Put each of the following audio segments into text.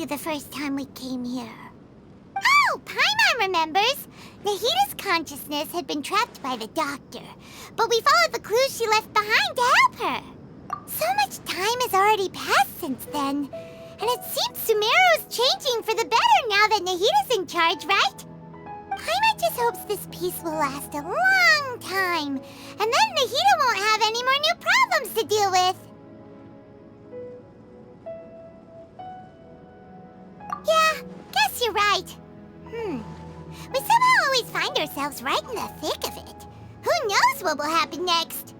you the first time we came here. Oh, Paimon remembers! Nahita's consciousness had been trapped by the doctor, but we followed the clues she left behind to help her. So much time has already passed since then, and it seems Sumeru's changing for the better now that Nahita's in charge, right? Paimon just hopes this peace will last a long time, and then Nahita won't have any more new problems to deal with. Yeah, guess you're right. We somehow always find ourselves right in the thick of it. Who knows what will happen next?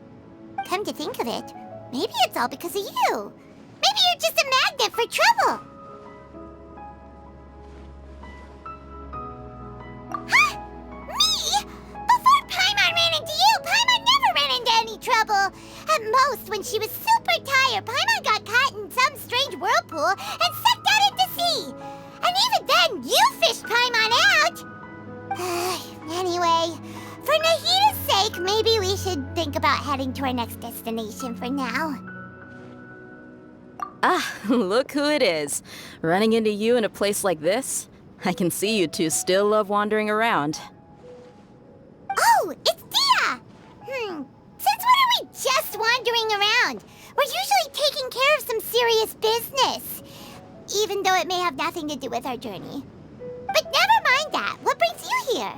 Come to think of it, maybe it's all because of you. Maybe you're just a magnet for trouble. Huh? Me? Before Paimon ran into you, Paimon never ran into any trouble. At most, when she was super tired, Paimon got caught in some strange whirlpool and sucked out into sea. And even then, you fished Paimon out! Anyway, for Nahita's sake, maybe we should think about heading to our next destination for now. Ah, look who it is. Running into you in a place like this? I can see you two still love wandering around. Oh, it's Dia! Since when are we just wandering around? We're usually taking care of some serious business. Even though it may have nothing to do with our journey. But never mind that. What brings you here?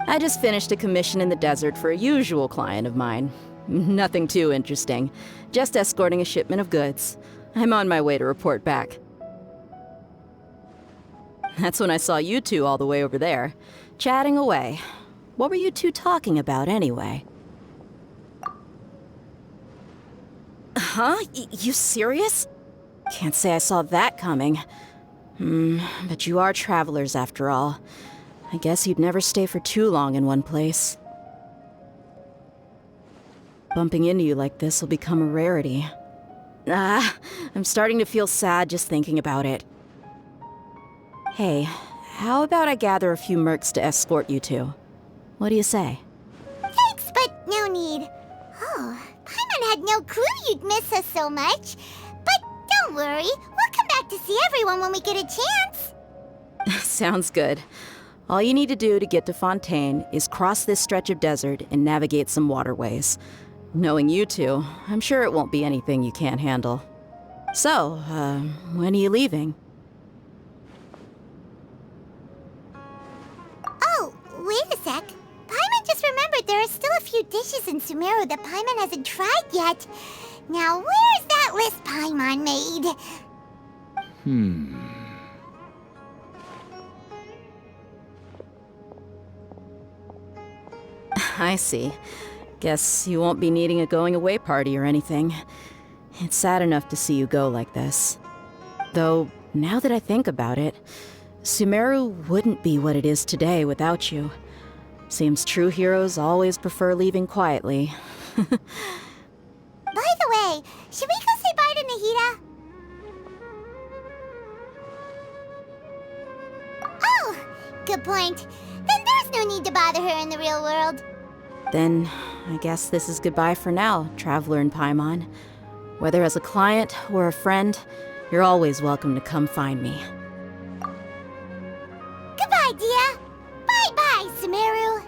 I just finished a commission in the desert for a usual client of mine. Nothing too interesting. Just escorting a shipment of goods. I'm on my way to report back. That's when I saw you two all the way over there, chatting away. What were you two talking about anyway? Huh? You serious? Can't say I saw that coming. But you are travelers after all. I guess you'd never stay for too long in one place. Bumping into you like this will become a rarity. I'm starting to feel sad just thinking about it. Hey, how about I gather a few mercs to escort you two? What do you say? Thanks, but no need. Oh, Paimon had no clue you'd miss us so much. But don't worry, we'll come back to see everyone when we get a chance. Sounds good. All you need to do to get to Fontaine is cross this stretch of desert and navigate some waterways. Knowing you two, I'm sure it won't be anything you can't handle. So, when are you leaving? Oh, wait a sec. Paimon just remembered there are still a few dishes in Sumeru that Paimon hasn't tried yet. Now, where's that list Paimon made? I see. Guess you won't be needing a going-away party or anything. It's sad enough to see you go like this. Though, now that I think about it, Sumeru wouldn't be what it is today without you. Seems true heroes always prefer leaving quietly. By the way, should we go say bye to Nahita? Oh, good point. Then there's no need to bother her in the real world. Then, I guess this is goodbye for now, Traveler in Paimon. Whether as a client or a friend, you're always welcome to come find me. Goodbye, Dia. Bye-bye, Sumeru.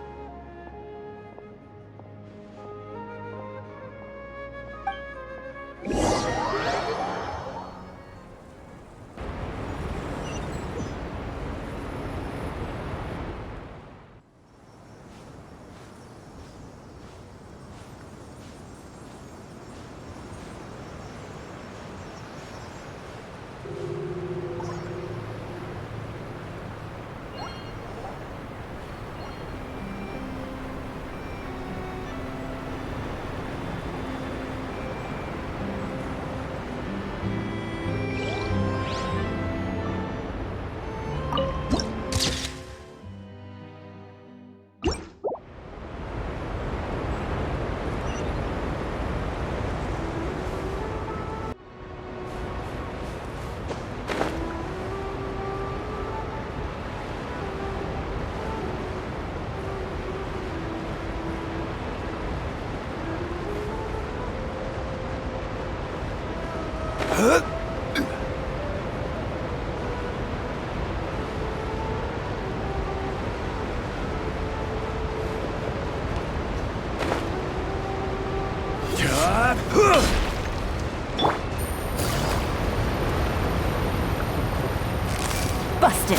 Busted.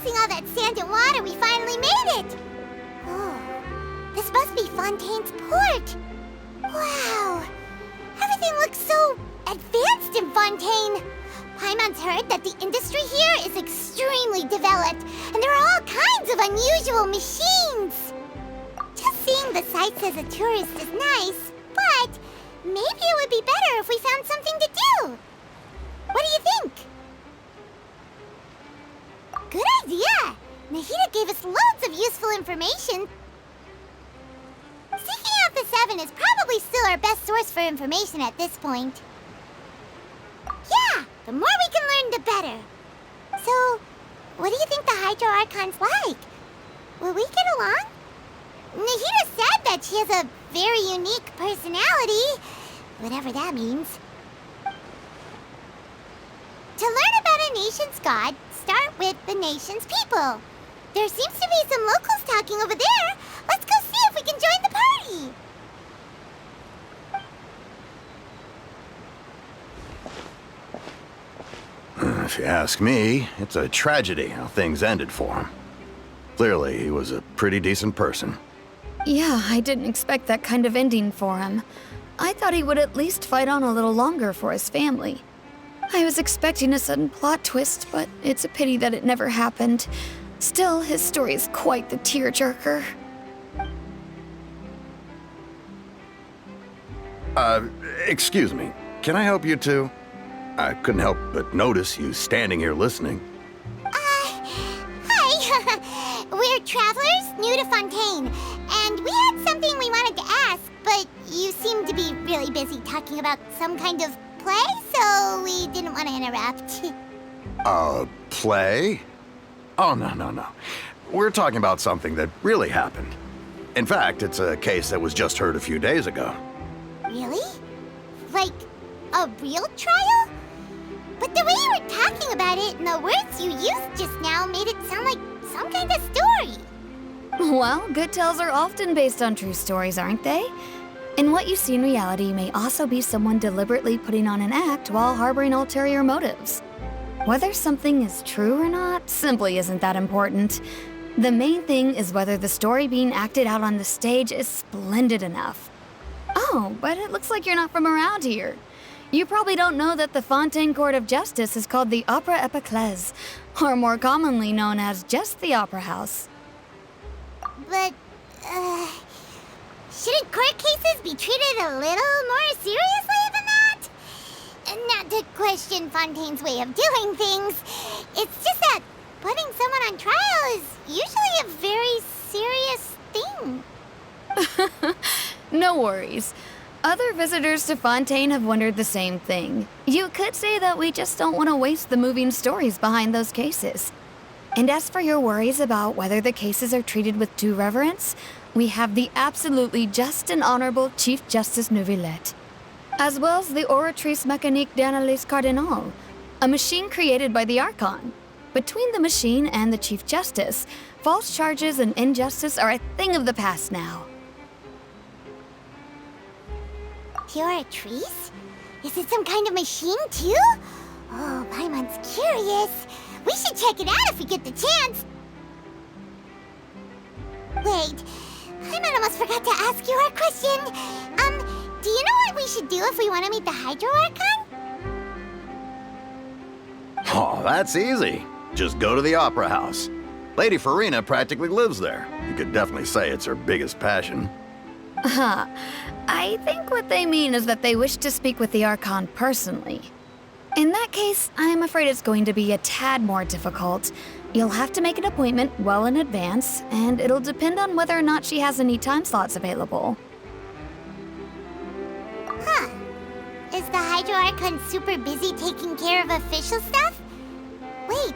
All that sand and water, we finally made it! Oh, this must be Fontaine's port! Wow! Everything looks so advanced in Fontaine! Paimon's heard that the industry here is extremely developed, and there are all kinds of unusual machines! Just seeing the sights as a tourist is nice, but maybe it would be better if we found something to do! What do you think? Good idea! Nahida gave us loads of useful information. Seeking out the Seven is probably still our best source for information at this point. Yeah, the more we can learn, the better. So, what do you think the Hydro Archon's like? Will we get along? Nahida said that she has a very unique personality, whatever that means. To learn about a nation's god, start with the nation's people. There seems to be some locals talking over there. Let's go see if we can join the party. If you ask me, it's a tragedy how things ended for him. Clearly, he was a pretty decent person. Yeah, I didn't expect that kind of ending for him. I thought he would at least fight on a little longer for his family. I was expecting a sudden plot twist, but it's a pity that it never happened. Still, his story is quite the tearjerker. Excuse me. Can I help you two? I couldn't help but notice you standing here listening. Hi. We're travelers new to Fontaine, and we had something we wanted to ask, but you seem to be really busy talking about some kind of play, so we didn't want to interrupt. Play? Oh, no. We're talking about something that really happened. In fact, it's a case that was just heard a few days ago. Really? Like, a real trial? But the way you were talking about it and the words you used just now made it sound like some kind of story. Well, good tales are often based on true stories, aren't they? And what you see in reality may also be someone deliberately putting on an act while harboring ulterior motives. Whether something is true or not simply isn't that important. The main thing is whether the story being acted out on the stage is splendid enough. Oh, but it looks like you're not from around here. You probably don't know that the Fontaine Court of Justice is called the Opera Epiclese, or more commonly known as just the Opera House. But, shouldn't court cases be treated a little more seriously than that? Not to question Fontaine's way of doing things. It's just that putting someone on trial is usually a very serious thing. No worries. Other visitors to Fontaine have wondered the same thing. You could say that we just don't want to waste the moving stories behind those cases. And as for your worries about whether the cases are treated with due reverence, we have the absolutely just and honorable Chief Justice Neuvillette, as well as the Oratrice Mécanique d'Analyse Cardinal, a machine created by the Archon. Between the machine and the Chief Justice, false charges and injustice are a thing of the past now. Oratrice? Is it some kind of machine, too? Oh, Paimon's curious. We should check it out if we get the chance. Wait, Paimon almost forgot to ask you our question. Do you know what we should do if we want to meet the Hydro Archon? Oh, that's easy. Just go to the Opera House. Lady Furina practically lives there. You could definitely say it's her biggest passion. Huh. I think what they mean is that they wish to speak with the Archon personally. In that case, I'm afraid it's going to be a tad more difficult. You'll have to make an appointment well in advance, and it'll depend on whether or not she has any time slots available. Huh. Is the Hydro Archon super busy taking care of official stuff? Wait,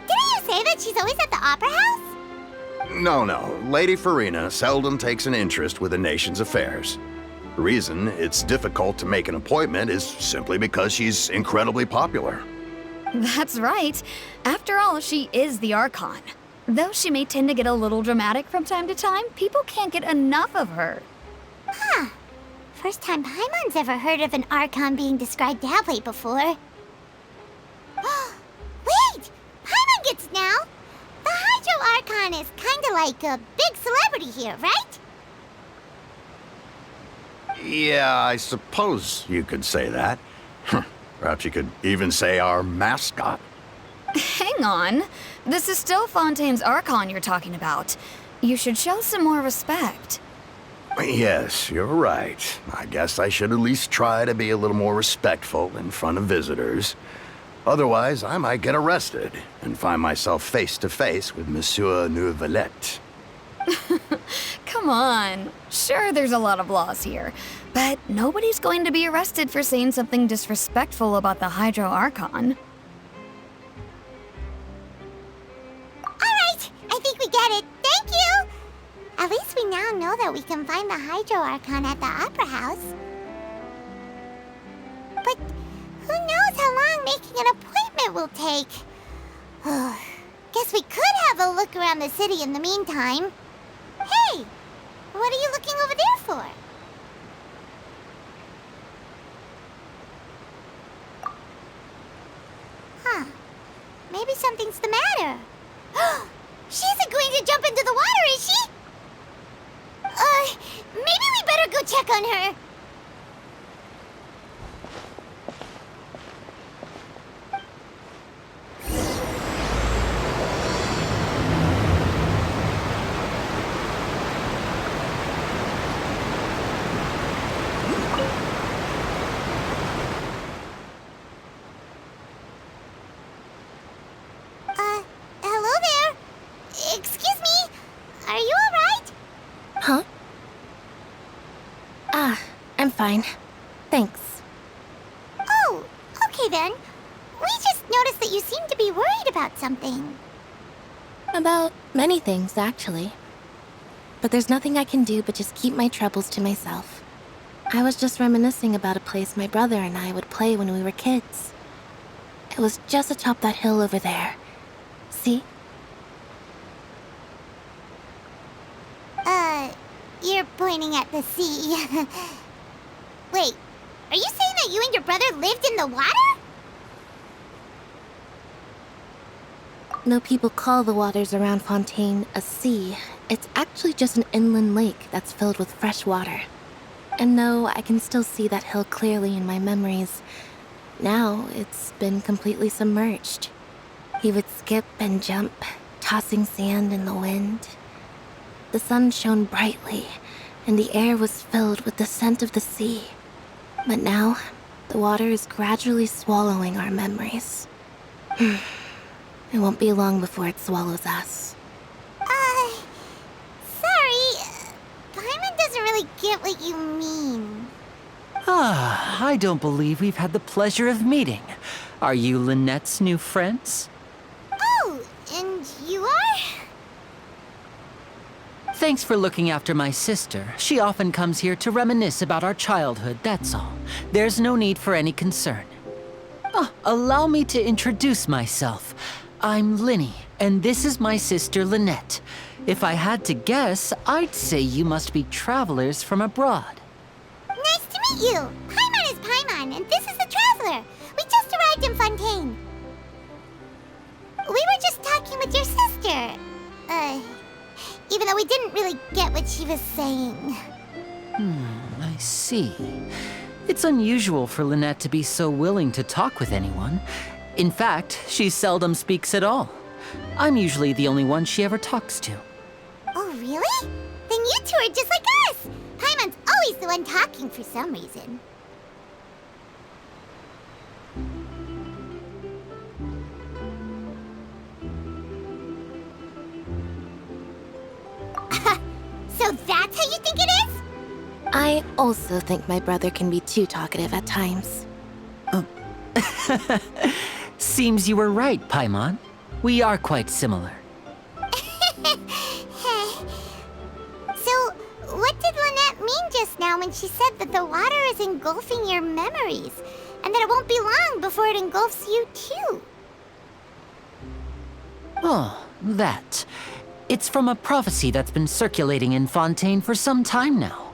didn't you say that she's always at the Opera House? No. Lady Furina seldom takes an interest with the nation's affairs. The reason it's difficult to make an appointment is simply because she's incredibly popular. That's right. After all, she is the Archon. Though she may tend to get a little dramatic from time to time, people can't get enough of her. Huh. First time Paimon's ever heard of an Archon being described that way before. Wait! Paimon gets now! The Hydro Archon is kinda like a big celebrity here, right? Yeah, I suppose you could say that. Perhaps you could even say our mascot. Hang on. This is still Fontaine's Archon you're talking about. You should show some more respect. Yes, you're right. I guess I should at least try to be a little more respectful in front of visitors. Otherwise, I might get arrested and find myself face to face with Monsieur Neuvillette. Come on. Sure, there's a lot of laws here, but nobody's going to be arrested for saying something disrespectful about the Hydro Archon. Alright, I think we get it. Thank you! At least we now know that we can find the Hydro Archon at the Opera House. But who knows how long making an appointment will take? Guess we could have a look around the city in the meantime. Hey! What are you looking over there for? Huh. Maybe something's the matter. She isn't going to jump into the water, is she? Maybe we better go check on her. Hello there. Excuse me. Are you all right? Huh? I'm fine. Thanks. Oh, okay then. We just noticed that you seem to be worried about something. About many things, actually. But there's nothing I can do but just keep my troubles to myself. I was just reminiscing about a place my brother and I would play when we were kids. It was just atop that hill over there. See? You're pointing at the sea. Wait, are you saying that you and your brother lived in the water? No, people call the waters around Fontaine a sea. It's actually just an inland lake that's filled with fresh water. And no, I can still see that hill clearly in my memories. Now, it's been completely submerged. He would skip and jump, tossing sand in the wind. The sun shone brightly, and the air was filled with the scent of the sea. But now, the water is gradually swallowing our memories. It won't be long before it swallows us. Sorry. Paimon doesn't really get what you mean. I don't believe we've had the pleasure of meeting. Are you Lynette's new friends? Oh, and you are? Thanks for looking after my sister. She often comes here to reminisce about our childhood, that's all. There's no need for any concern. Allow me to introduce myself. I'm Lyney, and this is my sister Lynette. If I had to guess, I'd say you must be travelers from abroad. Nice to meet you. Paimon is Paimon, and this is the Traveler. We just arrived in Fontaine. We were just talking with your sister. even though we didn't really get what she was saying. I see. It's unusual for Lynette to be so willing to talk with anyone. In fact, she seldom speaks at all. I'm usually the only one she ever talks to. Oh, really? Then you two are just like us! Paimon's always the one talking for some reason. So that's how you think it is? I also think my brother can be too talkative at times. Seems you were right, Paimon. We are quite similar. So, what did Lynette mean just now when she said that the water is engulfing your memories, and that it won't be long before it engulfs you too? Oh, that. It's from a prophecy that's been circulating in Fontaine for some time now.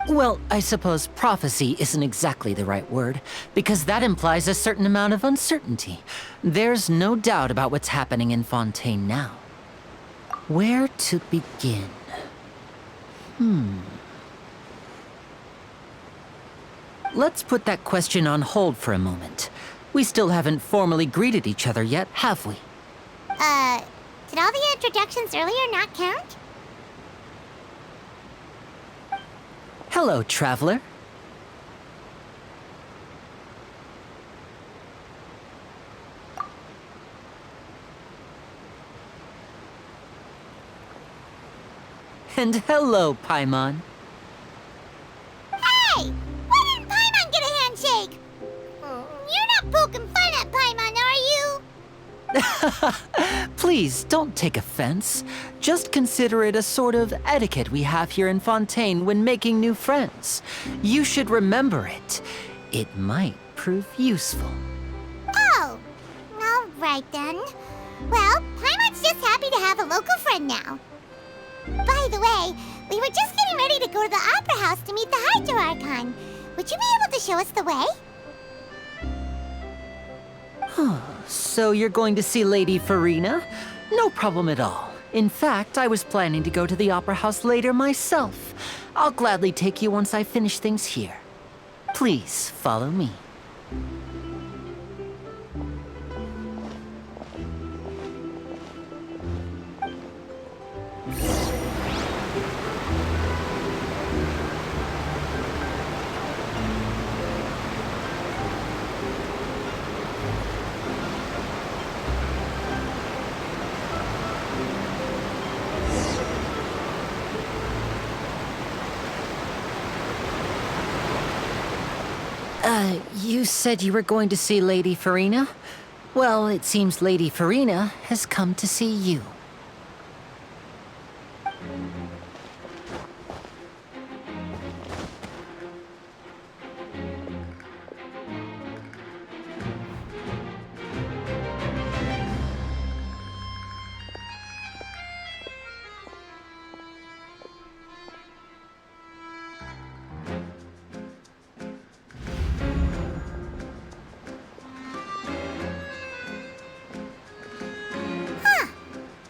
Well, I suppose prophecy isn't exactly the right word, because that implies a certain amount of uncertainty. There's no doubt about what's happening in Fontaine now. Where to begin? Let's put that question on hold for a moment. We still haven't formally greeted each other yet, have we? Did all the introductions earlier not count? Hello, traveler. And hello, Paimon. Hey! Why didn't Paimon get a handshake? You're not poking fun at Paimon, are you? Please, don't take offense. Just consider it a sort of etiquette we have here in Fontaine when making new friends. You should remember it. It might prove useful. Oh, all right then. Well, Paimon's just happy to have a local friend now. By the way, we were just getting ready to go to the Opera House to meet the Hydro Archon. Would you be able to show us the way? So you're going to see Lady Furina? No problem at all. In fact, I was planning to go to the Opera House later myself. I'll gladly take you once I finish things here. Please, follow me. You said you were going to see Lady Furina? Well, it seems Lady Furina has come to see you.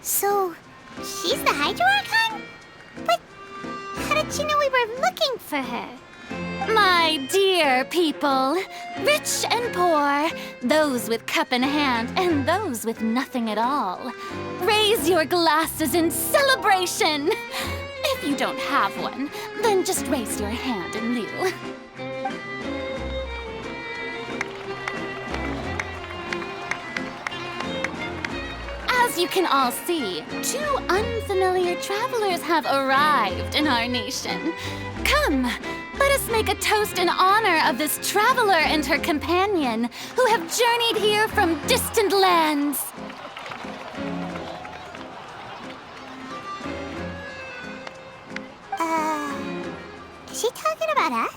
So, she's the Hydro Archon? But how did she know we were looking for her? My dear people, rich and poor, those with cup in hand and those with nothing at all, raise your glasses in celebration! If you don't have one, then just raise your hand in lieu. As you can all see, two unfamiliar travelers have arrived in our nation. Come, let us make a toast in honor of this traveler and her companion who have journeyed here from distant lands. Is she talking about us?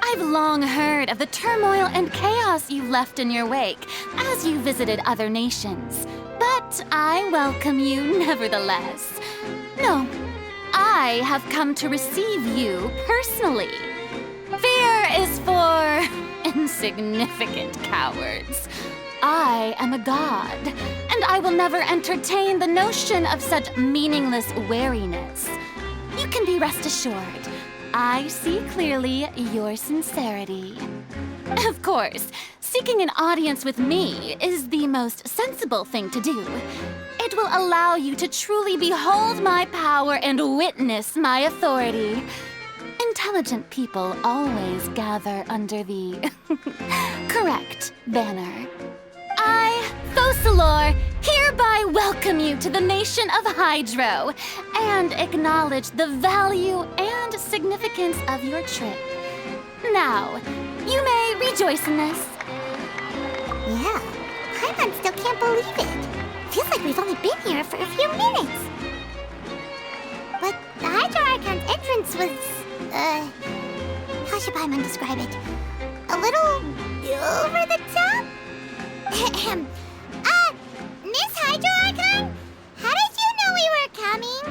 I've long heard of the turmoil and chaos you left in your wake as you visited other nations. But I welcome you nevertheless. No, I have come to receive you personally. Fear is for insignificant cowards. I am a god, and I will never entertain the notion of such meaningless wariness. You can be rest assured, I see clearly your sincerity. Of course, seeking an audience with me is the most sensible thing to do. It will allow you to truly behold my power and witness my authority. Intelligent people always gather under the correct banner. I, Focalors, hereby welcome you to the nation of Hydro and acknowledge the value and significance of your trip. Now, you may rejoice in this. Yeah, Paimon still can't believe it. Feels like we've only been here for a few minutes. But the Hydro Archon's entrance was, how should Paimon describe it? A little over the top? Miss Hydro Archon? How did you know we were coming?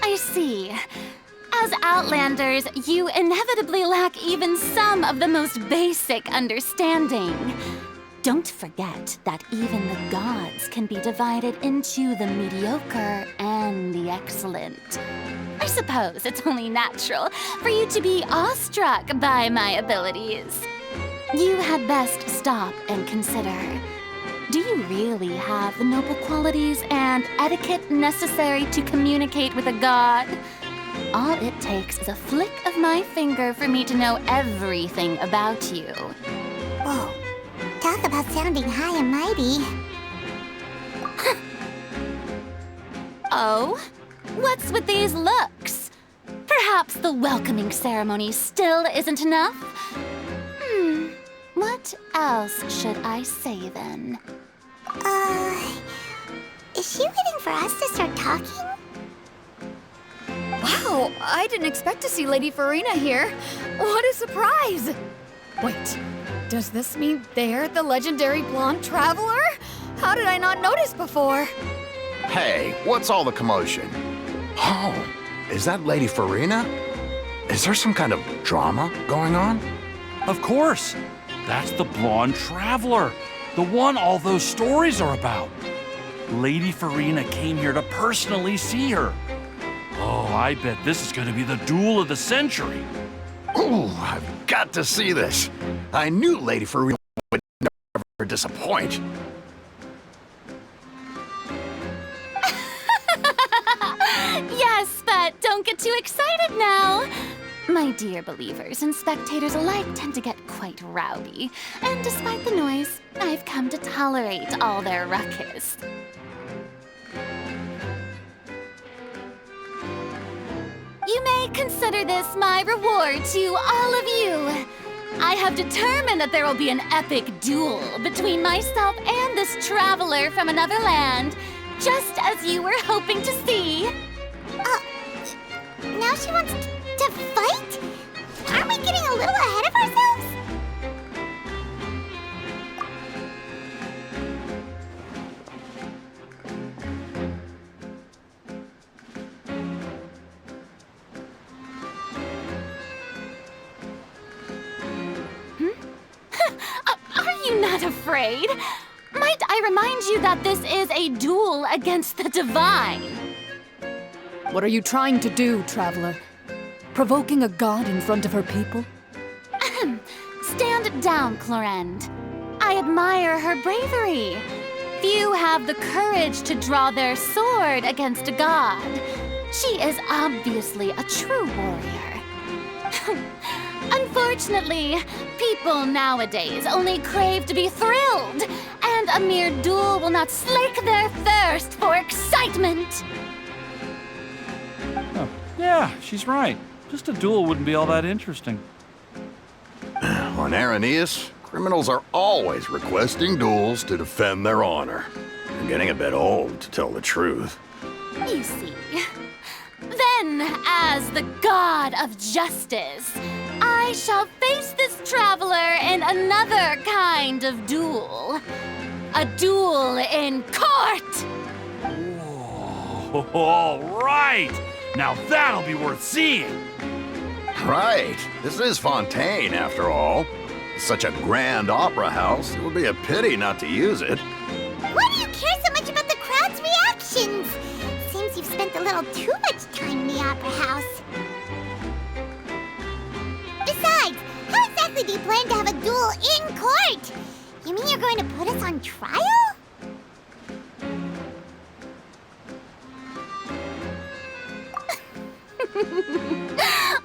I see. As Outlanders, you inevitably lack even some of the most basic understanding. Don't forget that even the gods can be divided into the mediocre and the excellent. I suppose it's only natural for you to be awestruck by my abilities. You had best stop and consider. Do you really have the noble qualities and etiquette necessary to communicate with a god? All it takes is a flick of my finger for me to know everything about you. Whoa, talk about sounding high and mighty. Oh? What's with these looks? Perhaps the welcoming ceremony still isn't enough? What else should I say then? Is she waiting for us to start talking? Wow, I didn't expect to see Lady Furina here. What a surprise! Wait, does this mean they're the legendary blonde traveler? How did I not notice before? Hey, what's all the commotion? Oh, is that Lady Furina? Is there some kind of drama going on? Of course. That's the blonde traveler, the one all those stories are about. Lady Furina came here to personally see her. Oh, I bet this is going to be the duel of the century. Ooh, I've got to see this. I knew Lady Furina would never disappoint. Yes, but don't get too excited now. My dear believers and spectators alike tend to get quite rowdy, and despite the noise, I've come to tolerate all their ruckus. You may consider this my reward to all of you. I have determined that there will be an epic duel between myself and this traveler from another land, just as you were hoping to see. Now she wants to fight? Aren't we getting a little ahead of ourselves? Are you not afraid? Might I remind you that this is a duel against the divine? What are you trying to do, traveler? Provoking a god in front of her people? Stand down, Clorend. I admire her bravery. Few have the courage to draw their sword against a god. She is obviously a true warrior. Unfortunately, people nowadays only crave to be thrilled, and a mere duel will not slake their thirst for excitement. Oh, yeah, she's right. Just a duel wouldn't be all that interesting. On Araneus, criminals are always requesting duels to defend their honor. I'm getting a bit old, to tell the truth. You see. Then, as the god of justice, I shall face this traveler in another kind of duel. A duel in court! Whoa, all right! Now that'll be worth seeing! Right. This is Fontaine, after all. It's such a grand opera house, it would be a pity not to use it. Why do you care so much about the crowd's reactions? Seems you've spent a little too much time in the opera house. Besides, how exactly do you plan to have a duel in court? You mean you're going to put us on trial?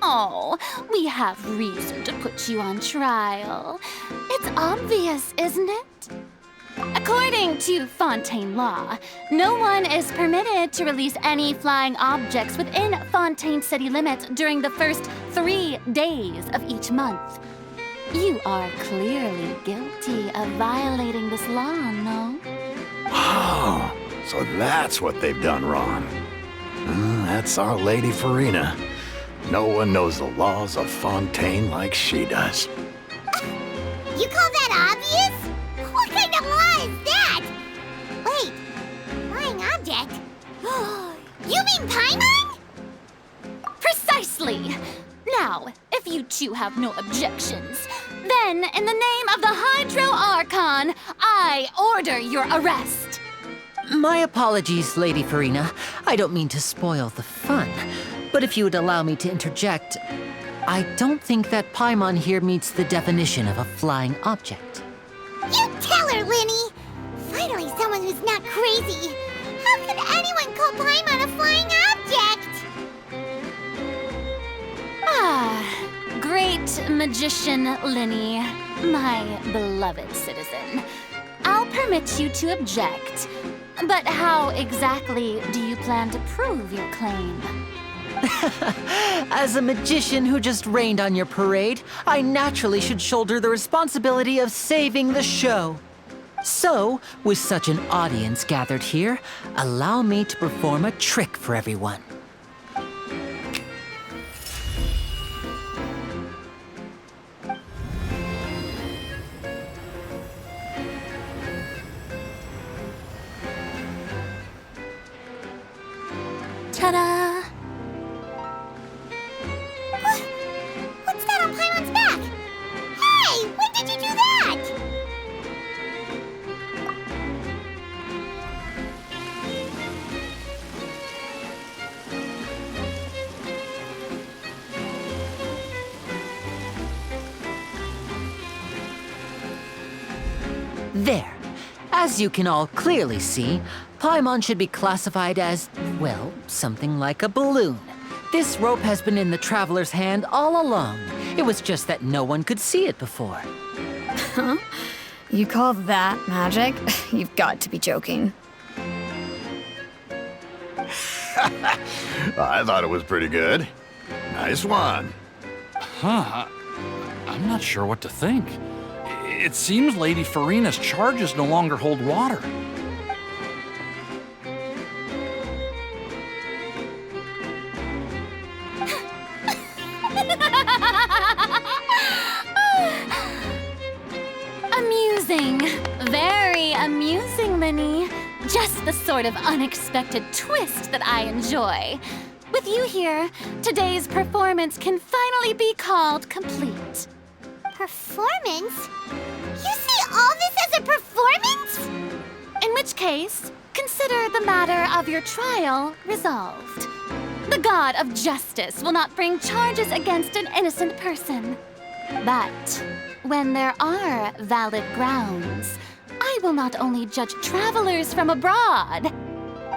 Oh, we have reason to put you on trial. It's obvious, isn't it? According to Fontaine law, no one is permitted to release any flying objects within Fontaine city limits during the first 3 days of each month. You are clearly guilty of violating this law, no? Oh, so that's what they've done wrong. That's our Lady Furina. No one knows the laws of Fontaine like she does. You call that obvious? What kind of law is that? Wait, flying object? You mean Paimon? Precisely! Now, if you two have no objections, then in the name of the Hydro Archon, I order your arrest. My apologies, Lady Furina. I don't mean to spoil the fun. But if you would allow me to interject, I don't think that Paimon here meets the definition of a flying object. You tell her, Lyney! Finally someone who's not crazy. How could anyone call Paimon a flying object? Great magician Lyney, my beloved citizen. I'll permit you to object, but how exactly do you plan to prove your claim? As a magician who just rained on your parade, I naturally should shoulder the responsibility of saving the show. So, with such an audience gathered here, allow me to perform a trick for everyone. Ta-da! What's that on Paimon's back? Hey, when did you do that? There. As you can all clearly see, Paimon should be classified as, well, something like a balloon. This rope has been in the Traveler's hand all along. It was just that no one could see it before. Huh? You call that magic? You've got to be joking. I thought it was pretty good. Nice one. Huh. I'm not sure what to think. It seems Lady Furina's charges no longer hold water. Amusing. Very amusing, Lyney. Just the sort of unexpected twist that I enjoy. With you here, today's performance can finally be called complete. Performance? You see all this as a performance? In which case, consider the matter of your trial resolved. The god of justice will not bring charges against an innocent person. But when there are valid grounds, I will not only judge travelers from abroad,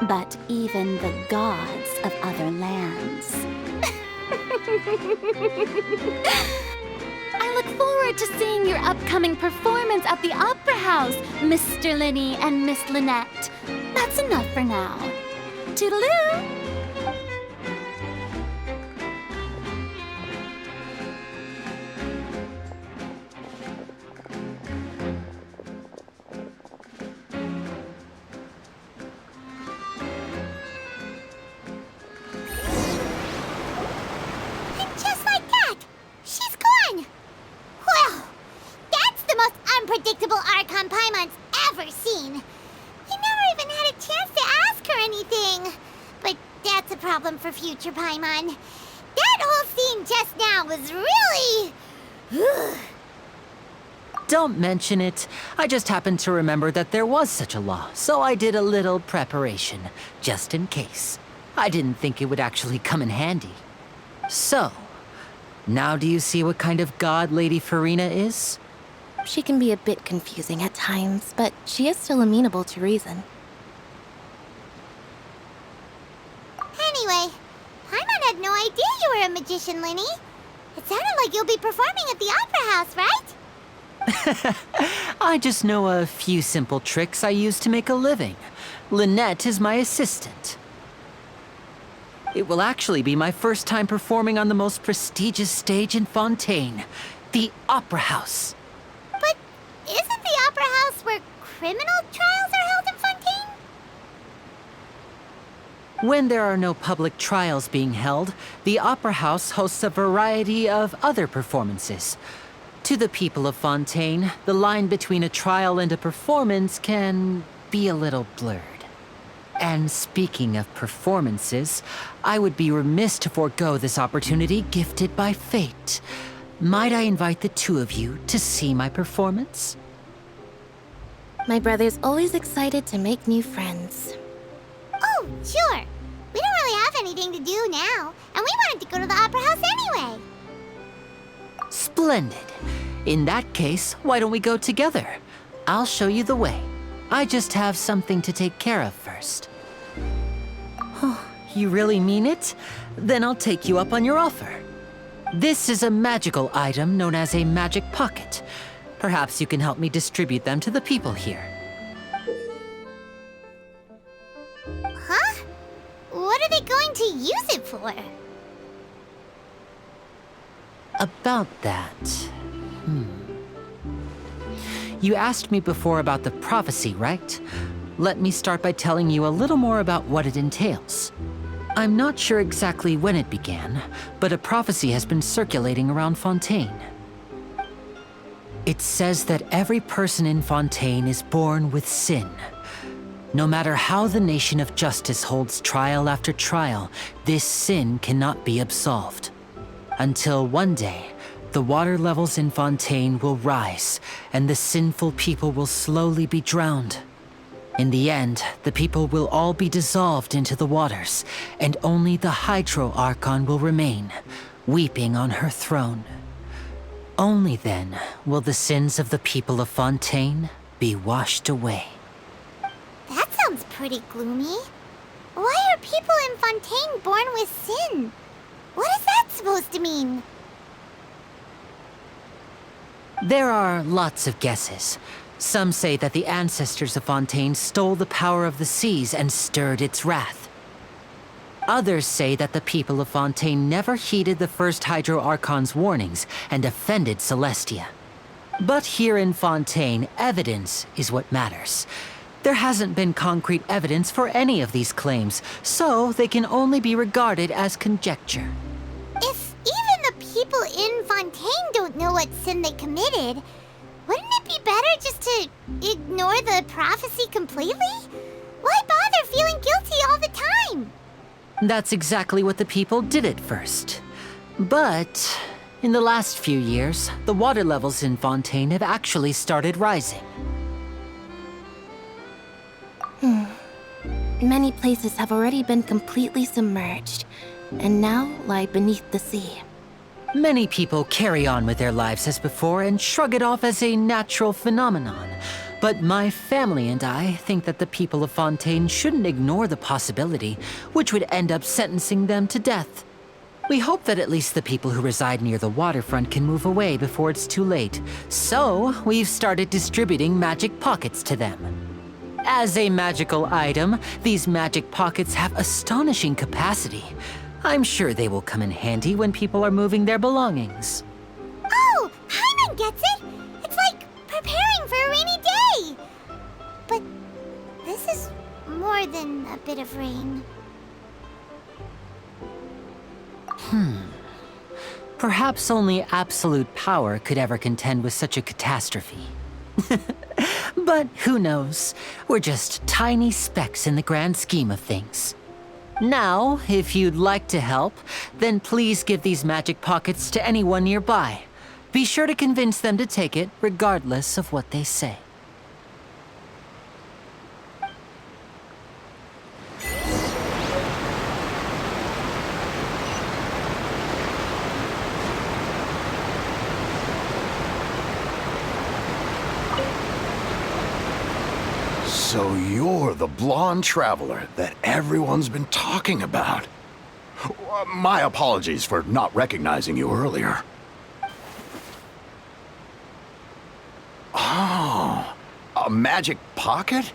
but even the gods of other lands. I look forward to seeing your upcoming performance at the Opera House, Mr. Lyney and Miss Lynette. That's enough for now. Toodaloo! And just like that, she's gone. Well, that's the most unpredictable Archon Paimon's ever seen. He never even had a chance to ask her anything. But that's a problem for future Paimon. That That whole scene just now was really... Don't mention it. I just happened to remember that there was such a law, so I did a little preparation, just in case. I didn't think it would actually come in handy. So, now do you see what kind of god Lady Furina is? She can be a bit confusing at times, but she is still amenable to reason. Anyway, Paimon had no idea you were a magician, Lyney. It sounded like you'll be performing at the Opera House, right? I just know a few simple tricks I use to make a living. Lynette is my assistant. It will actually be my first time performing on the most prestigious stage in Fontaine, the Opera House. But isn't the Opera House where criminal trials are held in Fontaine? When there are no public trials being held, the Opera House hosts a variety of other performances. To the people of Fontaine, the line between a trial and a performance can be a little blurred. And speaking of performances, I would be remiss to forego this opportunity gifted by fate. Might I invite the two of you to see my performance? My brother's always excited to make new friends. Oh, sure. We don't really have anything to do now, and we wanted to go to the Opera House anyway. Splendid. In that case, why don't we go together? I'll show you the way. I just have something to take care of first. Oh, you really mean it? Then I'll take you up on your offer. This is a magical item known as a magic pocket. Perhaps you can help me distribute them to the people here. Huh? What are they going to use it for? About that... You asked me before about the prophecy, right? Let me start by telling you a little more about what it entails. I'm not sure exactly when it began, but a prophecy has been circulating around Fontaine. It says that every person in Fontaine is born with sin. No matter how the nation of justice holds trial after trial, this sin cannot be absolved. Until one day, the water levels in Fontaine will rise, and the sinful people will slowly be drowned. In the end, the people will all be dissolved into the waters, and only the Hydro Archon will remain, weeping on her throne. Only then will the sins of the people of Fontaine be washed away. That sounds pretty gloomy. Why are people in Fontaine born with sin? What is that supposed to mean? There are lots of guesses. Some say that the ancestors of Fontaine stole the power of the seas and stirred its wrath. Others say that the people of Fontaine never heeded the first Hydro Archon's warnings and offended Celestia. But here in Fontaine, evidence is what matters. There hasn't been concrete evidence for any of these claims, so they can only be regarded as conjecture. If even the people in Fontaine don't know what sin they committed, wouldn't it be better just to ignore the prophecy completely? Why bother feeling guilty all the time? That's exactly what the people did at first. But in the last few years, the water levels in Fontaine have actually started rising. Many places have already been completely submerged, and now lie beneath the sea. Many people carry on with their lives as before and shrug it off as a natural phenomenon. But my family and I think that the people of Fontaine shouldn't ignore the possibility, which would end up sentencing them to death. We hope that at least the people who reside near the waterfront can move away before it's too late. So, we've started distributing magic pockets to them. As a magical item, these magic pockets have astonishing capacity. I'm sure they will come in handy when people are moving their belongings. Oh, Paimon gets it! It's like preparing for a rainy day! But this is more than a bit of rain. Perhaps only absolute power could ever contend with such a catastrophe. But who knows? We're just tiny specks in the grand scheme of things. Now, if you'd like to help, then please give these magic pockets to anyone nearby. Be sure to convince them to take it, regardless of what they say. So you're the blonde traveler that everyone's been talking about. My apologies for not recognizing you earlier. Oh, a magic pocket?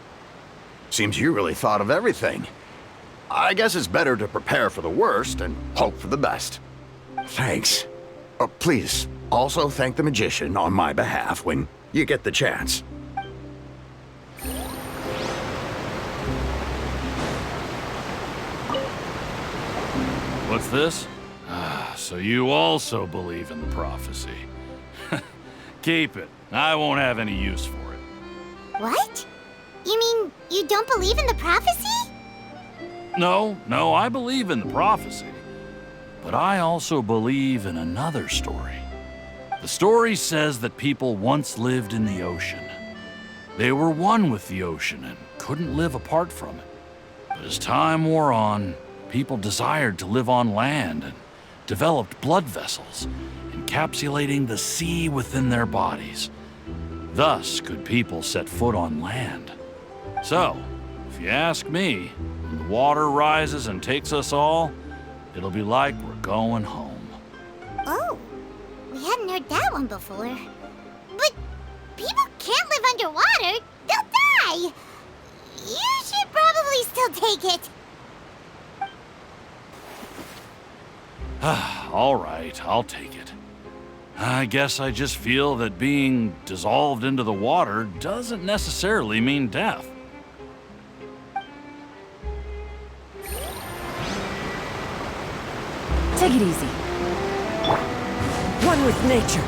Seems you really thought of everything. I guess it's better to prepare for the worst and hope for the best. Thanks. Please, also thank the magician on my behalf when you get the chance. What's this? So you also believe in the prophecy. Keep it. I won't have any use for it. What? You mean you don't believe in the prophecy? No, I believe in the prophecy. But I also believe in another story. The story says that people once lived in the ocean. They were one with the ocean and couldn't live apart from it. But as time wore on, people desired to live on land and developed blood vessels, encapsulating the sea within their bodies. Thus could people set foot on land. So, if you ask me, when the water rises and takes us all, it'll be like we're going home. Oh, we hadn't heard that one before. But people can't live underwater. They'll die. You should probably still take it. All right, I'll take it. I guess I just feel that being dissolved into the water doesn't necessarily mean death. Take it easy. One with nature.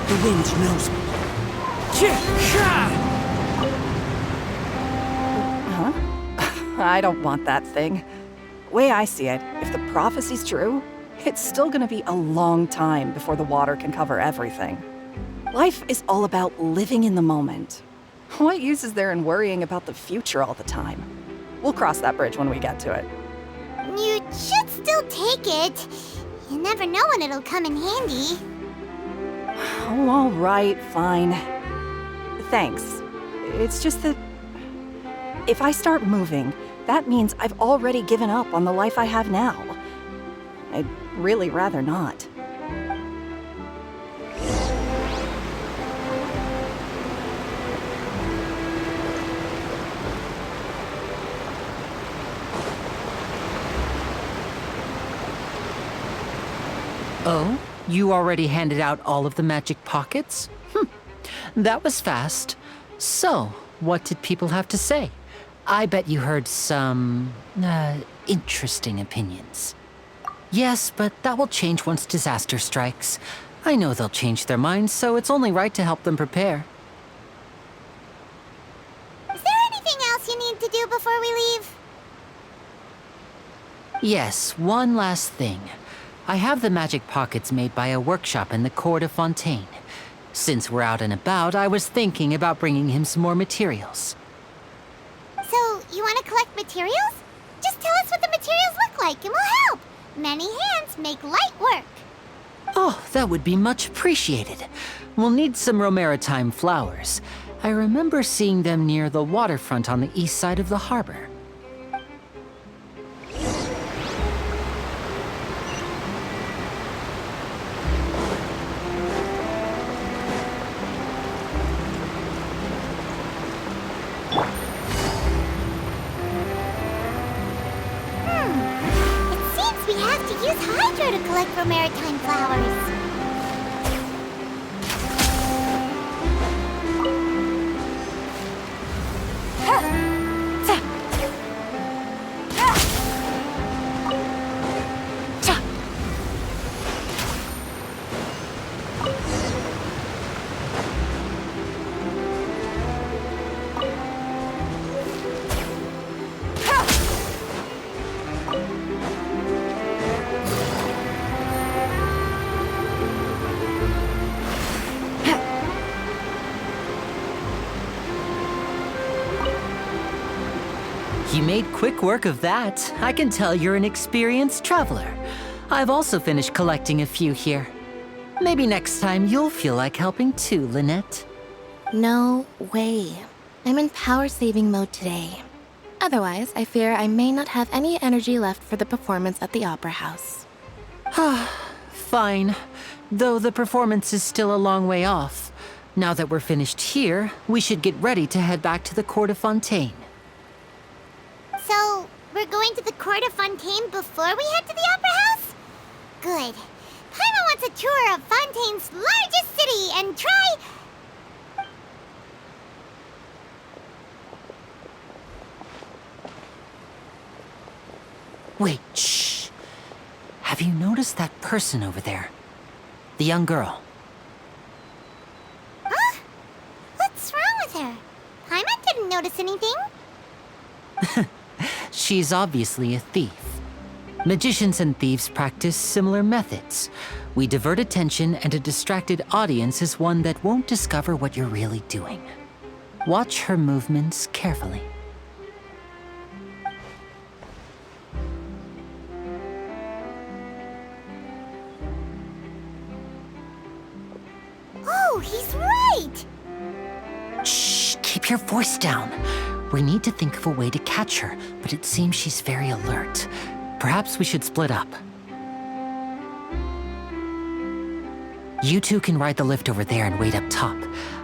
The wind knows me. Huh? I don't want that thing. Way I see it, if the prophecy's true, it's still gonna be a long time before the water can cover everything. Life is all about living in the moment. What use is there in worrying about the future all the time? We'll cross that bridge when we get to it. You should still take it. You never know when it'll come in handy. Oh, all right, fine. Thanks. It's just that if I start moving, that means I've already given up on the life I have now. I'd really rather not. Oh? You already handed out all of the magic pockets? That was fast. So, what did people have to say? I bet you heard some, interesting opinions. Yes, but that will change once disaster strikes. I know they'll change their minds, so it's only right to help them prepare. Is there anything else you need to do before we leave? Yes, one last thing. I have the magic pockets made by a workshop in the court of Fontaine. Since we're out and about, I was thinking about bringing him some more materials. So, you want to collect materials? Just tell us what the materials look like and we'll help. Many hands make light work. Oh, that would be much appreciated. We'll need some romaritime flowers. I remember seeing them near the waterfront on the east side of the harbor. To collect romaritime flowers. made quick work of that. I can tell you're an experienced traveler. I've also finished collecting a few here. Maybe next time you'll feel like helping too, Lynette. No way. I'm in power-saving mode today. Otherwise, I fear I may not have any energy left for the performance at the Opera House. Fine. Though the performance is still a long way off. Now that we're finished here, we should get ready to head back to the court of Fontaine. So, we're going to the court of Fontaine before we head to the Opera House? Good. Paimon wants a tour of Fontaine's largest city and try... Wait, shh. Have you noticed that person over there? The young girl. Huh? What's wrong with her? Paimon didn't notice anything. She's obviously a thief. Magicians and thieves practice similar methods. We divert attention, and a distracted audience is one that won't discover what you're really doing. Watch her movements carefully. Oh, he's right! Shh, keep your voice down. We need to think of a way to catch her, but it seems she's very alert. Perhaps we should split up. You two can ride the lift over there and wait up top.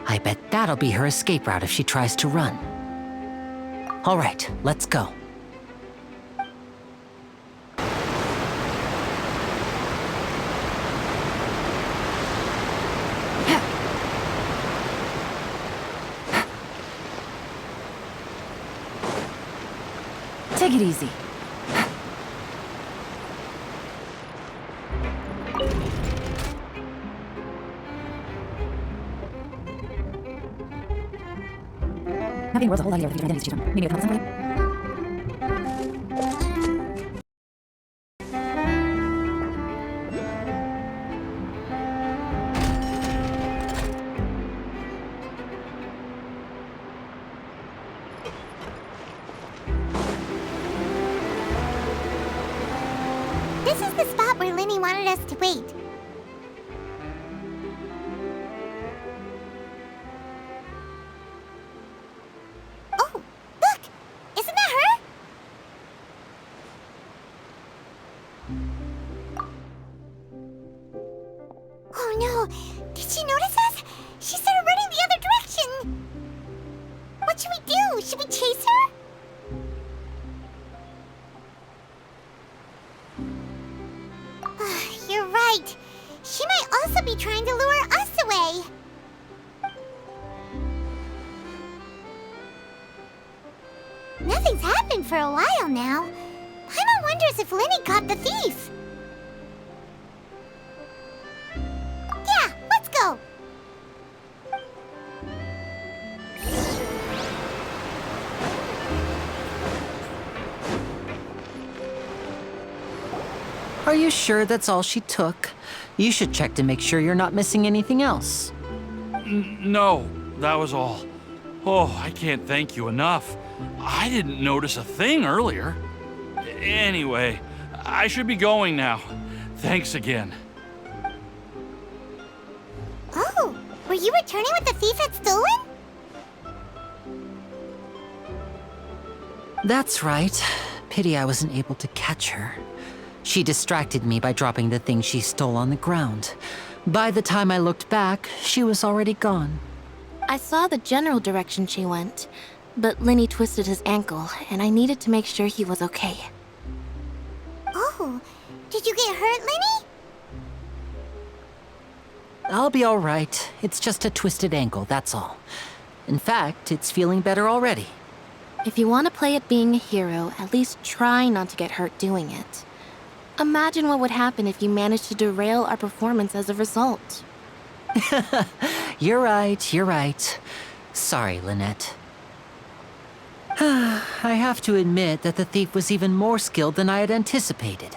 I bet that'll be her escape route if she tries to run. All right, let's go. Take it easy. Nothing worth a whole lot here with your identity to them. Maybe I can help somebody? This is the spot where Lyney wanted us to wait. Oh, look! Isn't that her? Oh no! Did she notice us? She started running the other direction! What should we do? Should we chase her? You're right. She might also be trying to lure us away. Nothing's happened for a while now. Paimon wonders if Lyney caught the thief. Yeah, let's go. Are you sure that's all she took? You should check to make sure you're not missing anything else. No, that was all. Oh, I can't thank you enough. I didn't notice a thing earlier. Anyway, I should be going now. Thanks again. Oh, were you returning what the thief had stolen? That's right. Pity I wasn't able to catch her. She distracted me by dropping the thing she stole on the ground. By the time I looked back, she was already gone. I saw the general direction she went, but Lyney twisted his ankle, and I needed to make sure he was okay. Oh, did you get hurt, Lyney? I'll be all right. It's just a twisted ankle, that's all. In fact, it's feeling better already. If you want to play at being a hero, at least try not to get hurt doing it. Imagine what would happen if you managed to derail our performance as a result. You're right. Sorry, Lynette. I have to admit that the thief was even more skilled than I had anticipated.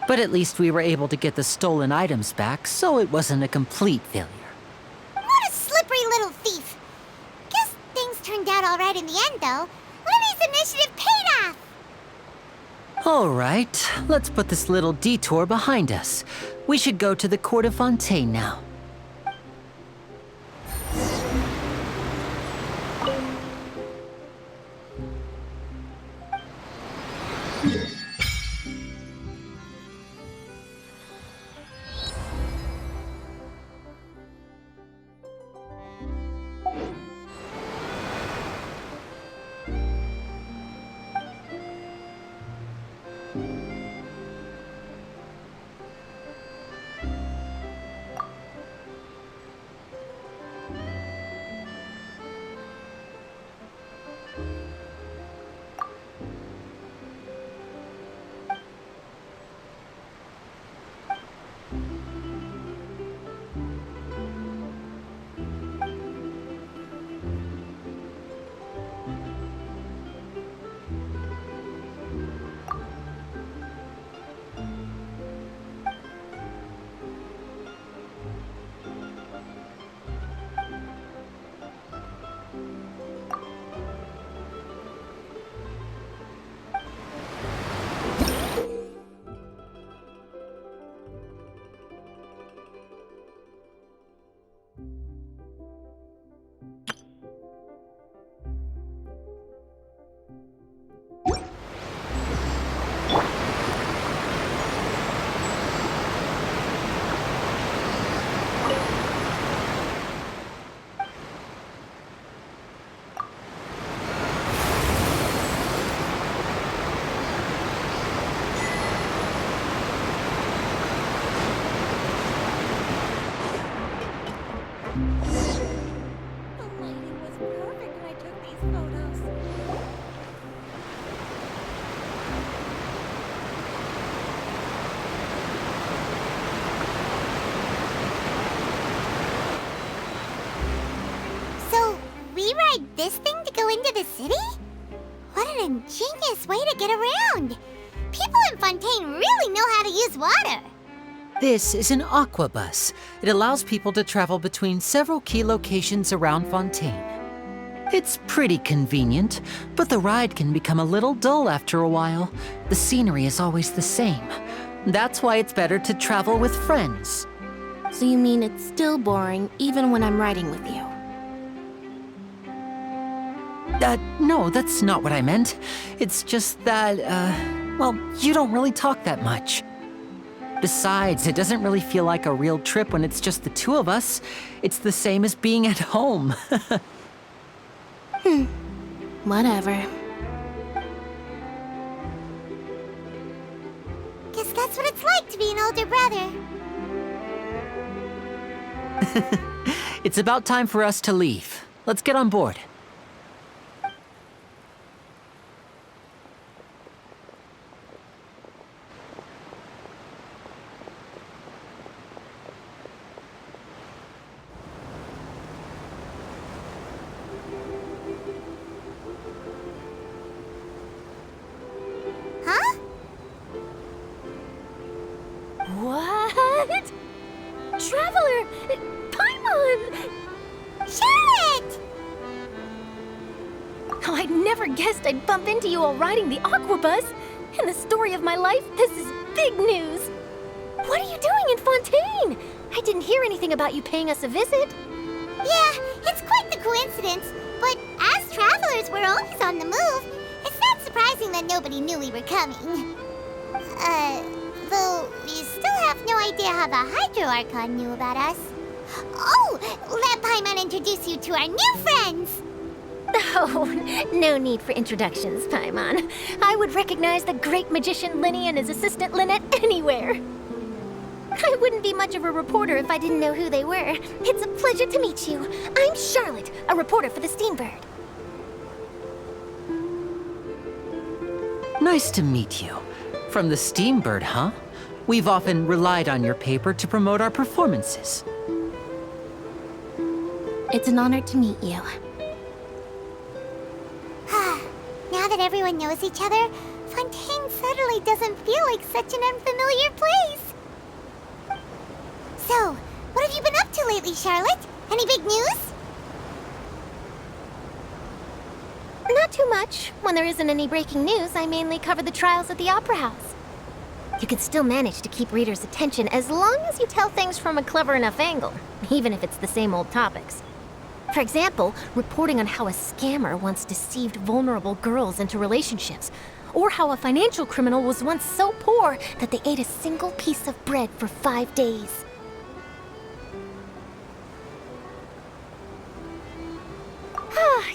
But at least we were able to get the stolen items back, so it wasn't a complete failure. What a slippery little thief. Guess things turned out all right in the end, though. Lyney's initiative paid off. All right, let's put this little detour behind us. We should go to the court of Fontaine now. This thing to go into the city? What an ingenious way to get around! People in Fontaine really know how to use water! This is an aquabus. It allows people to travel between several key locations around Fontaine. It's pretty convenient, but the ride can become a little dull after a while. The scenery is always the same. That's why it's better to travel with friends. So you mean it's still boring even when I'm riding with you? No, that's not what I meant. It's just that, well, you don't really talk that much. Besides, it doesn't really feel like a real trip when it's just the two of us. It's the same as being at home. Whatever. Guess that's what it's like to be an older brother. It's about time for us to leave. Let's get on board. What? Traveler! Paimon! Charlotte! Oh, I'd never guessed I'd bump into you while riding the aquabus. In the story of my life, this is big news. What are you doing in Fontaine? I didn't hear anything about you paying us a visit. Yeah, it's quite the coincidence. But as travelers, we're always on the move. It's not surprising that nobody knew we were coming. Though we still have no idea how the Hydro Archon knew about us. Oh, let Paimon introduce you to our new friends! Oh, no need for introductions, Paimon. I would recognize the great magician Lyney and his assistant Lynette anywhere. I wouldn't be much of a reporter if I didn't know who they were. It's a pleasure to meet you. I'm Charlotte, a reporter for the Steambird. Nice to meet you. From the Steambird, huh? We've often relied on your paper to promote our performances. It's an honor to meet you. Now that everyone knows each other, Fontaine suddenly doesn't feel like such an unfamiliar place. So, what have you been up to lately, Charlotte? Any big news? Not too much. When there isn't any breaking news, I mainly cover the trials at the Opera House. You can still manage to keep readers' attention as long as you tell things from a clever enough angle, even if it's the same old topics. For example, reporting on how a scammer once deceived vulnerable girls into relationships, or how a financial criminal was once so poor that they ate a single piece of bread for 5 days.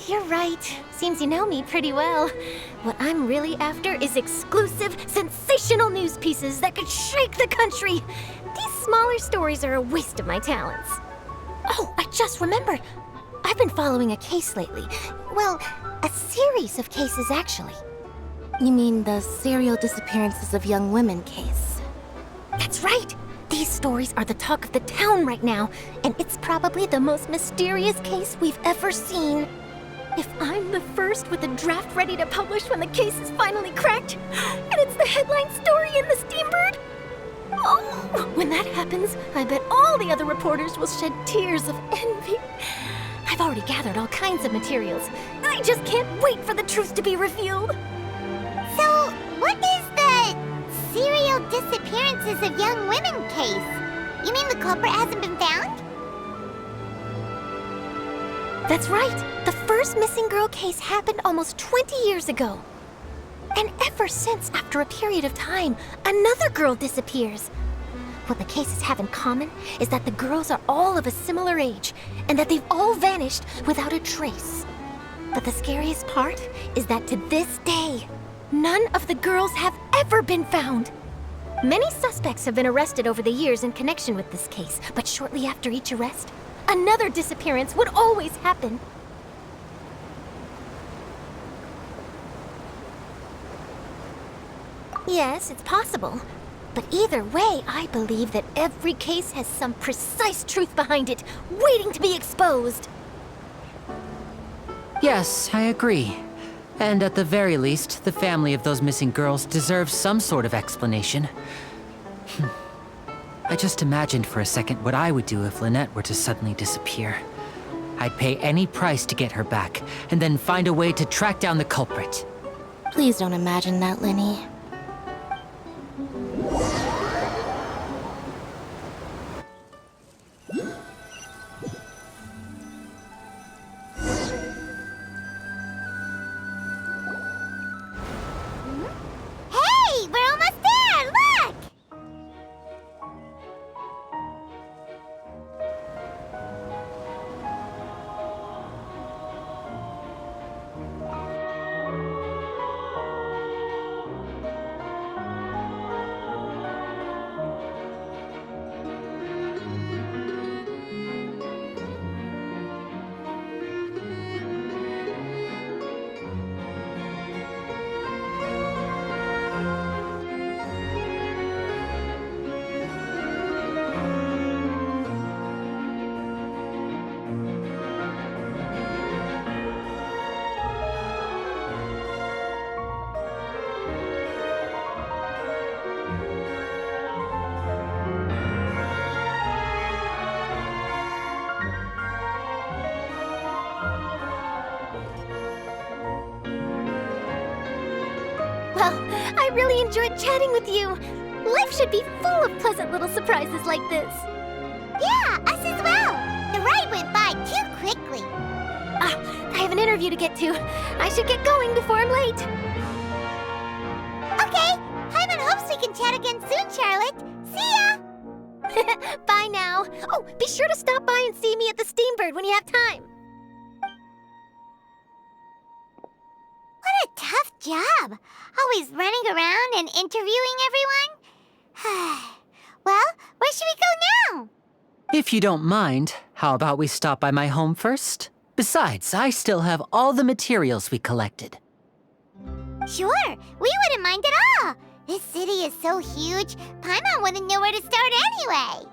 You're right. Seems you know me pretty well. What I'm really after is exclusive, sensational news pieces that could shake the country. These smaller stories are a waste of my talents. Oh, I just remembered. I've been following a case lately. Well, a series of cases, actually. You mean the serial disappearances of young women case? That's right! These stories are the talk of the town right now, and it's probably the most mysterious case we've ever seen. If I'm the first with a draft ready to publish when the case is finally cracked, and it's the headline story in the Steambird, oh, when that happens, I bet all the other reporters will shed tears of envy. I've already gathered all kinds of materials. I just can't wait for the truth to be revealed. So, what is the serial disappearances of young women case? You mean the culprit hasn't been found? That's right. The first missing girl case happened almost 20 years ago. And ever since, after a period of time, another girl disappears. What the cases have in common is that the girls are all of a similar age, and that they've all vanished without a trace. But the scariest part is that to this day, none of the girls have ever been found. Many suspects have been arrested over the years in connection with this case, but shortly after each arrest, another disappearance would always happen. Yes, it's possible. But either way, I believe that every case has some precise truth behind it, waiting to be exposed. Yes, I agree. And at the very least, the family of those missing girls deserves some sort of explanation. I just imagined for a second what I would do if Lynette were to suddenly disappear. I'd pay any price to get her back, and then find a way to track down the culprit. Please don't imagine that, Lyney. Well, I really enjoyed chatting with you. Life should be full of pleasant little surprises like this. Yeah, us as well. The ride went by too quickly. I have an interview to get to. I should get going before I'm late. Okay, Hyman hopes we can chat again soon, Charlotte. See ya! Bye now. Oh, be sure to stop by and see me at the Steambird when you have time. What a tough job. Always running around and interviewing everyone. Well, where should we go now? If you don't mind, how about we stop by my home first? Besides, I still have all the materials we collected. Sure, we wouldn't mind at all. This city is so huge, Paimon wouldn't know where to start anyway.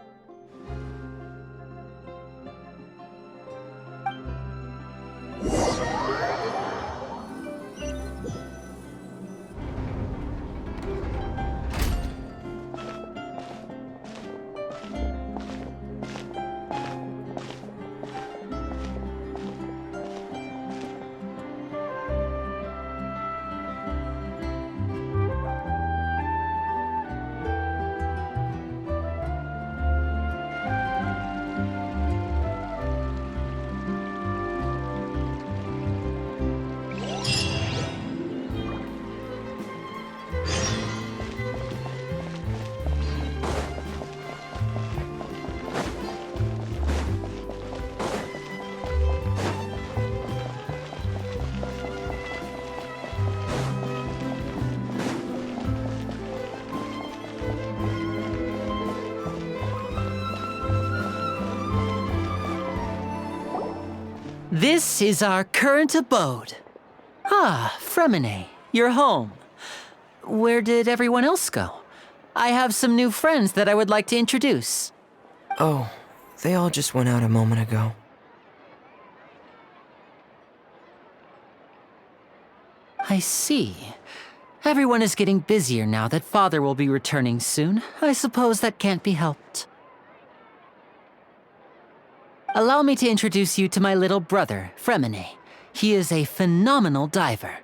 This is our current abode. Ah, Freminet, you're home. Where did everyone else go? I have some new friends that I would like to introduce. Oh, they all just went out a moment ago. I see. Everyone is getting busier now that Father will be returning soon. I suppose that can't be helped. Allow me to introduce you to my little brother, Freminet. He is a phenomenal diver.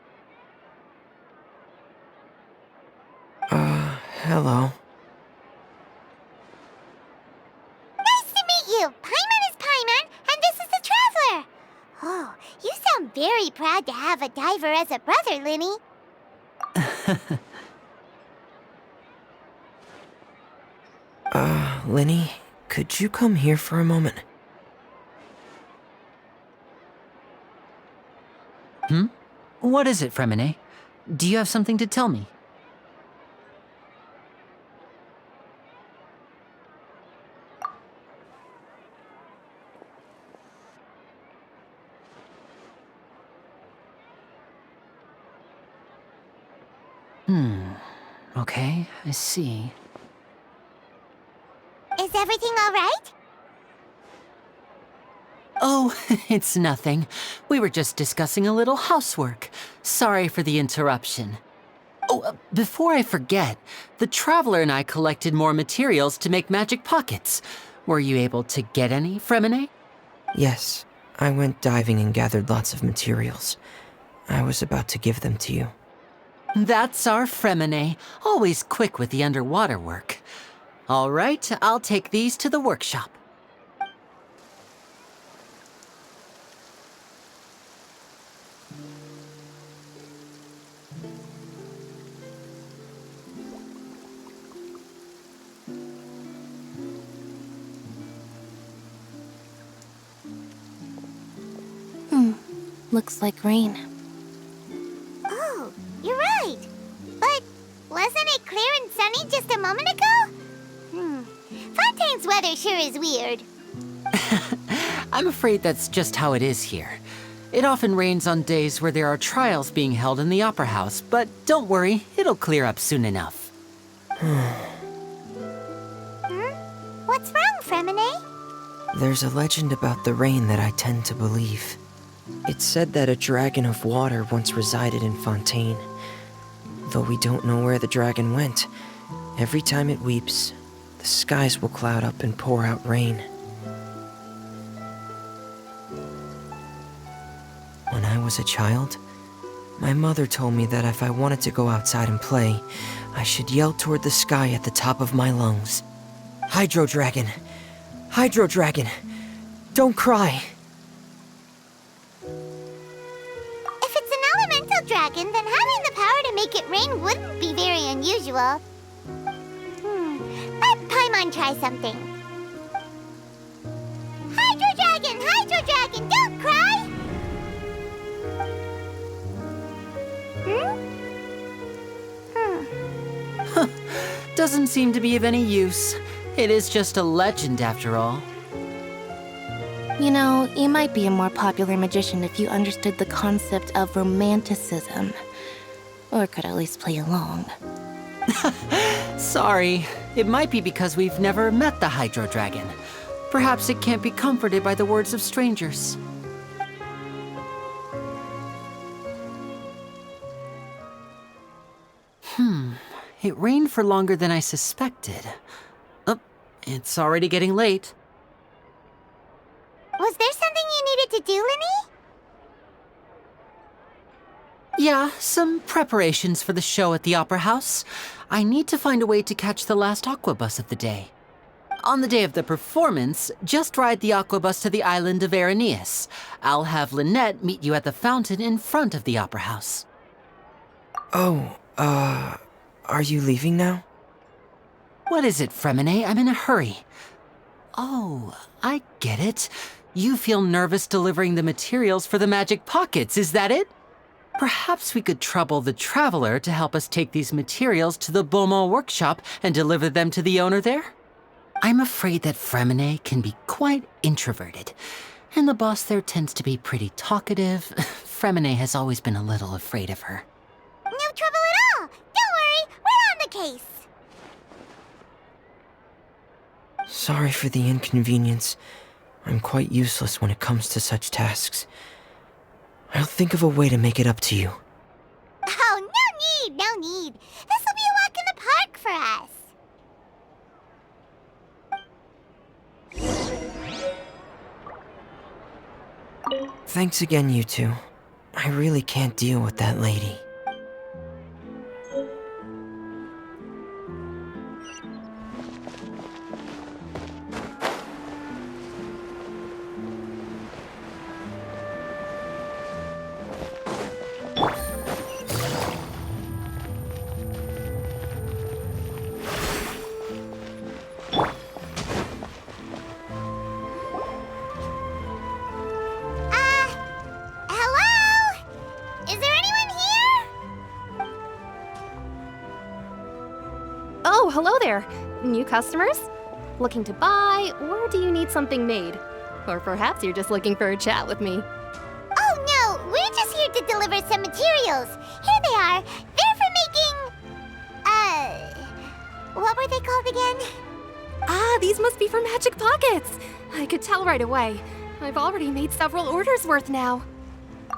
Hello. Nice to meet you! Paimon is Paimon, and this is the Traveler! Oh, you sound very proud to have a diver as a brother, Lyney. Lyney, could you come here for a moment? What is it, Freminet? Do you have something to tell me? Okay, I see. Is everything all right? Oh, it's nothing. We were just discussing a little housework. Sorry for the interruption. Oh, before I forget, the Traveler and I collected more materials to make magic pockets. Were you able to get any, Freminet? Yes, I went diving and gathered lots of materials. I was about to give them to you. That's our Freminet, always quick with the underwater work. All right, I'll take these to the workshop. Looks like rain. Oh, you're right. But wasn't it clear and sunny just a moment ago? Fontaine's weather sure is weird. I'm afraid that's just how it is here. It often rains on days where there are trials being held in the Opera House, but don't worry, it'll clear up soon enough. What's wrong, Freminet? There's a legend about the rain that I tend to believe. It's said that a dragon of water once resided in Fontaine. Though we don't know where the dragon went, every time it weeps, the skies will cloud up and pour out rain. When I was a child, my mother told me that if I wanted to go outside and play, I should yell toward the sky at the top of my lungs. Hydro Dragon! Hydro Dragon! Don't cry! If it's an elemental dragon, then having the power to make it rain wouldn't be very unusual. Let Paimon try something. Hydro Dragon, don't cry! Doesn't seem to be of any use. It is just a legend after all. You know, you might be a more popular magician if you understood the concept of romanticism. Or could at least play along. Sorry. It might be because we've never met the Hydro Dragon. Perhaps it can't be comforted by the words of strangers. It rained for longer than I suspected. Oh, it's already getting late. Was there something you needed to do, Lyney? Yeah, some preparations for the show at the Opera House. I need to find a way to catch the last aquabus of the day. On the day of the performance, just ride the aquabus to the island of Arrhenius. I'll have Lynette meet you at the fountain in front of the Opera House. Oh, are you leaving now? What is it, Freminet? I'm in a hurry. Oh, I get it. You feel nervous delivering the materials for the magic pockets, is that it? Perhaps we could trouble the Traveler to help us take these materials to the Beaumont workshop and deliver them to the owner there? I'm afraid that Freminet can be quite introverted. And the boss there tends to be pretty talkative. Freminet has always been a little afraid of her. No trouble at all. Don't worry, we're on the case. Sorry for the inconvenience. I'm quite useless when it comes to such tasks. I'll think of a way to make it up to you. Oh, no need. This will be a walk in the park for us. Thanks again, you two. I really can't deal with that lady. Hello? Is there anyone here? Oh, hello there. New customers? Looking to buy, or do you need something made? Or perhaps you're just looking for a chat with me. Oh no, we're just here to deliver some materials. Here they are. They're for making... what were they called again? Ah, these must be for magic pockets. I could tell right away. I've already made several orders worth now.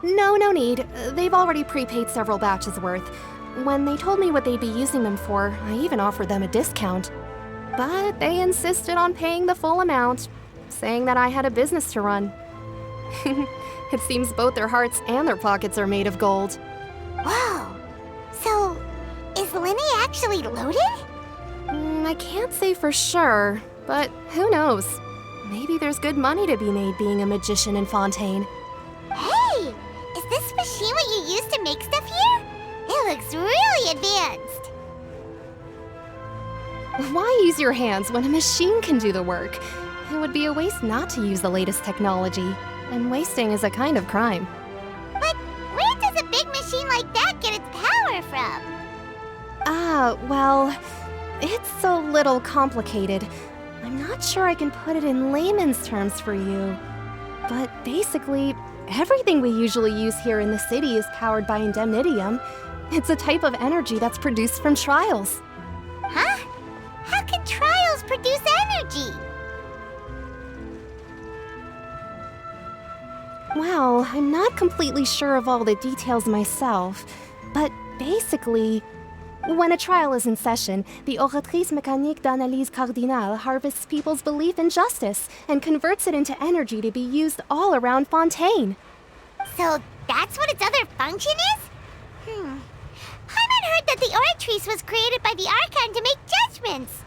No need. They've already prepaid several batches worth. When they told me what they'd be using them for, I even offered them a discount. But they insisted on paying the full amount, saying that I had a business to run. It seems both their hearts and their pockets are made of gold. Whoa. So, is Lyney actually loaded? I can't say for sure, but who knows? Maybe there's good money to be made being a magician in Fontaine. Hey! Is this machine what you use to make stuff here? It looks really advanced. Why use your hands when a machine can do the work? It would be a waste not to use the latest technology, and wasting is a kind of crime. But where does a big machine like that get its power from? Well, it's a little complicated. I'm not sure I can put it in layman's terms for you. But basically, everything we usually use here in the city is powered by indemnitium. It's a type of energy that's produced from trials. Huh? How can trials produce energy? Well, I'm not completely sure of all the details myself, but basically, when a trial is in session, the Oratrice Mécanique d'Analyse Cardinale harvests people's belief in justice and converts it into energy to be used all around Fontaine. So that's what its other function is? Paimon heard that the Oratrice was created by the Archon to make judgments.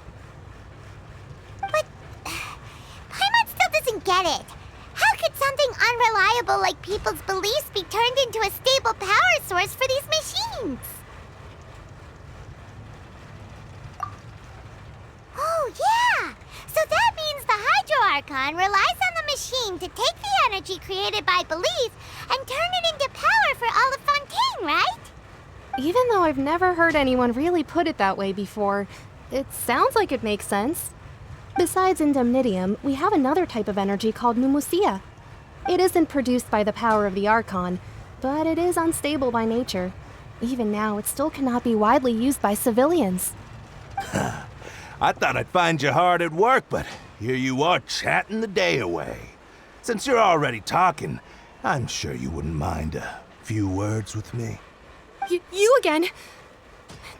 But Paimon still doesn't get it. How could something unreliable like people's beliefs be turned into a stable power source for these machines? Oh, yeah! So that means the Hydro Archon relies on the machine to take the energy created by belief and turn it into power for all of Fontaine, right? Even though I've never heard anyone really put it that way before, it sounds like it makes sense. Besides indemnitium, we have another type of energy called pneumosia. It isn't produced by the power of the Archon, but it is unstable by nature. Even now, it still cannot be widely used by civilians. I thought I'd find you hard at work, but here you are chatting the day away. Since you're already talking, I'm sure you wouldn't mind a few words with me. You again?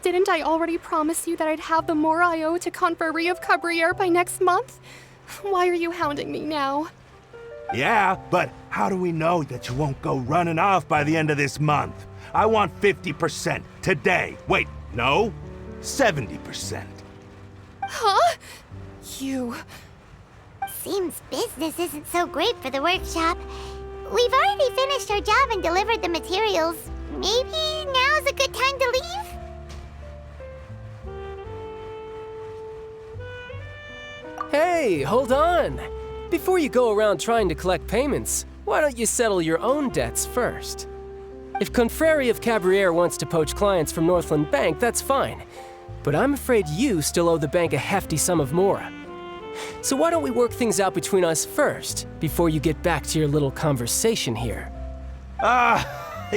Didn't I already promise you that I'd have the more I owe to Confrérie of Cabriere by next month? Why are you hounding me now? Yeah, but how do we know that you won't go running off by the end of this month? I want 50% today. Wait, no, 70%. Huh? You... Seems business isn't so great for the workshop. We've already finished our job and delivered the materials. Maybe now's a good time to leave? Hey, hold on! Before you go around trying to collect payments, why don't you settle your own debts first? If Confrérie of Cabriere wants to poach clients from Northland Bank, that's fine. But I'm afraid you still owe the bank a hefty sum of mora. So why don't we work things out between us first, before you get back to your little conversation here?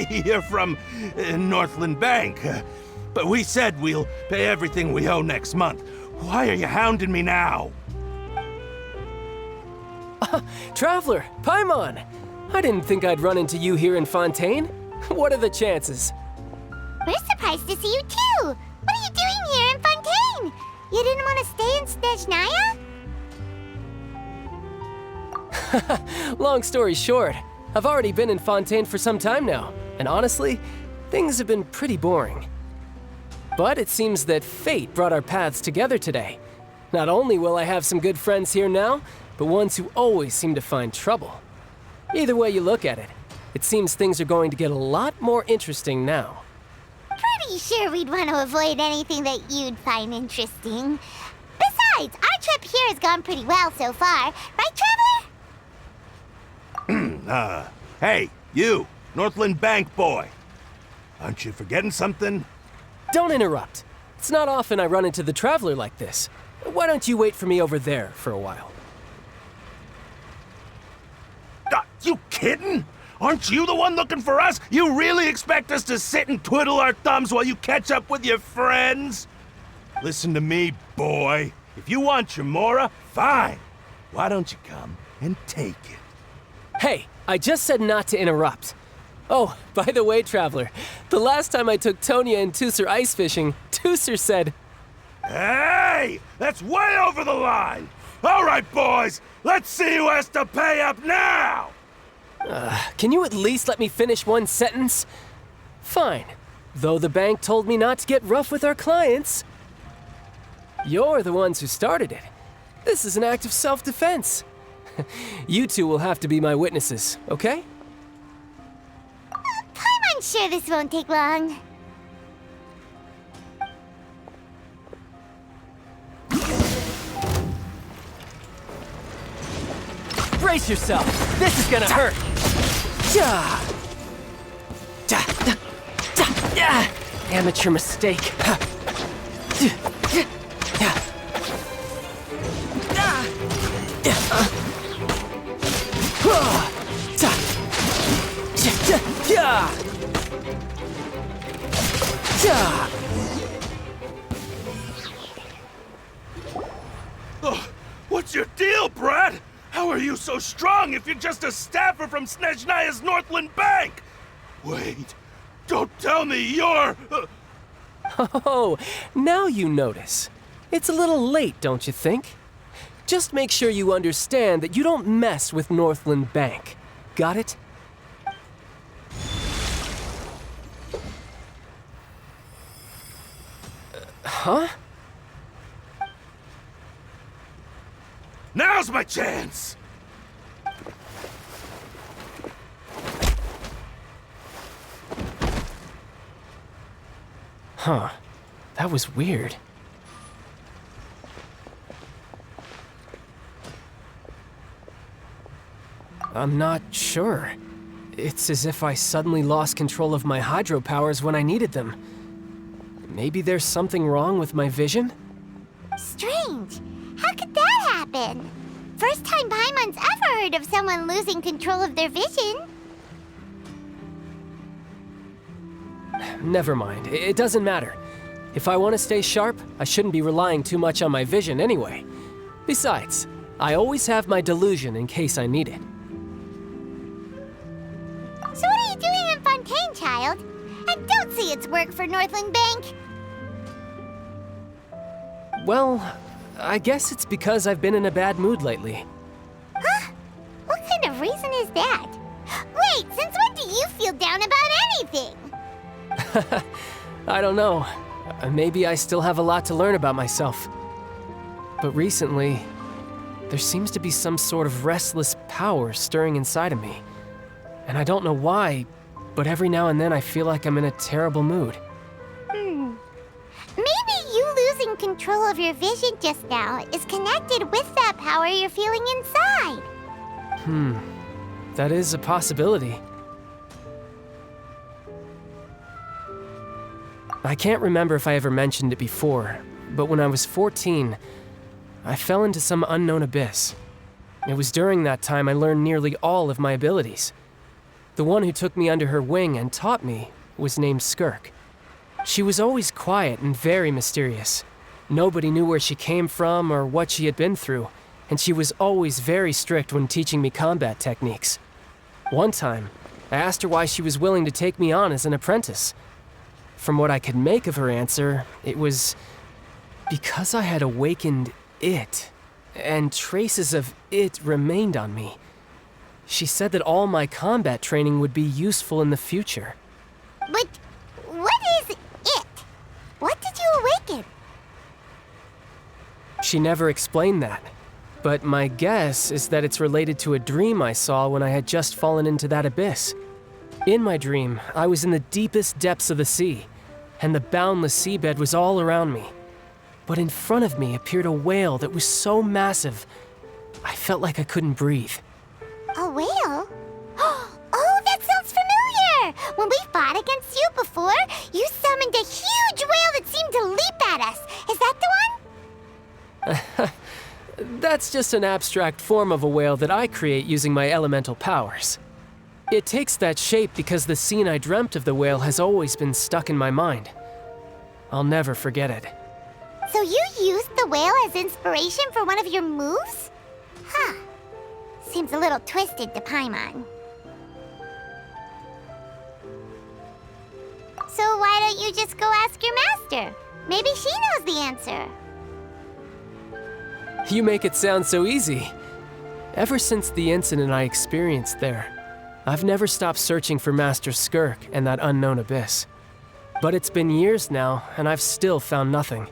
You're from Northland Bank. But we said we'll pay everything we owe next month. Why are you hounding me now? Traveler, Paimon! I didn't think I'd run into you here in Fontaine. What are the chances? We're surprised to see you too! What are you doing here in Fontaine? You didn't want to stay in Snezhnaya? Long story short, I've already been in Fontaine for some time now, and honestly, things have been pretty boring. But it seems that fate brought our paths together today. Not only will I have some good friends here now, but ones who always seem to find trouble. Either way you look at it, it seems things are going to get a lot more interesting now. Pretty sure we'd want to avoid anything that you'd find interesting. Besides, our trip here has gone pretty well so far. Right, Traveler? Hey, you, Northland Bank boy. Aren't you forgetting something? Don't interrupt. It's not often I run into the Traveler like this. Why don't you wait for me over there for a while? You kidding? Aren't you the one looking for us? You really expect us to sit and twiddle our thumbs while you catch up with your friends? Listen to me, boy. If you want your Mora, fine. Why don't you come and take it? Hey, I just said not to interrupt. Oh, by the way, Traveler, the last time I took Tonya and Tusser ice fishing, Tusser said, "Hey, that's way over the line! All right, boys, let's see who has to pay up now!" Can you at least let me finish one sentence? Fine, though the bank told me not to get rough with our clients. You're the ones who started it. This is an act of self-defense. You two will have to be my witnesses, okay? I'm sure this won't take long. Brace yourself! This is gonna hurt! Amateur mistake. What's your deal, Brad? How are you so strong if you're just a staffer from Snezhnaya's Northland Bank? Wait, don't tell me you're... Oh, now you notice. It's a little late, don't you think? Just make sure you understand that you don't mess with Northland Bank. Got it? Huh? Now's my chance! Huh. That was weird. I'm not sure. It's as if I suddenly lost control of my hydro powers when I needed them. Maybe there's something wrong with my vision? Strange. How could that happen? First time Paimon's ever heard of someone losing control of their vision. Never mind. It doesn't matter. If I want to stay sharp, I shouldn't be relying too much on my vision anyway. Besides, I always have my delusion in case I need it. So what are you doing in Fontaine, child? And don't say it's work for Northland Bank. Well, I guess it's because I've been in a bad mood lately. Huh? What kind of reason is that? Wait, since when do you feel down about anything? I don't know. Maybe I still have a lot to learn about myself. But recently, there seems to be some sort of restless power stirring inside of me. And I don't know why, but every now and then I feel like I'm in a terrible mood. Maybe you losing control of your vision just now is connected with that power you're feeling inside. That is a possibility. I can't remember if I ever mentioned it before, but when I was 14, I fell into some unknown abyss. It was during that time I learned nearly all of my abilities. The one who took me under her wing and taught me was named Skirk. She was always quiet and very mysterious. Nobody knew where she came from or what she had been through, and she was always very strict when teaching me combat techniques. One time, I asked her why she was willing to take me on as an apprentice. From what I could make of her answer, it was because I had awakened it, and traces of it remained on me. She said that all my combat training would be useful in the future. But what is it? What did you awaken? She never explained that, but my guess is that it's related to a dream I saw when I had just fallen into that abyss. In my dream, I was in the deepest depths of the sea, and the boundless seabed was all around me. But in front of me appeared a whale that was so massive, I felt like I couldn't breathe. A whale? Oh, that sounds familiar! When we fought against you before, you summoned a huge whale that seemed to leap at us. Is that the one? That's just an abstract form of a whale that I create using my elemental powers. It takes that shape because the scene I dreamt of the whale has always been stuck in my mind. I'll never forget it. So you used the whale as inspiration for one of your moves? Huh. Seems a little twisted to Paimon. So why don't you just go ask your master? Maybe she knows the answer. You make it sound so easy. Ever since the incident I experienced there, I've never stopped searching for Master Skirk and that unknown abyss. But it's been years now, and I've still found nothing.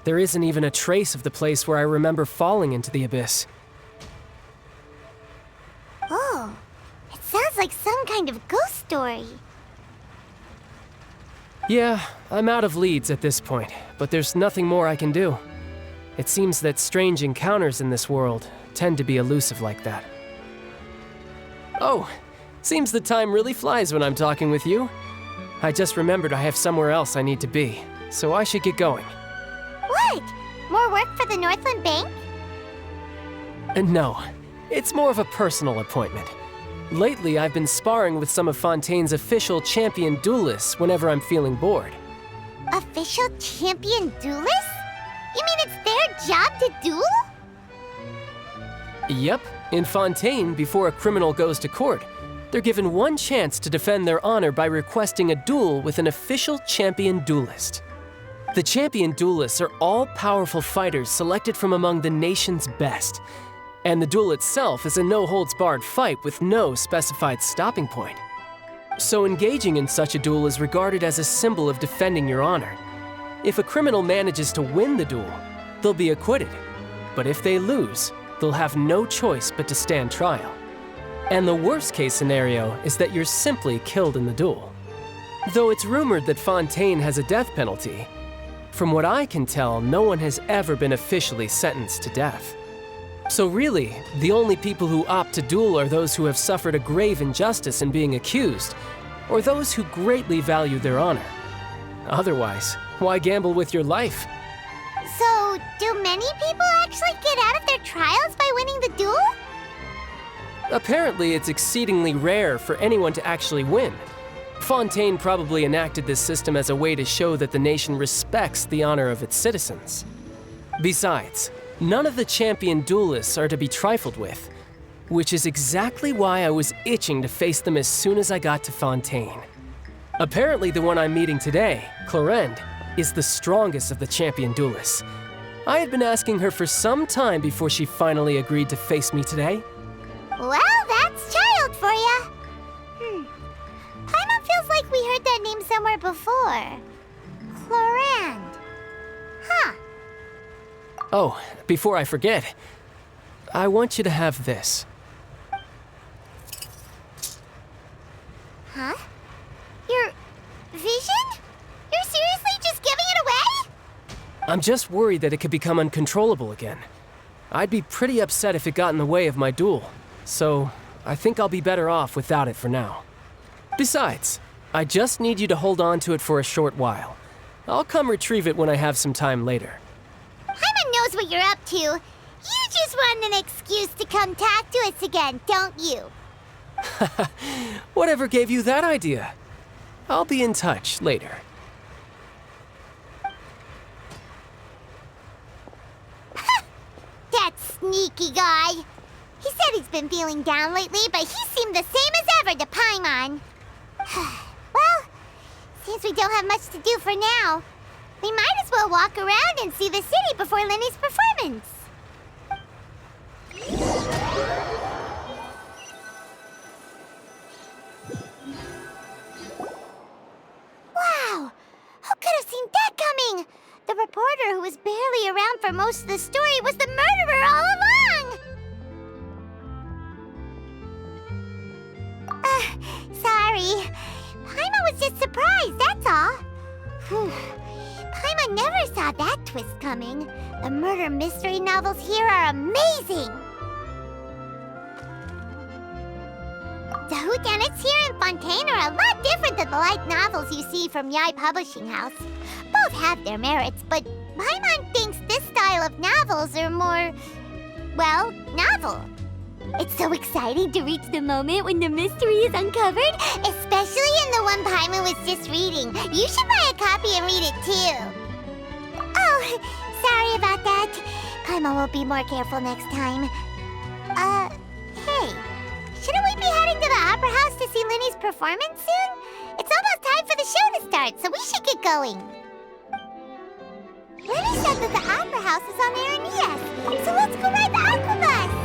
There isn't even a trace of the place where I remember falling into the abyss. Oh, it sounds like some kind of ghost story. Yeah, I'm out of leads at this point, but there's nothing more I can do. It seems that strange encounters in this world tend to be elusive like that. Oh, seems the time really flies when I'm talking with you. I just remembered I have somewhere else I need to be, so I should get going. What? More work for the Northland Bank? No, it's more of a personal appointment. Lately, I've been sparring with some of Fontaine's official champion duelists whenever I'm feeling bored. Official champion duelists? You mean it's their job to duel? Yep, in Fontaine, before a criminal goes to court, they're given one chance to defend their honor by requesting a duel with an official champion duelist. The champion duelists are all-powerful fighters selected from among the nation's best, and the duel itself is a no-holds-barred fight with no specified stopping point. So engaging in such a duel is regarded as a symbol of defending your honor. If a criminal manages to win the duel, they'll be acquitted. But if they lose, they'll have no choice but to stand trial. And the worst-case scenario is that you're simply killed in the duel. Though it's rumored that Fontaine has a death penalty, from what I can tell, no one has ever been officially sentenced to death. So really, the only people who opt to duel are those who have suffered a grave injustice in being accused, or those who greatly value their honor. Otherwise, why gamble with your life? So, do many people actually get out of their trials by winning the duel? Apparently, it's exceedingly rare for anyone to actually win. Fontaine probably enacted this system as a way to show that the nation respects the honor of its citizens. Besides, none of the champion duelists are to be trifled with, which is exactly why I was itching to face them as soon as I got to Fontaine. Apparently, the one I'm meeting today, Clorinde, is the strongest of the champion duelists. I had been asking her for some time before she finally agreed to face me today. Well, that's child for ya. Paimon feels like we heard that name somewhere before. Clorinde. Huh. Oh, before I forget, I want you to have this. Huh? Your vision? You're seriously just giving it away? I'm just worried that it could become uncontrollable again. I'd be pretty upset if it got in the way of my duel, so I think I'll be better off without it for now. Besides, I just need you to hold on to it for a short while. I'll come retrieve it when I have some time later. Paimon knows what you're up to. You just want an excuse to come talk to us again, don't you? Whatever gave you that idea? I'll be in touch later. That sneaky guy. He said he's been feeling down lately, but he seemed the same as ever to Paimon. Well, since we don't have much to do for now, we might as well walk around and see the city before Lyney's performance. Wow! Who could have seen that coming? The reporter who was barely around for most of the story was the murderer all along! Sorry. Paimon was just surprised, that's all. Paimon never saw that twist coming. The murder mystery novels here are amazing! The whodunits here in Fontaine are a lot different than the light novels you see from Yai Publishing House. Both have their merits, but Paimon thinks this style of novels are more, well, novel. It's so exciting to reach the moment when the mystery is uncovered, especially in the one Paimon was just reading. You should buy a copy and read it too. Oh, sorry about that. Paimon will be more careful next time. Hey, shouldn't we be heading to the Opera House to see Lyney's performance soon? It's almost time for the show to start, so we should get going. Lyney said that the Opera House is on Aranias, so let's go ride the Aquabus!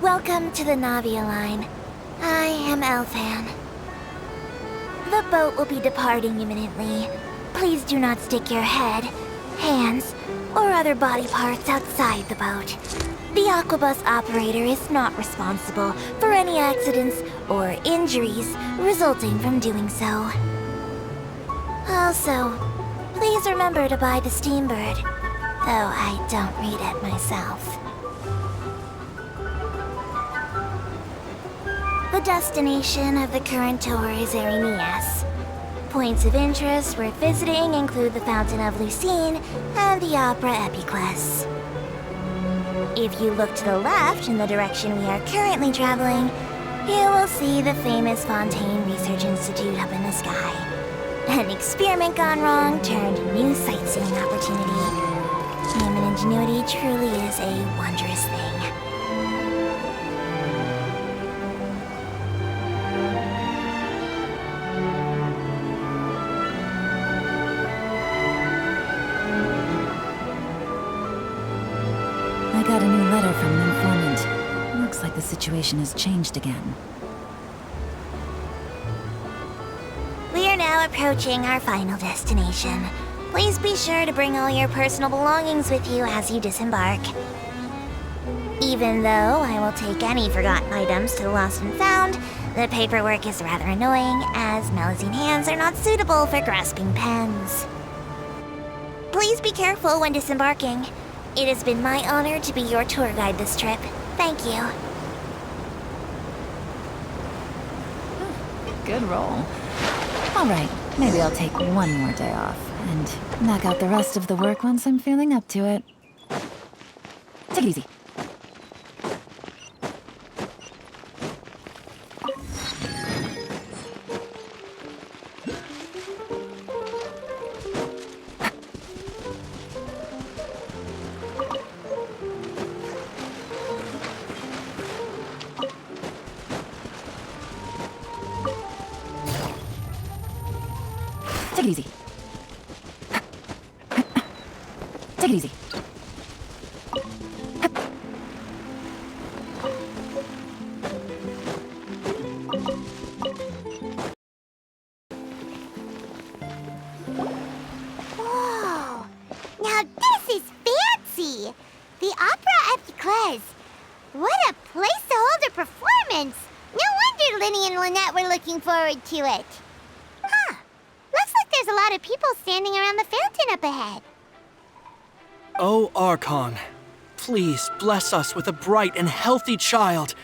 Welcome to the Navia line. I am Elfan. The boat will be departing imminently. Please do not stick your head, hands, or other body parts outside the boat. The Aquabus operator is not responsible for any accidents or injuries resulting from doing so. Also, please remember to buy the Steambird, though I don't read it myself. The destination of the current tour is Aranias. Points of interest worth visiting include the Fountain of Lucine and the Opera Epiclese. If you look to the left in the direction we are currently traveling, you will see the famous Fontaine Research Institute up in the sky. An experiment gone wrong turned new sightseeing opportunity. Human ingenuity truly is a wondrous thing. got a new letter from an informant. Looks like the situation has changed again. We are now approaching our final destination. Please be sure to bring all your personal belongings with you as you disembark. Even though I will take any forgotten items to the lost and found, the paperwork is rather annoying, as Melusine hands are not suitable for grasping pens. Please be careful when disembarking. It has been my honor to be your tour guide this trip. Thank you. Good roll. All right, maybe I'll take one more day off and knock out the rest of the work once I'm feeling up to it. Take it easy. Take it easy. Take it easy. Whoa! Now this is fancy! The Opera Epiclese. What a place to hold a performance! No wonder Lyney and Lynette were looking forward to it. Huh. Looks like there's a lot of people standing around the fountain up ahead. Oh, Archon, please bless us with a bright and healthy child.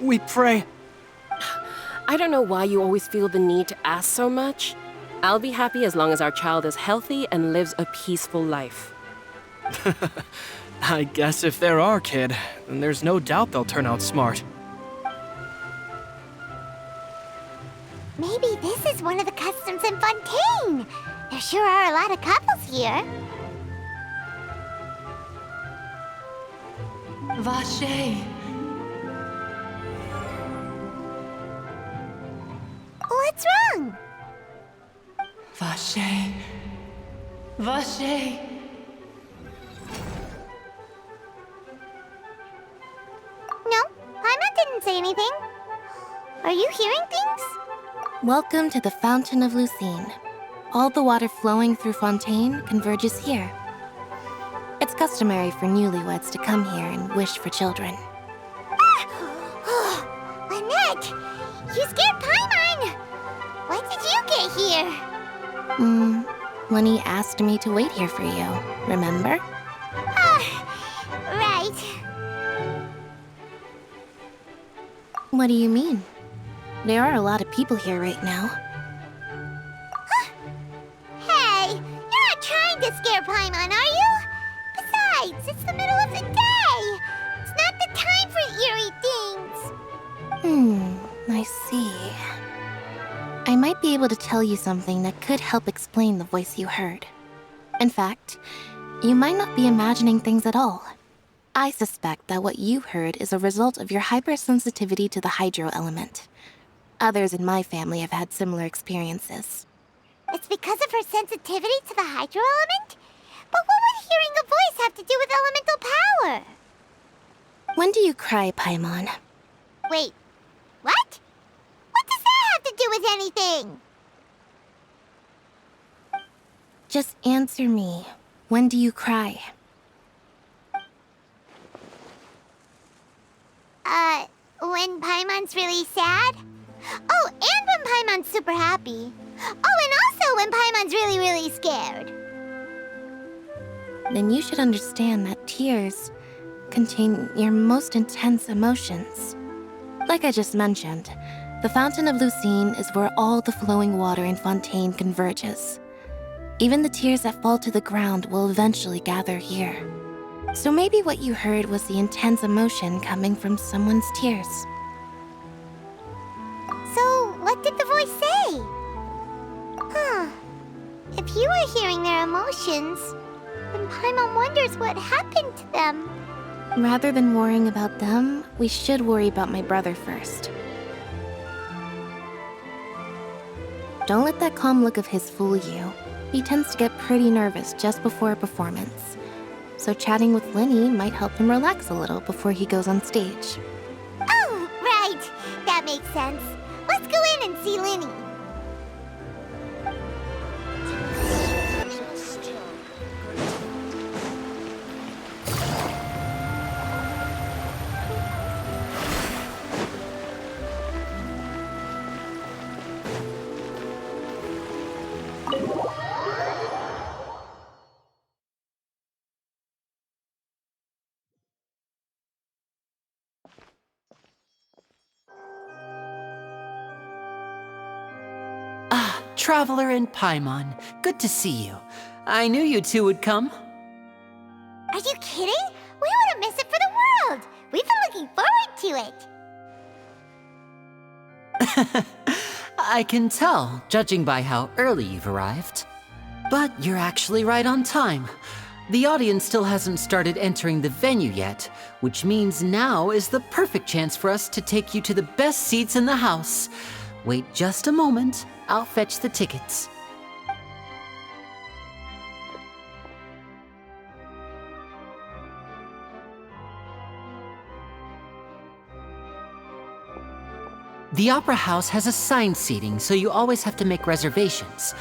We pray. I don't know why you always feel the need to ask so much. I'll be happy as long as our child is healthy and lives a peaceful life. I guess if they're our kid, then there's no doubt they'll turn out smart. Maybe this is one of the customs in Fontaine. There sure are a lot of couples here. Vache. What's wrong? Vache. Vache. No, Paimon didn't say anything. Are you hearing things? Welcome to the Fountain of Lucine. All the water flowing through Fontaine converges here. It's customary for newlyweds to come here and wish for children. Lynette! You scared Paimon! When did you get here? Lyney asked me to wait here for you, remember? Right. What do you mean? There are a lot of people here right now. Hey, you're not trying to scare Paimon, are you? Besides, it's the middle of the day. It's not the time for eerie things. I see. I might be able to tell you something that could help explain the voice you heard. In fact, you might not be imagining things at all. I suspect that what you heard is a result of your hypersensitivity to the hydro element. Others in my family have had similar experiences. It's because of her sensitivity to the hydro element? But what would hearing a voice have to do with elemental power? When do you cry, Paimon? Wait, what? What does that have to do with anything? Just answer me. When do you cry? When Paimon's really sad? Oh, and when Paimon's super happy. Oh, and also when Paimon's really, really scared. Then you should understand that tears contain your most intense emotions. Like I just mentioned, the Fountain of Lucine is where all the flowing water in Fontaine converges. Even the tears that fall to the ground will eventually gather here. So maybe what you heard was the intense emotion coming from someone's tears. So, what did the voice say? If you were hearing their emotions, then Paimon wonders what happened to them. Rather than worrying about them, we should worry about my brother first. Don't let that calm look of his fool you. He tends to get pretty nervous just before a performance. so chatting with Lyney might help him relax a little before he goes on stage. Oh, right. That makes sense. Let's go in and see Lyney. Traveler and Paimon, good to see you. I knew you two would come. Are you kidding? We wouldn't miss it for the world. We've been looking forward to it. I can tell, judging by how early you've arrived. But you're actually right on time. The audience still hasn't started entering the venue yet, which means now is the perfect chance for us to take you to the best seats in the house. Wait just a moment. I'll fetch the tickets. The Opera House has assigned seating, so you always have to make reservations.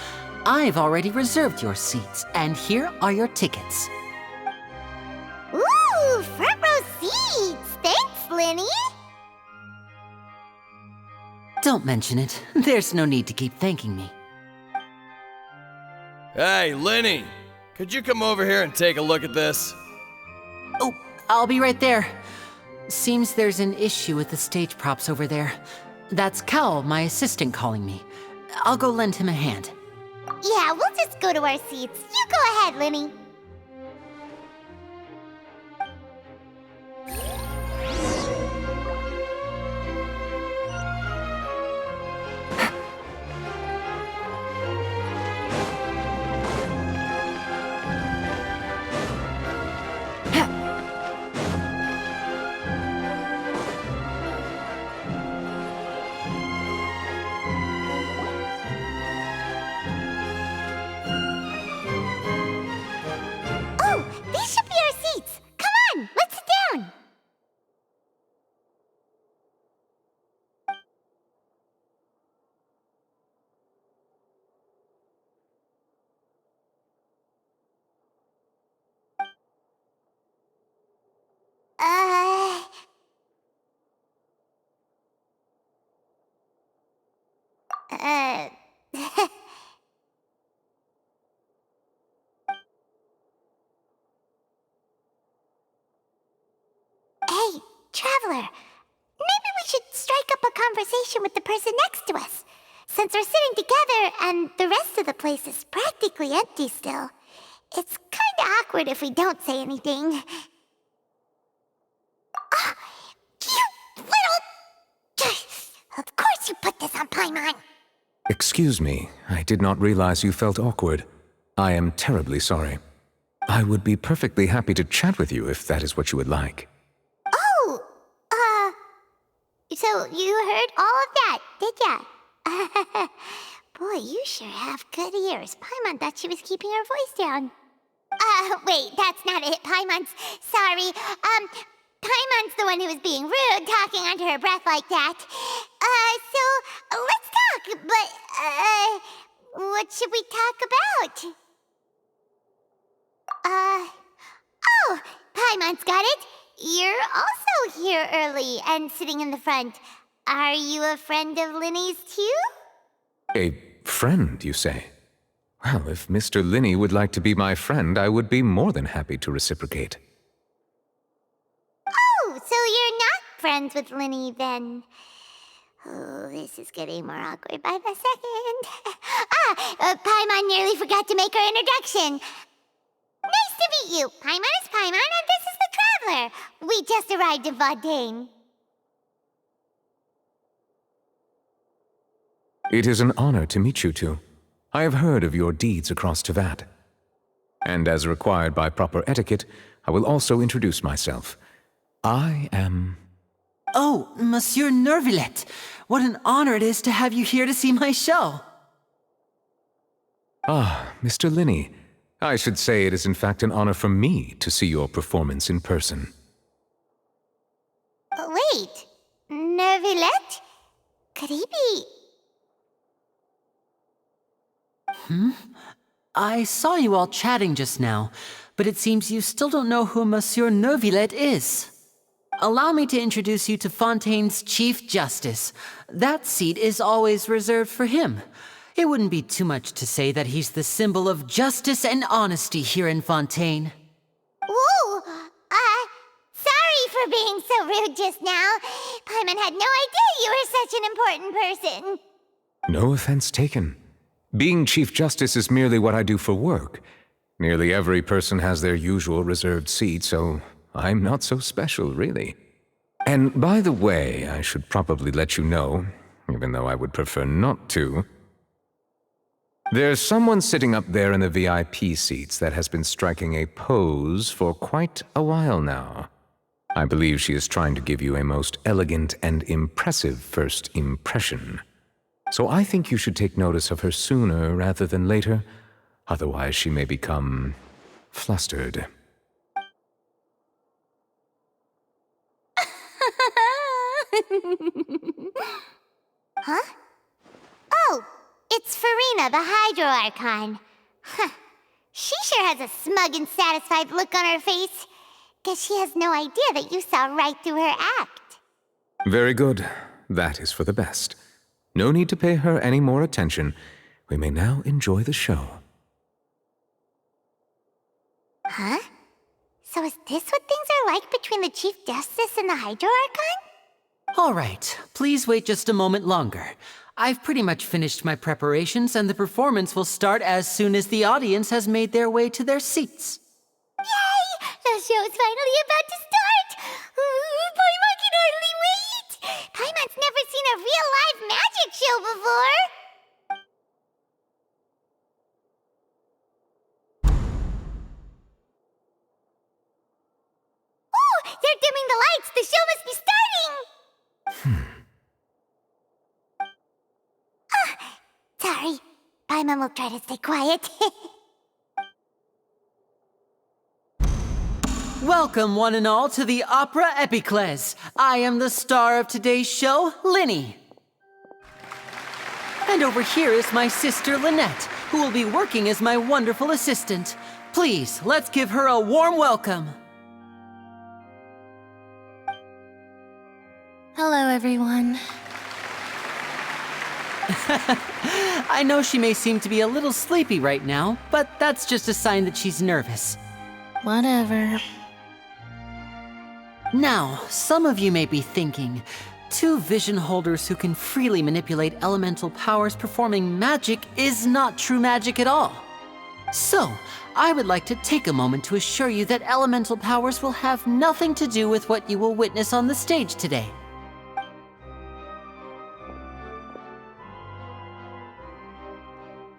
I've already reserved your seats, and here are your tickets. Ooh, front row seats! Thanks, Lyney! Don't mention it. There's no need to keep thanking me. Hey, Lyney! Could you come over here and take a look at this? Oh, I'll be right there. Seems there's an issue with the stage props over there. That's Cal, my assistant, calling me. I'll go lend him a hand. Yeah, we'll just go to our seats. You go ahead, Lyney. Hey, Traveler. Maybe we should strike up a conversation with the person next to us. Since we're sitting together and the rest of the place is practically empty still, it's kinda awkward if we don't say anything. Oh, you little... Of course you put this on Paimon! Excuse me, I did not realize you felt awkward. I am terribly sorry. I would be perfectly happy to chat with you if that is what you would like. Oh, so you heard all of that, did ya? Boy, you sure have good ears. Paimon thought she was keeping her voice down. Wait, that's not it, Paimon's... Sorry, Paimon's the one who was being rude, talking under her breath like that. So, let's talk, but, what should we talk about? Oh, Paimon's got it. You're also here early and sitting in the front. Are you a friend of Lyney's too? A friend, you say? Well, if Mr. Lyney would like to be my friend, I would be more than happy to reciprocate. Oh, so you're not friends with Lyney then? Oh, this is getting more awkward by the second. Paimon nearly forgot to make her introduction. Nice to meet you. Paimon is Paimon, and this is the Traveler. We just arrived in Fontaine. It is an honor to meet you two. I have heard of your deeds across Tevat. And as required by proper etiquette, I will also introduce myself. I am... Oh, Monsieur Neuvillette. What an honor it is to have you here to see my show. Ah, Mr. Lyney. I should say it is in fact an honor for me to see your performance in person. Wait, Neuvillette? Could he be... I saw you all chatting just now, but it seems you still don't know who Monsieur Neuvillette is. Allow me to introduce you to Fontaine's Chief Justice. That seat is always reserved for him. It wouldn't be too much to say that he's the symbol of justice and honesty here in Fontaine. Ooh, sorry for being so rude just now. Paimon had no idea you were such an important person. No offense taken. Being Chief Justice is merely what I do for work. Nearly every person has their usual reserved seat, so I'm not so special, really. And by the way, I should probably let you know, even though I would prefer not to, there's someone sitting up there in the VIP seats that has been striking a pose for quite a while now. I believe she is trying to give you a most elegant and impressive first impression. So I think you should take notice of her sooner rather than later, otherwise she may become flustered. Huh? Oh, it's Furina, the Hydro Archon. Huh. She sure has a smug and satisfied look on her face. Guess she has no idea that you saw right through her act. Very good. That is for the best. No need to pay her any more attention. We may now enjoy the show. Huh? So is this what things are like between the Chief Justice and the Hydro Archon? All right, please wait just a moment longer. I've pretty much finished my preparations, and the performance will start as soon as the audience has made their way to their seats. Yay! The show's finally about to start! Paimon can hardly wait! Paimon's never seen a real live magic show before! Oh! They're dimming the lights! The show must be starting! Sorry. Paimon will try to stay quiet. Welcome, one and all, to the Opera Epiclese. I am the star of today's show, Lyney. And over here is my sister, Lynette, who will be working as my wonderful assistant. Please, let's give her a warm welcome. Hello, everyone. I know she may seem to be a little sleepy right now, but that's just a sign that she's nervous. Whatever. Now, some of you may be thinking, two vision holders who can freely manipulate elemental powers performing magic is not true magic at all. So, I would like to take a moment to assure you that elemental powers will have nothing to do with what you will witness on the stage today.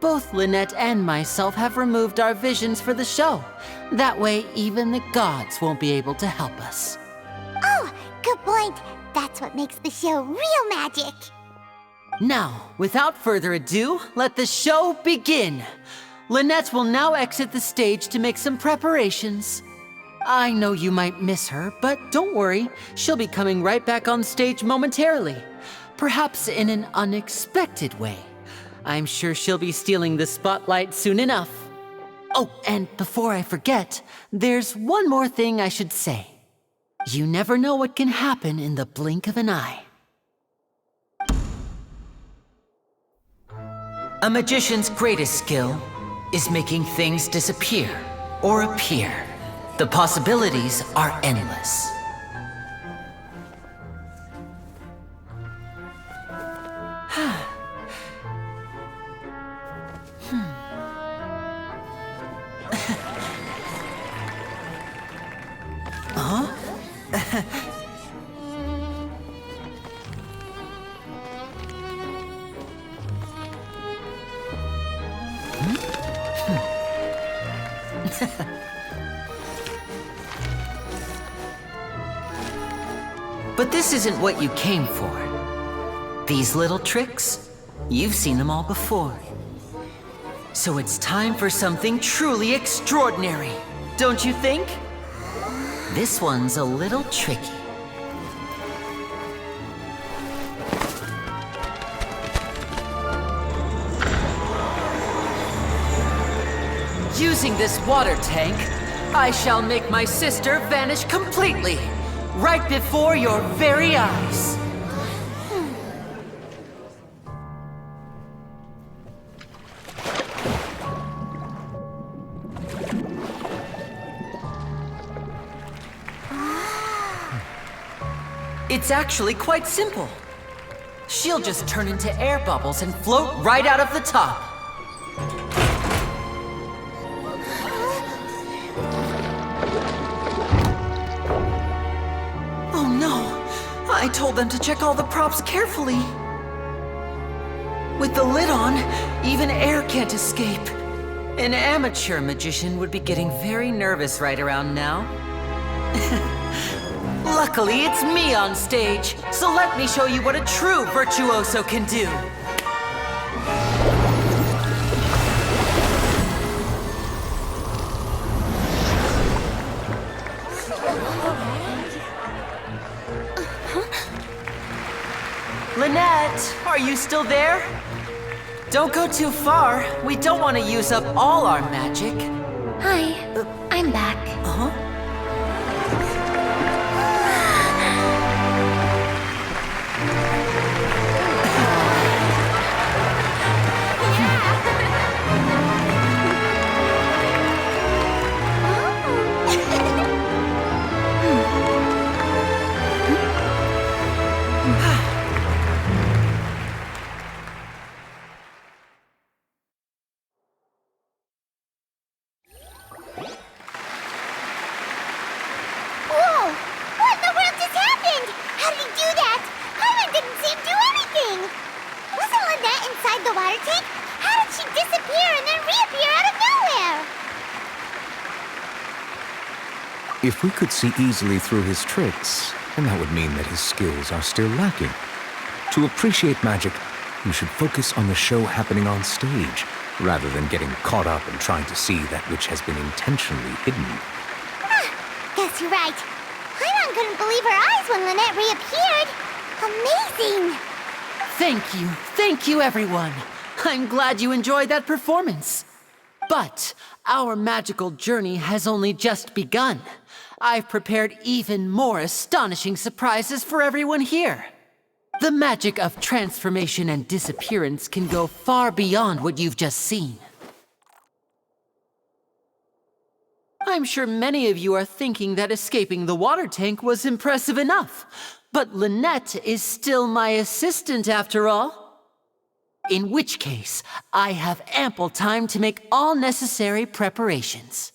Both Lynette and myself have removed our visions for the show. That way, even the gods won't be able to help us. Oh, good point. That's what makes the show real magic. Now, without further ado, let the show begin. Lynette will now exit the stage to make some preparations. I know you might miss her, but don't worry. She'll be coming right back on stage momentarily. Perhaps in an unexpected way. I'm sure she'll be stealing the spotlight soon enough. Oh, and before I forget, there's one more thing I should say. You never know what can happen in the blink of an eye. A magician's greatest skill is making things disappear or appear. The possibilities are endless. But this isn't what you came for. These little tricks, you've seen them all before. So it's time for something truly extraordinary, don't you think? This one's a little tricky. Using this water tank, I shall make my sister vanish completely, right before your very eyes. It's actually quite simple. She'll just turn into air bubbles and float right out of the top. Oh no! I told them to check all the props carefully. With the lid on, even air can't escape. An amateur magician would be getting very nervous right around now. Luckily, it's me on stage, so let me show you what a true virtuoso can do. Lynette, are you still there? Don't go too far. We don't want to use up all our magic. Hi, I'm back. Uh-huh. If we could see easily through his tricks, then that would mean that his skills are still lacking. To appreciate magic, you should focus on the show happening on stage, rather than getting caught up in trying to see that which has been intentionally hidden. Guess you're right. Paimon couldn't believe her eyes when Lynette reappeared. Amazing! Thank you everyone. I'm glad you enjoyed that performance. But our magical journey has only just begun. I've prepared even more astonishing surprises for everyone here. The magic of transformation and disappearance can go far beyond what you've just seen. I'm sure many of you are thinking that escaping the water tank was impressive enough, but Lynette is still my assistant after all. In which case, I have ample time to make all necessary preparations.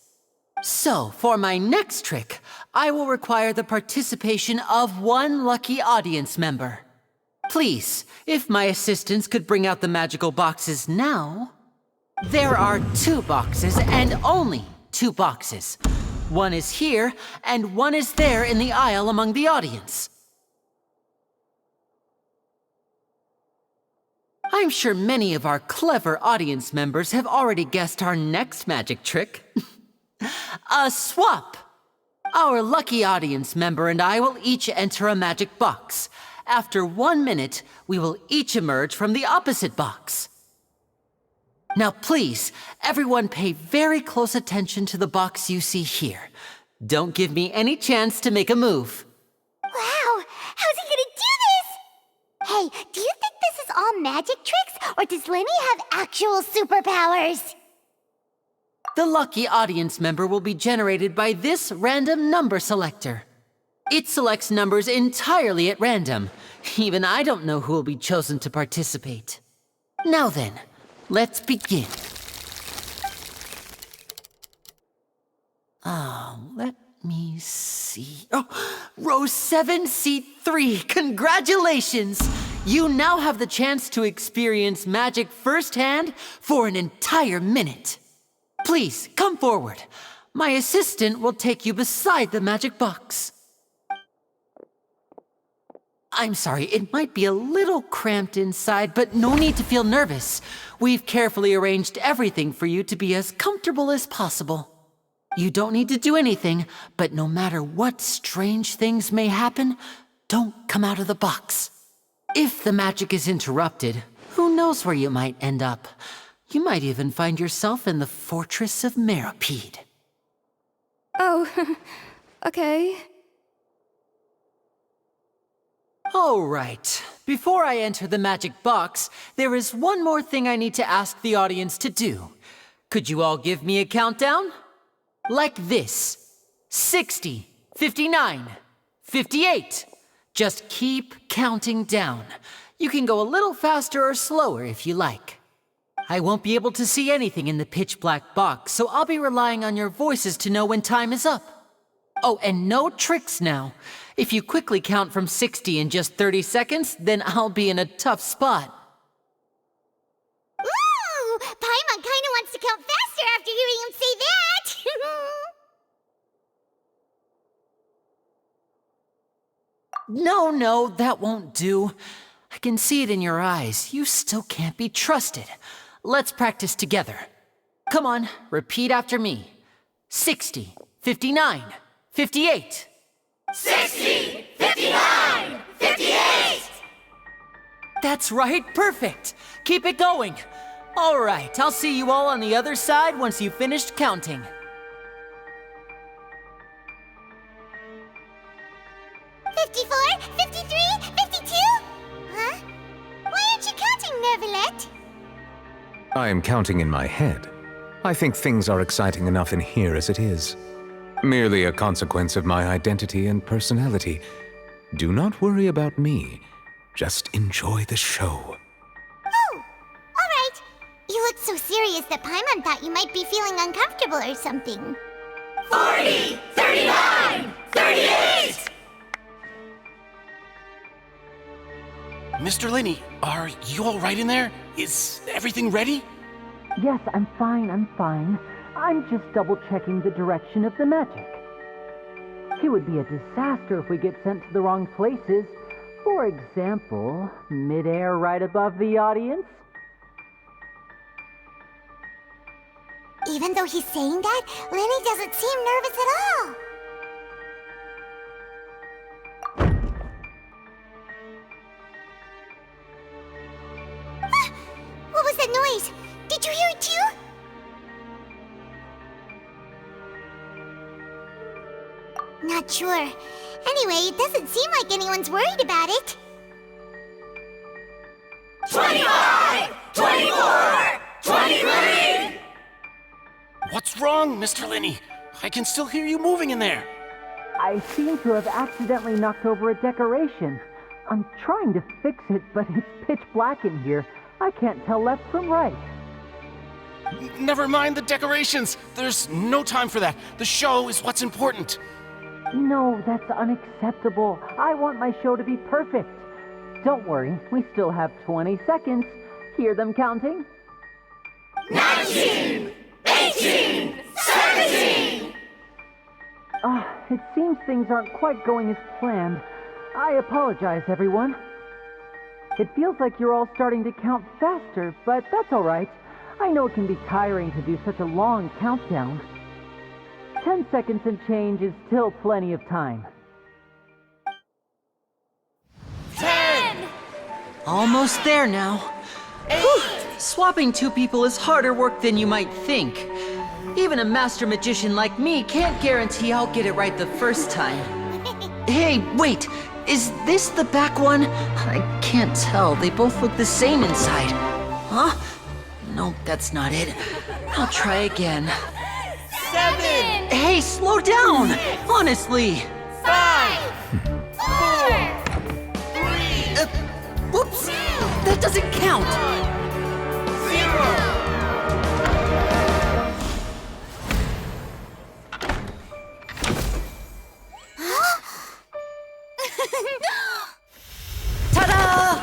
So, for my next trick, I will require the participation of one lucky audience member. Please, if my assistants could bring out the magical boxes now. There are 2 boxes and only 2 boxes. One is here and one is there in the aisle among the audience. I'm sure many of our clever audience members have already guessed our next magic trick. A swap! Our lucky audience member and I will each enter a magic box. After 1 minute, we will each emerge from the opposite box. Now please, everyone pay very close attention to the box you see here. Don't give me any chance to make a move. Wow! How's he gonna do this? Hey, do you think this is all magic tricks, or does Lyney have actual superpowers? The lucky audience member will be generated by this random number selector. It selects numbers entirely at random. Even I don't know who will be chosen to participate. Now then, let's begin. Let me see. Oh, row 7, seat 3. Congratulations! You now have the chance to experience magic firsthand for an entire minute. Please, come forward. My assistant will take you beside the magic box. I'm sorry, it might be a little cramped inside, but no need to feel nervous. We've carefully arranged everything for you to be as comfortable as possible. You don't need to do anything, but no matter what strange things may happen, don't come out of the box. If the magic is interrupted, who knows where you might end up? You might even find yourself in the Fortress of Meropide. Oh, okay. All right. Before I enter the magic box, there is one more thing I need to ask the audience to do. Could you all give me a countdown? Like this. 60, 59, 58. Just keep counting down. You can go a little faster or slower if you like. I won't be able to see anything in the pitch black box, so I'll be relying on your voices to know when time is up. Oh, and no tricks now. If you quickly count from 60 in just 30 seconds, then I'll be in a tough spot. Ooh! Paimon kinda wants to count faster after hearing him say that! No, that won't do. I can see it in your eyes. You still can't be trusted. Let's practice together. Come on, repeat after me. 60, 59, 58. 60, 59, 58! That's right, perfect. Keep it going. All right, I'll see you all on the other side once you've finished counting. $54, $53, $52? Huh? Why aren't you counting, Neuvillette? I am counting in my head. I think things are exciting enough in here as it is. Merely a consequence of my identity and personality. Do not worry about me. Just enjoy the show. Oh, all right. You look so serious that Paimon thought you might be feeling uncomfortable or something. 40, 39, 38! Mr. Lyney, are you all right in there? Is everything ready? Yes, I'm fine. I'm just double-checking the direction of the magic. It would be a disaster if we get sent to the wrong places. For example, mid-air right above the audience. Even though he's saying that, Lyney doesn't seem nervous at all. What was that noise? Did you hear it too? Not sure. Anyway, it doesn't seem like anyone's worried about it. 25! 24! 23! What's wrong, Mr. Lyney? I can still hear you moving in there. I seem to have accidentally knocked over a decoration. I'm trying to fix it, but it's pitch black in here. I can't tell left from right. Never mind the decorations. There's no time for that. The show is what's important. No, that's unacceptable. I want my show to be perfect. Don't worry, we still have 20 seconds. Hear them counting? 19! 18! 17! It seems things aren't quite going as planned. I apologize, everyone. It feels like you're all starting to count faster, but that's all right. I know it can be tiring to do such a long countdown. 10 seconds and change is still plenty of time. 10! Almost there now. 8! Swapping two people is harder work than you might think. Even a master magician like me can't guarantee I'll get it right the first time. Hey, wait! Is this the back one? I can't tell. They both look the same inside. Huh? No, that's not it. I'll try again. 7! Hey, slow down! Honestly! 5! 4! 3! Whoops! That doesn't count! 0! Ta-da!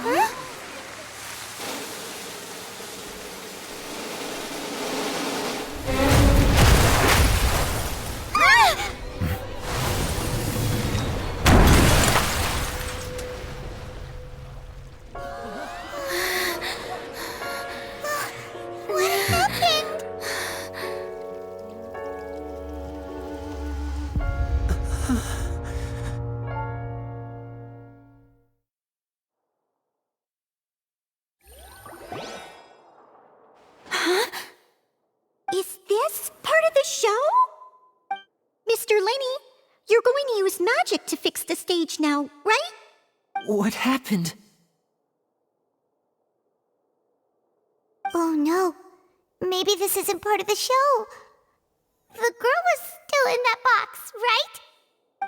Huh? stage now, right? What happened? Oh no. Maybe this isn't part of the show. The girl was still in that box, right?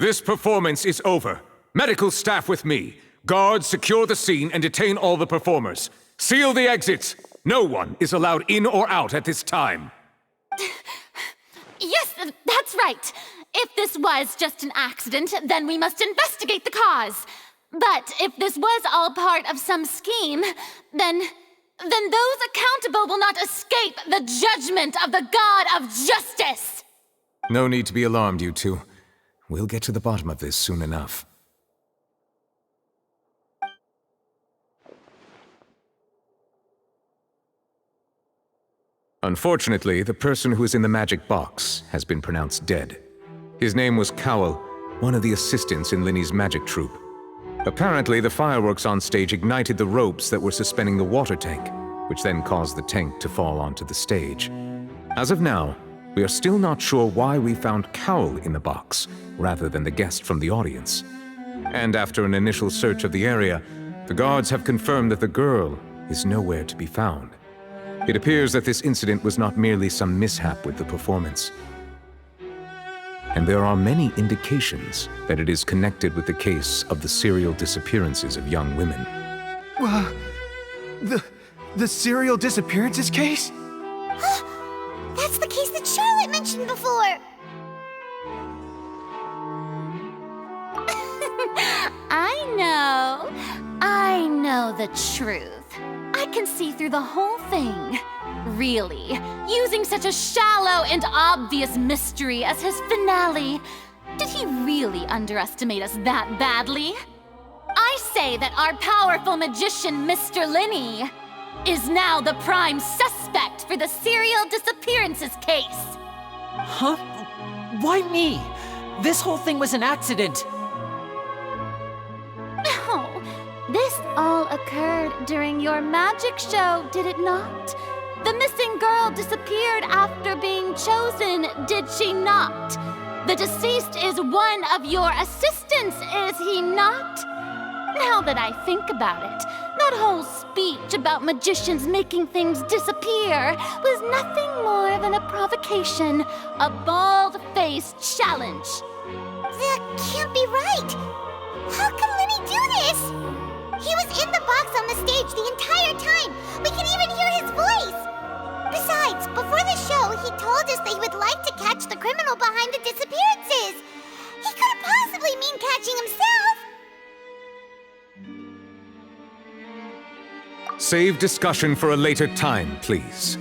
This performance is over. Medical staff with me. Guards, secure the scene and detain all the performers. Seal the exits. No one is allowed in or out at this time. Yes, that's right. If this was just an accident, then we must investigate the cause. But if this was all part of some scheme, then those accountable will not escape the judgment of the God of Justice! No need to be alarmed, you two. We'll get to the bottom of this soon enough. Unfortunately, the person who is in the magic box has been pronounced dead. His name was Cowell, one of the assistants in Lyney's magic troupe. Apparently, the fireworks on stage ignited the ropes that were suspending the water tank, which then caused the tank to fall onto the stage. As of now, we are still not sure why we found Cowell in the box, rather than the guest from the audience. And after an initial search of the area, the guards have confirmed that the girl is nowhere to be found. It appears that this incident was not merely some mishap with the performance. And there are many indications that it is connected with the case of the serial disappearances of young women. The serial disappearances case? That's the case that Charlotte mentioned before! I know the truth. I can see through the whole thing. Really, using such a shallow and obvious mystery as his finale. Did he really underestimate us that badly? I say that our powerful magician, Mr. Lyney, is now the prime suspect for the serial disappearances case. Huh? Why me? This whole thing was an accident. No, this all occurred during your magic show, did it not? The missing girl disappeared after being chosen, did she not? The deceased is one of your assistants, is he not? Now that I think about it, that whole speech about magicians making things disappear was nothing more than a provocation, a bald-faced challenge. That can't be right! How can Lyney do this? He was in the box on the stage the entire time! We can even hear his voice! Besides, before the show, he told us that he would like to catch the criminal behind the disappearances! He couldn't possibly mean catching himself! Save discussion for a later time, please.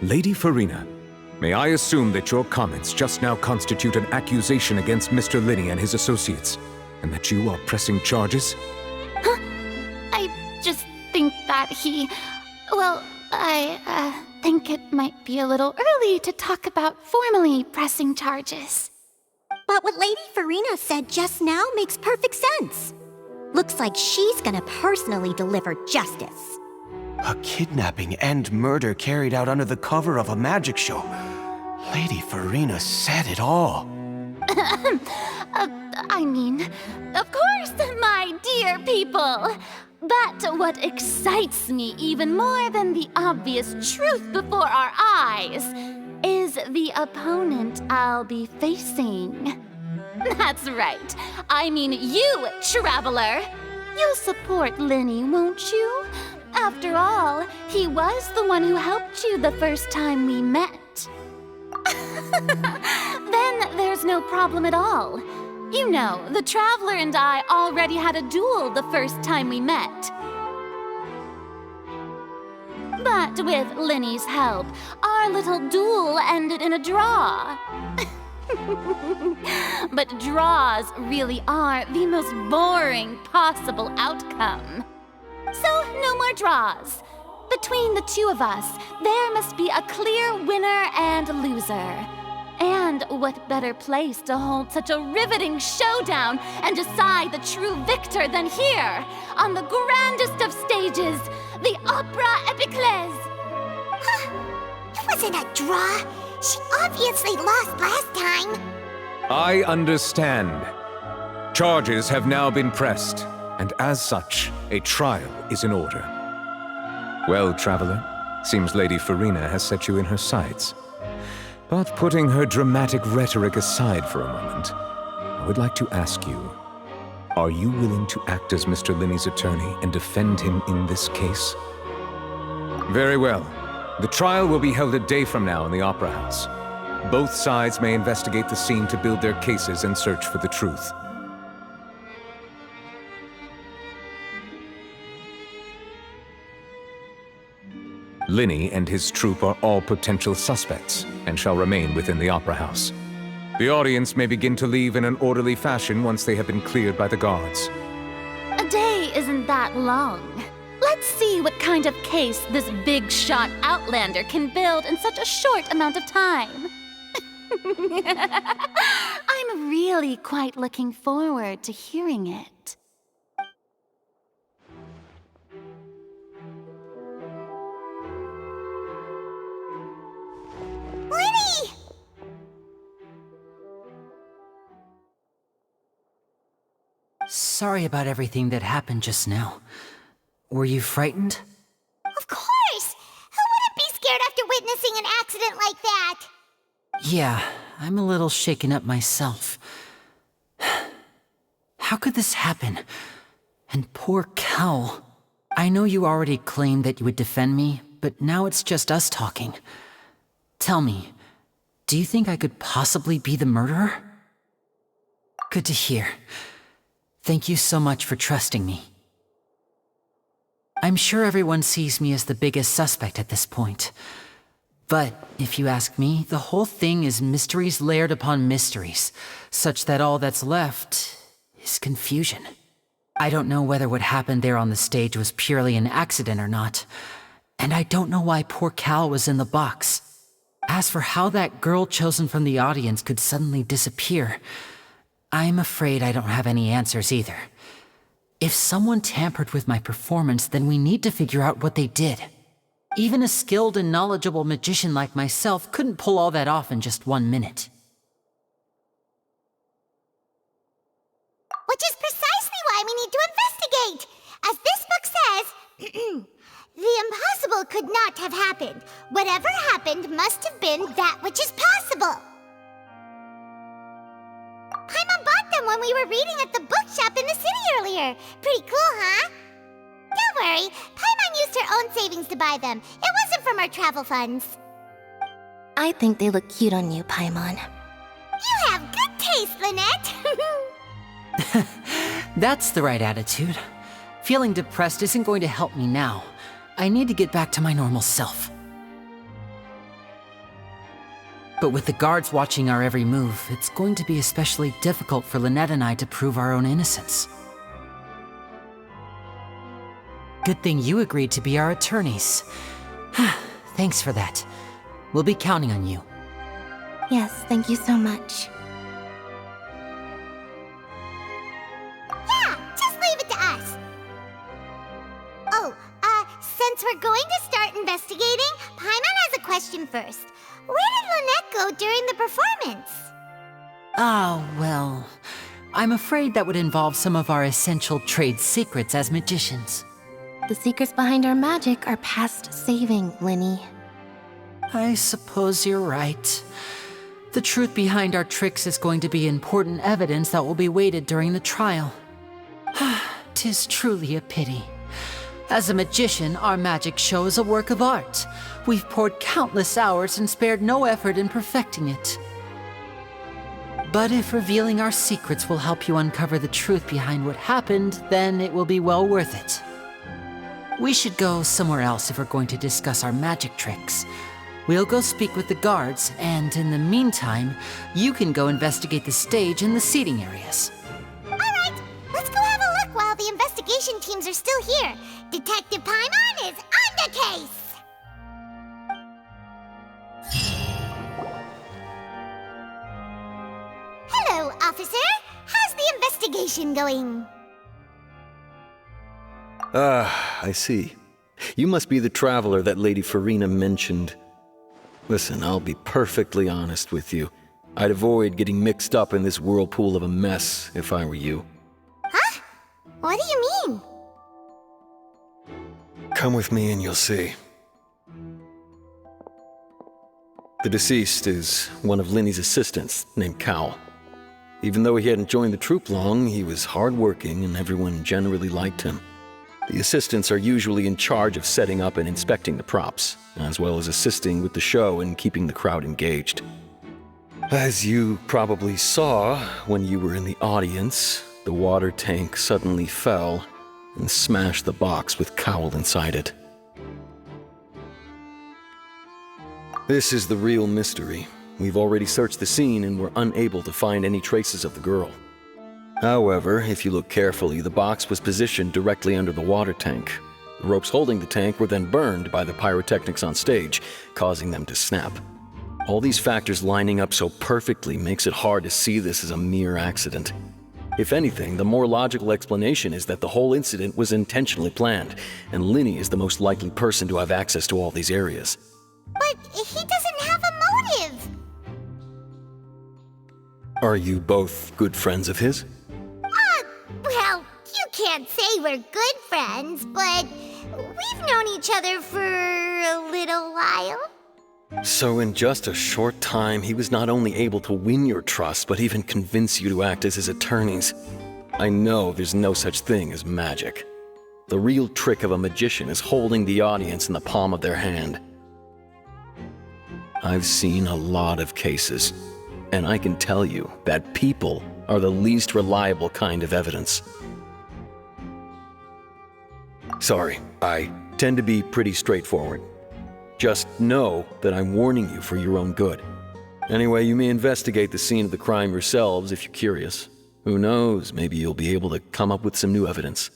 Lady Furina, may I assume that your comments just now constitute an accusation against Mr. Lyney and his associates, and that you are pressing charges? Huh? I just think that I think it might be a little early to talk about formally pressing charges. But what Lady Furina said just now makes perfect sense. Looks like she's gonna personally deliver justice. A kidnapping and murder carried out under the cover of a magic show. Lady Furina said it all. I mean, of course, my dear people. But what excites me even more than the obvious truth before our eyes is the opponent I'll be facing. That's right. I mean you, Traveler. You'll support Lyney, won't you? After all, he was the one who helped you the first time we met. Then there's no problem at all. You know, the Traveler and I already had a duel the first time we met. But with Lyney's help, our little duel ended in a draw. But draws really are the most boring possible outcome. So, no more draws. Between the two of us, there must be a clear winner and loser. And what better place to hold such a riveting showdown and decide the true victor than here, on the grandest of stages, the Opera Epiclese. Huh? It wasn't a draw. She obviously lost last time. I understand. Charges have now been pressed, and as such, a trial is in order. Well, Traveler, seems Lady Furina has set you in her sights. But putting her dramatic rhetoric aside for a moment, I would like to ask you, are you willing to act as Mr. Lyney's attorney and defend him in this case? Very well. The trial will be held a day from now in the Opera House. Both sides may investigate the scene to build their cases and search for the truth. Lyney and his troupe are all potential suspects and shall remain within the Opera House. The audience may begin to leave in an orderly fashion once they have been cleared by the guards. A day isn't that long. Let's see what kind of case this big-shot outlander can build in such a short amount of time. I'm really quite looking forward to hearing it. Lyney! Sorry about everything that happened just now. Were you frightened? Of course! Who wouldn't be scared after witnessing an accident like that? Yeah, I'm a little shaken up myself. How could this happen? And poor Cal. I know you already claimed that you would defend me, but now it's just us talking. Tell me, do you think I could possibly be the murderer? Good to hear. Thank you so much for trusting me. I'm sure everyone sees me as the biggest suspect at this point. But if you ask me, the whole thing is mysteries layered upon mysteries, such that all that's left is confusion. I don't know whether what happened there on the stage was purely an accident or not, and I don't know why poor Cal was in the box. As for how that girl chosen from the audience could suddenly disappear, I'm afraid I don't have any answers either. If someone tampered with my performance, then we need to figure out what they did. Even a skilled and knowledgeable magician like myself couldn't pull all that off in just 1 minute. Which is precisely why we need to investigate! As this book says, the impossible could not have happened. Whatever happened must have been that which is possible. Paimon bought them when we were reading at the bookshop in the city earlier. Pretty cool, huh? Don't worry, Paimon used her own savings to buy them. It wasn't from our travel funds. I think they look cute on you, Paimon. You have good taste, Lynette! That's the right attitude. Feeling depressed isn't going to help me now. I need to get back to my normal self. But with the guards watching our every move, it's going to be especially difficult for Lynette and I to prove our own innocence. Good thing you agreed to be our attorneys. Thanks for that. We'll be counting on you. Yes, thank you so much. Yeah, just leave it to us. Oh, since we're going to start investigating, Paimon has a question first. Where did Lynette go during the performance? Ah, well, I'm afraid that would involve some of our essential trade secrets as magicians. The secrets behind our magic are past saving, Lyney. I suppose you're right. The truth behind our tricks is going to be important evidence that will be weighted during the trial. 'Tis truly a pity. As a magician, our magic show is a work of art. We've poured countless hours and spared no effort in perfecting it. But if revealing our secrets will help you uncover the truth behind what happened, then it will be well worth it. We should go somewhere else if we're going to discuss our magic tricks. We'll go speak with the guards, and in the meantime, you can go investigate the stage and the seating areas. All right, let's go have a look while the investigation teams are still here. Detective Paimon is on the case! Hello, officer. How's the investigation going? I see. You must be the traveler that Lady Furina mentioned. Listen, I'll be perfectly honest with you. I'd avoid getting mixed up in this whirlpool of a mess if I were you. Huh? What do you mean? Come with me and you'll see. The deceased is one of Lyney's assistants, named Cal. Even though he hadn't joined the troupe long, he was hardworking and everyone generally liked him. The assistants are usually in charge of setting up and inspecting the props, as well as assisting with the show and keeping the crowd engaged. As you probably saw when you were in the audience, the water tank suddenly fell and smashed the box with Cowl inside it. This is the real mystery. We've already searched the scene and were unable to find any traces of the girl. However, if you look carefully, the box was positioned directly under the water tank. The ropes holding the tank were then burned by the pyrotechnics on stage, causing them to snap. All these factors lining up so perfectly makes it hard to see this as a mere accident. If anything, the more logical explanation is that the whole incident was intentionally planned, and Lyney is the most likely person to have access to all these areas. But he doesn't have a motive! Are you both good friends of his? Well, you can't say we're good friends, but we've known each other for a little while. So in just a short time, he was not only able to win your trust, but even convince you to act as his attorneys. I know there's no such thing as magic. The real trick of a magician is holding the audience in the palm of their hand. I've seen a lot of cases, and I can tell you that people are the least reliable kind of evidence. Sorry, I tend to be pretty straightforward. Just know that I'm warning you for your own good. Anyway, you may investigate the scene of the crime yourselves if you're curious. Who knows, maybe you'll be able to come up with some new evidence.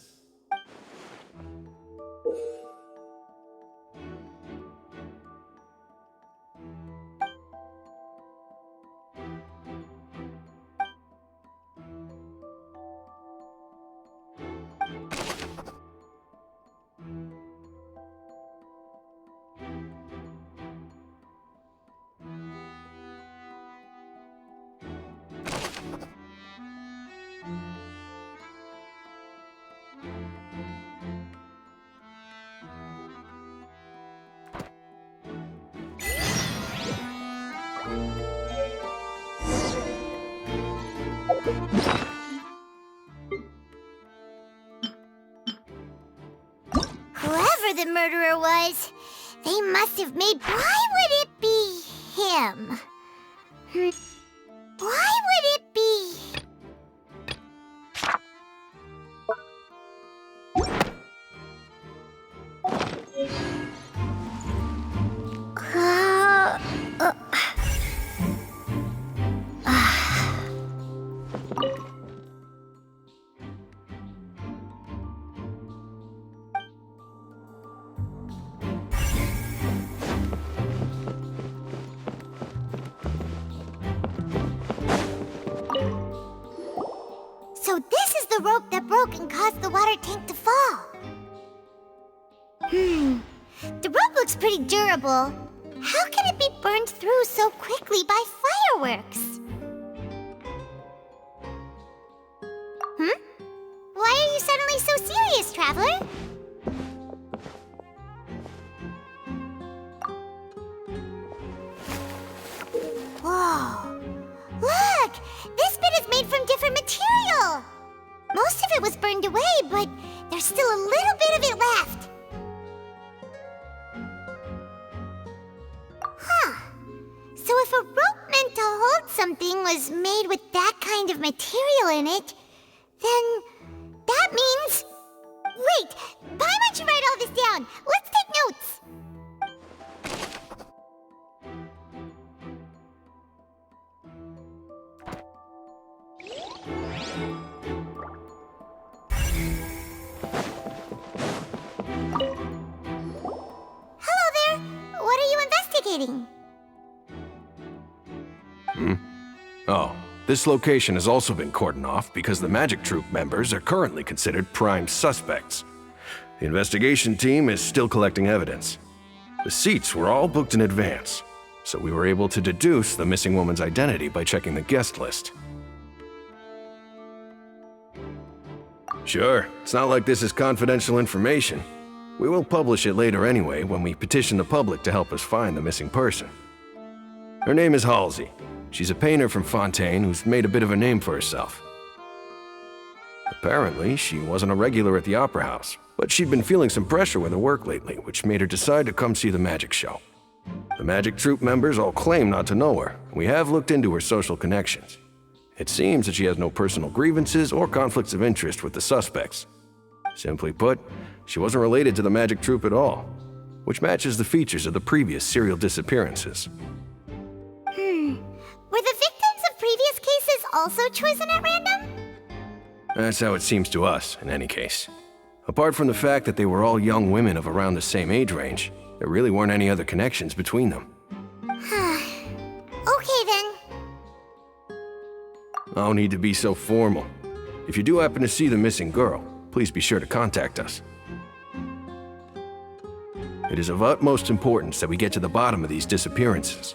Whoever the murderer was, they must have made... Why would it be him? Why would it be... So this is the rope that broke and caused the water tank to fall. The rope looks pretty durable. How can it be burned through so quickly by fireworks? Why are you suddenly so serious, Traveler? Whoa. Look! This bit is made from different material! Most of it was burned away, but there's still a little bit of it left. Huh. So if a rope meant to hold something was made with that kind of material in it, then that means... Wait! Why don't you write all this down? Let's take notes! Hello there! What are you investigating? Oh, this location has also been cordoned off because the Magic Troupe members are currently considered prime suspects. The investigation team is still collecting evidence. The seats were all booked in advance. so we were able to deduce the missing woman's identity by checking the guest list. Sure, it's not like this is confidential information. We will publish it later anyway when we petition the public to help us find the missing person. Her name is Halsey. She's a painter from Fontaine who's made a bit of a name for herself. Apparently, she wasn't a regular at the Opera House, but she'd been feeling some pressure with her work lately, which made her decide to come see the magic show. The magic troupe members all claim not to know her. We have looked into her social connections. It seems that she has no personal grievances or conflicts of interest with the suspects. Simply put, she wasn't related to the magic troupe at all, which matches the features of the previous serial disappearances. Were the victims of previous cases also chosen at random? That's how it seems to us, in any case. Apart from the fact that they were all young women of around the same age range, there really weren't any other connections between them. Okay then. No need to be so formal. If you do happen to see the missing girl, please be sure to contact us. It is of utmost importance that we get to the bottom of these disappearances.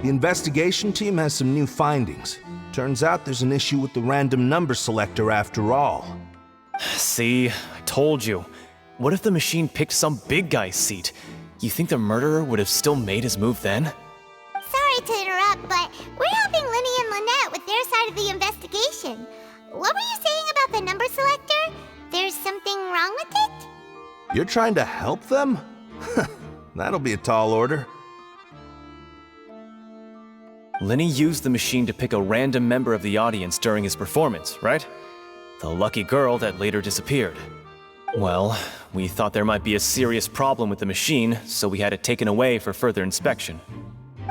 The investigation team has some new findings. Turns out there's an issue with the random number selector after all. See, I told you. What if the machine picked some big guy's seat? You think the murderer would have still made his move then? Sorry to interrupt, but we're helping Lyney and Lynette with their side of the investigation. What were you saying about the number selector? There's something wrong with it? You're trying to help them? That'll be a tall order. Lyney used the machine to pick a random member of the audience during his performance, right? The lucky girl that later disappeared. Well, we thought there might be a serious problem with the machine, so we had it taken away for further inspection.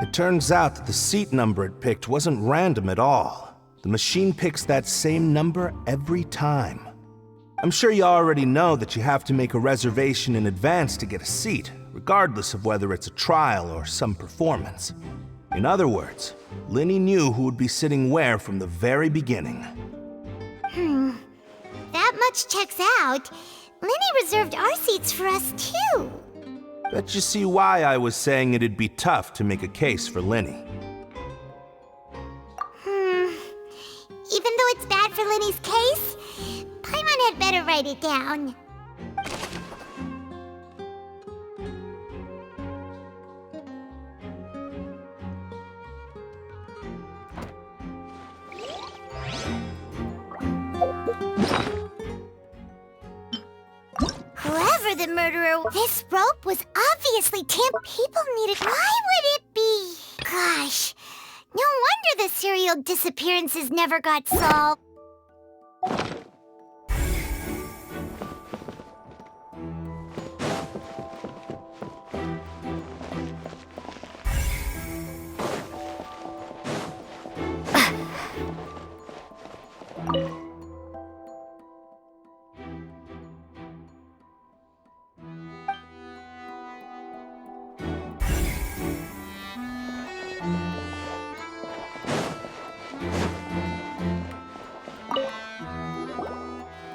It turns out that the seat number it picked wasn't random at all. The machine picks that same number every time. I'm sure you already know that you have to make a reservation in advance to get a seat, regardless of whether it's a trial or some performance. In other words, Lyney knew who would be sitting where from the very beginning. That much checks out. Lyney reserved our seats for us too. Bet you see why I was saying it'd be tough to make a case for Lyney. Even though it's bad for Lyney's case, Paimon had better write it down. Whoever the murderer, this rope was obviously people needed. Why would it be? Gosh, no wonder the serial disappearances never got solved.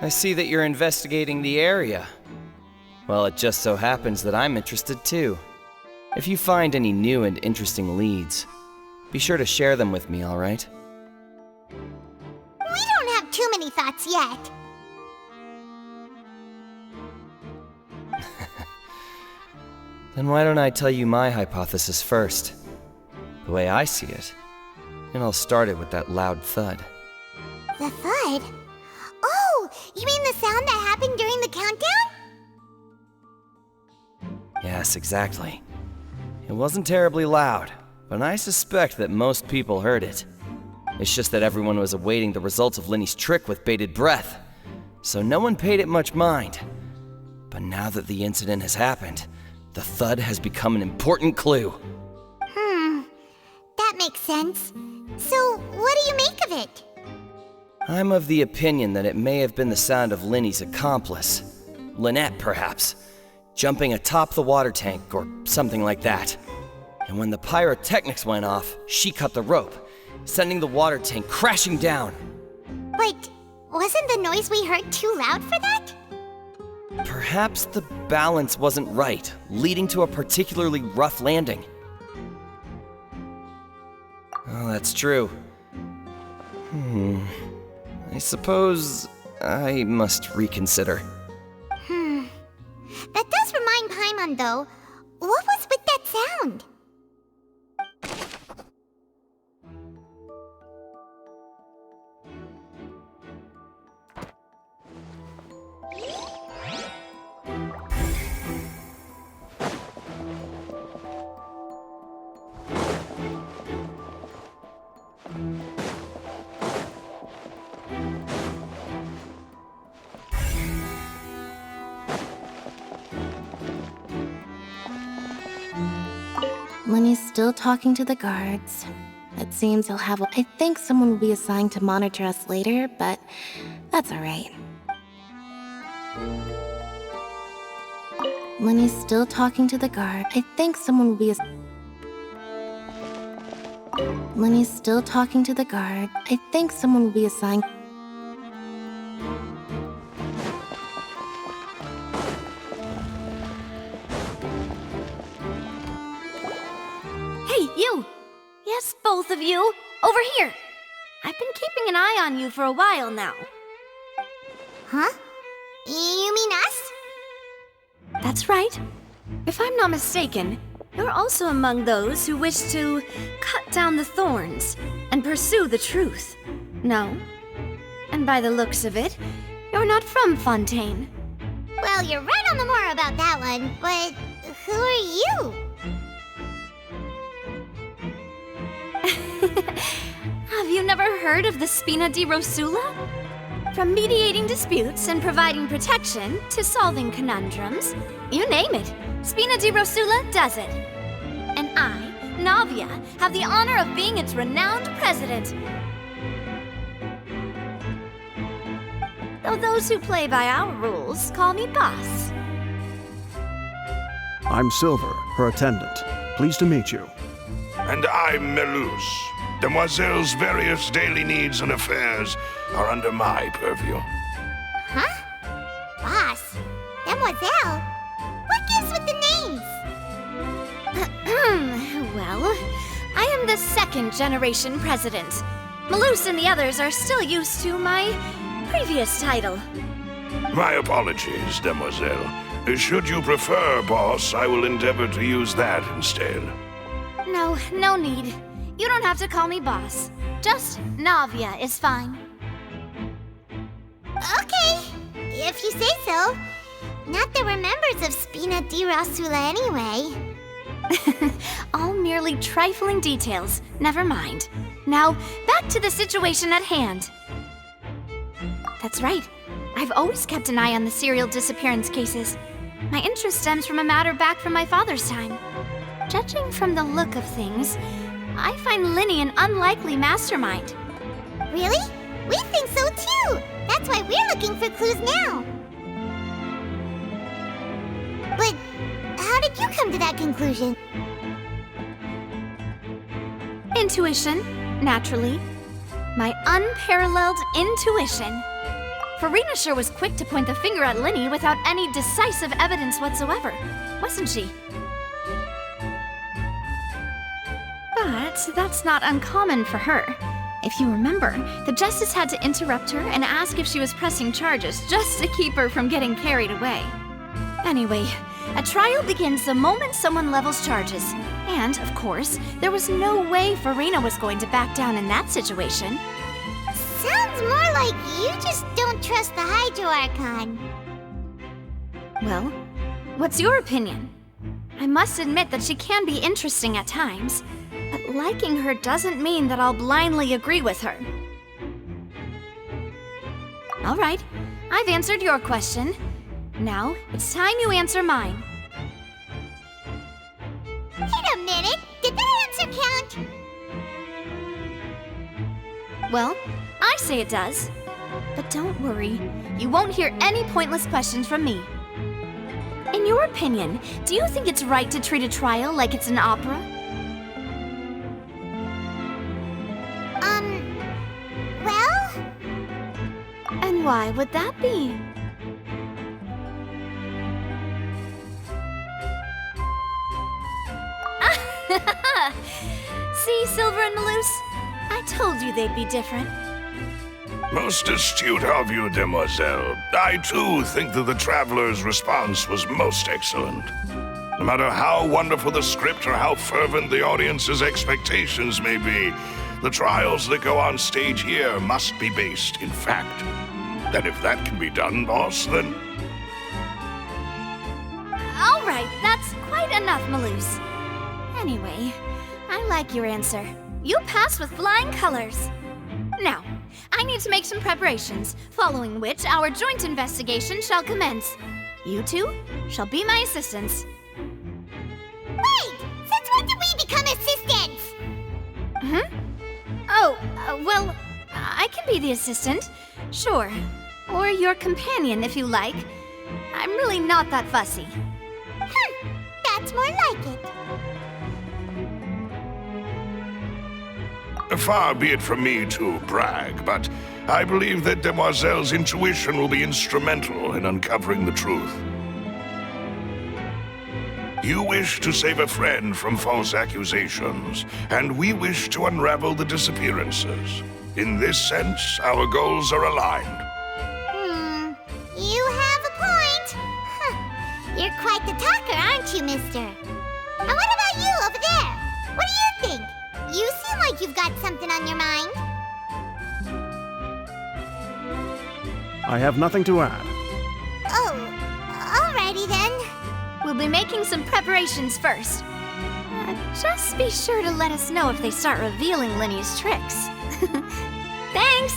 I see that you're investigating the area. Well, it just so happens that I'm interested too. If you find any new and interesting leads, be sure to share them with me, all right? We don't have too many thoughts yet. Then why don't I tell you my hypothesis first? The way I see it. And I'll start it with that loud thud. The thud? Oh, you mean the sound that happened during the countdown? Yes, exactly. It wasn't terribly loud, but I suspect that most people heard it. It's just that everyone was awaiting the results of Lyney's trick with bated breath, so no one paid it much mind. But now that the incident has happened, the thud has become an important clue. That makes sense. So, what do you make of it? I'm of the opinion that it may have been the sound of Lyney's accomplice, Lynette perhaps, jumping atop the water tank or something like that. And when the pyrotechnics went off, she cut the rope, sending the water tank crashing down. But wasn't the noise we heard too loud for that? Perhaps the balance wasn't right, leading to a particularly rough landing. Oh, that's true. I suppose I must reconsider. That does remind Paimon, though. What was with that sound? Lyney's still talking to the guards. It seems he'll have I think someone will be assigned to monitor us later, but that's alright. Lyney's still talking to the guard. I think someone will be Lyney's still talking to the guard. I think someone will be assigned. Hey, you! Yes, both of you! Over here! I've been keeping an eye on you for a while now. Huh? You mean us? That's right. If I'm not mistaken, you're also among those who wish to cut down the thorns and pursue the truth. No? And by the looks of it, you're not from Fontaine. Well, you're right on the more about that one, but who are you? Have you never heard of the Spina di Rosula? From mediating disputes and providing protection to solving conundrums, you name it, Spina di Rosula does it. And I, Navia, have the honor of being its renowned president. Though those who play by our rules call me boss. I'm Silver, her attendant. Pleased to meet you. And I'm Melus. Demoiselle's various daily needs and affairs are under my purview. Huh? Boss? Demoiselle? What gives with the names? Well, I am the second generation president. Melus and the others are still used to my previous title. My apologies, Demoiselle. Should you prefer, boss, I will endeavor to use that instead. No, no need. You don't have to call me boss. Just Navia is fine. Okay, if you say so. Not that we're members of Spina di Rosula anyway. All merely trifling details. Never mind. Now, back to the situation at hand. That's right. I've always kept an eye on the serial disappearance cases. My interest stems from a matter back from my father's time. Judging from the look of things, I find Lyney an unlikely mastermind. Really? We think so too! That's why we're looking for clues now. But how did you come to that conclusion? Intuition, naturally. My unparalleled intuition. Furina sure was quick to point the finger at Lyney without any decisive evidence whatsoever, wasn't she? But that's not uncommon for her. If you remember, the Justice had to interrupt her and ask if she was pressing charges just to keep her from getting carried away. Anyway, a trial begins the moment someone levels charges. And, of course, there was no way Furina was going to back down in that situation. Sounds more like you just don't trust the Hydro Archon. Well, what's your opinion? I must admit that she can be interesting at times. But liking her doesn't mean that I'll blindly agree with her. All right, I've answered your question. Now, it's time you answer mine. Wait a minute! Did that answer count? Well, I say it does. But don't worry, you won't hear any pointless questions from me. In your opinion, do you think it's right to treat a trial like it's an opera? Well? And why would that be? See, Silver and Malouse? I told you they'd be different. Most astute of you, demoiselle. I too think that the Traveler's response was most excellent. No matter how wonderful the script or how fervent the audience's expectations may be, the trials that go on stage here must be based in fact. And if that can be done, boss, then... All right, that's quite enough, Malouse. Anyway, I like your answer. You passed with flying colors. Now, I need to make some preparations, following which our joint investigation shall commence. You two shall be my assistants. Wait! Since when did we become assistants? Oh, well, I can be the assistant, sure. Or your companion, if you like. I'm really not that fussy. That's more like it. Far be it from me to brag, but I believe that Demoiselle's intuition will be instrumental in uncovering the truth. You wish to save a friend from false accusations, and we wish to unravel the disappearances. In this sense, our goals are aligned. You have a point. You're quite the talker, aren't you, mister? And what about you over there? What do you think? You seem like you've got something on your mind. I have nothing to add. Oh, alrighty then. We'll be making some preparations first. Just be sure to let us know if they start revealing Lyney's tricks. Thanks!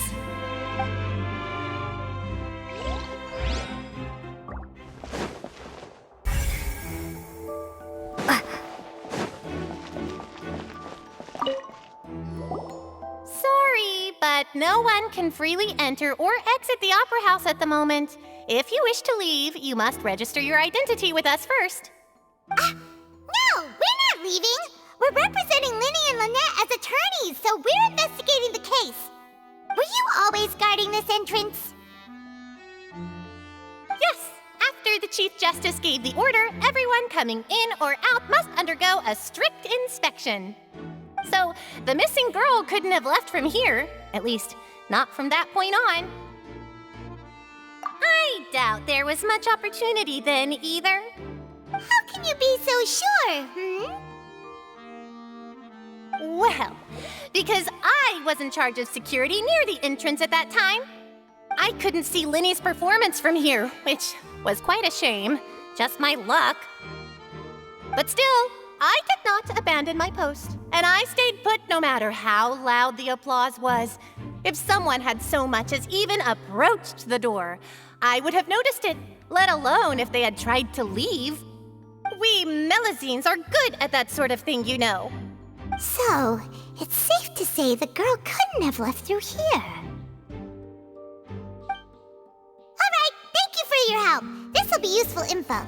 Sorry, but no one can freely enter or exit the Opera House at the moment. If you wish to leave, you must register your identity with us first. No, we're not leaving. We're representing Lyney and Lynette as attorneys, so we're investigating the case. Were you always guarding this entrance? Yes, after the Chief Justice gave the order, everyone coming in or out must undergo a strict inspection. So, the missing girl couldn't have left from here, at least, not from that point on. I doubt there was much opportunity then, either. How can you be so sure, Well, because I was in charge of security near the entrance at that time. I couldn't see Lyney's performance from here, which was quite a shame. Just my luck. But still, I did not abandon my post, and I stayed put no matter how loud the applause was. If someone had so much as even approached the door, I would have noticed it, let alone if they had tried to leave. We Melazines are good at that sort of thing, you know. So, it's safe to say the girl couldn't have left through here. Alright, thank you for your help. This will be useful info.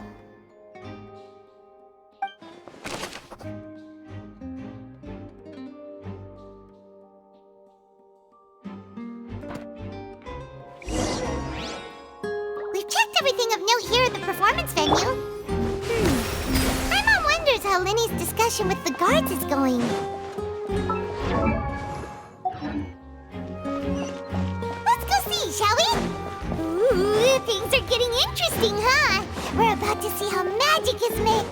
We've checked everything of note here at the performance venue. My mom wonders how Lyney's discussion with the guards is going. Let's go see, shall we? Ooh, things are getting interesting, huh? We're about to see how magic is made.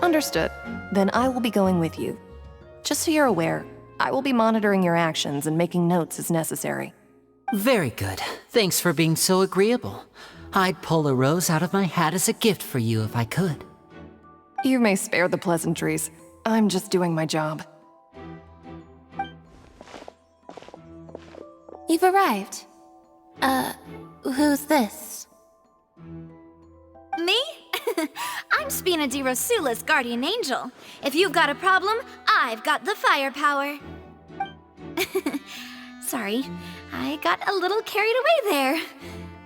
Understood. Then I will be going with you. Just so you're aware, I will be monitoring your actions and making notes as necessary. Very good. Thanks for being so agreeable. I'd pull a rose out of my hat as a gift for you if I could. You may spare the pleasantries. I'm just doing my job. You've arrived. Who's this? Me? I'm Spina di Rosula's guardian angel. If you've got a problem, I've got the firepower. Sorry, I got a little carried away there.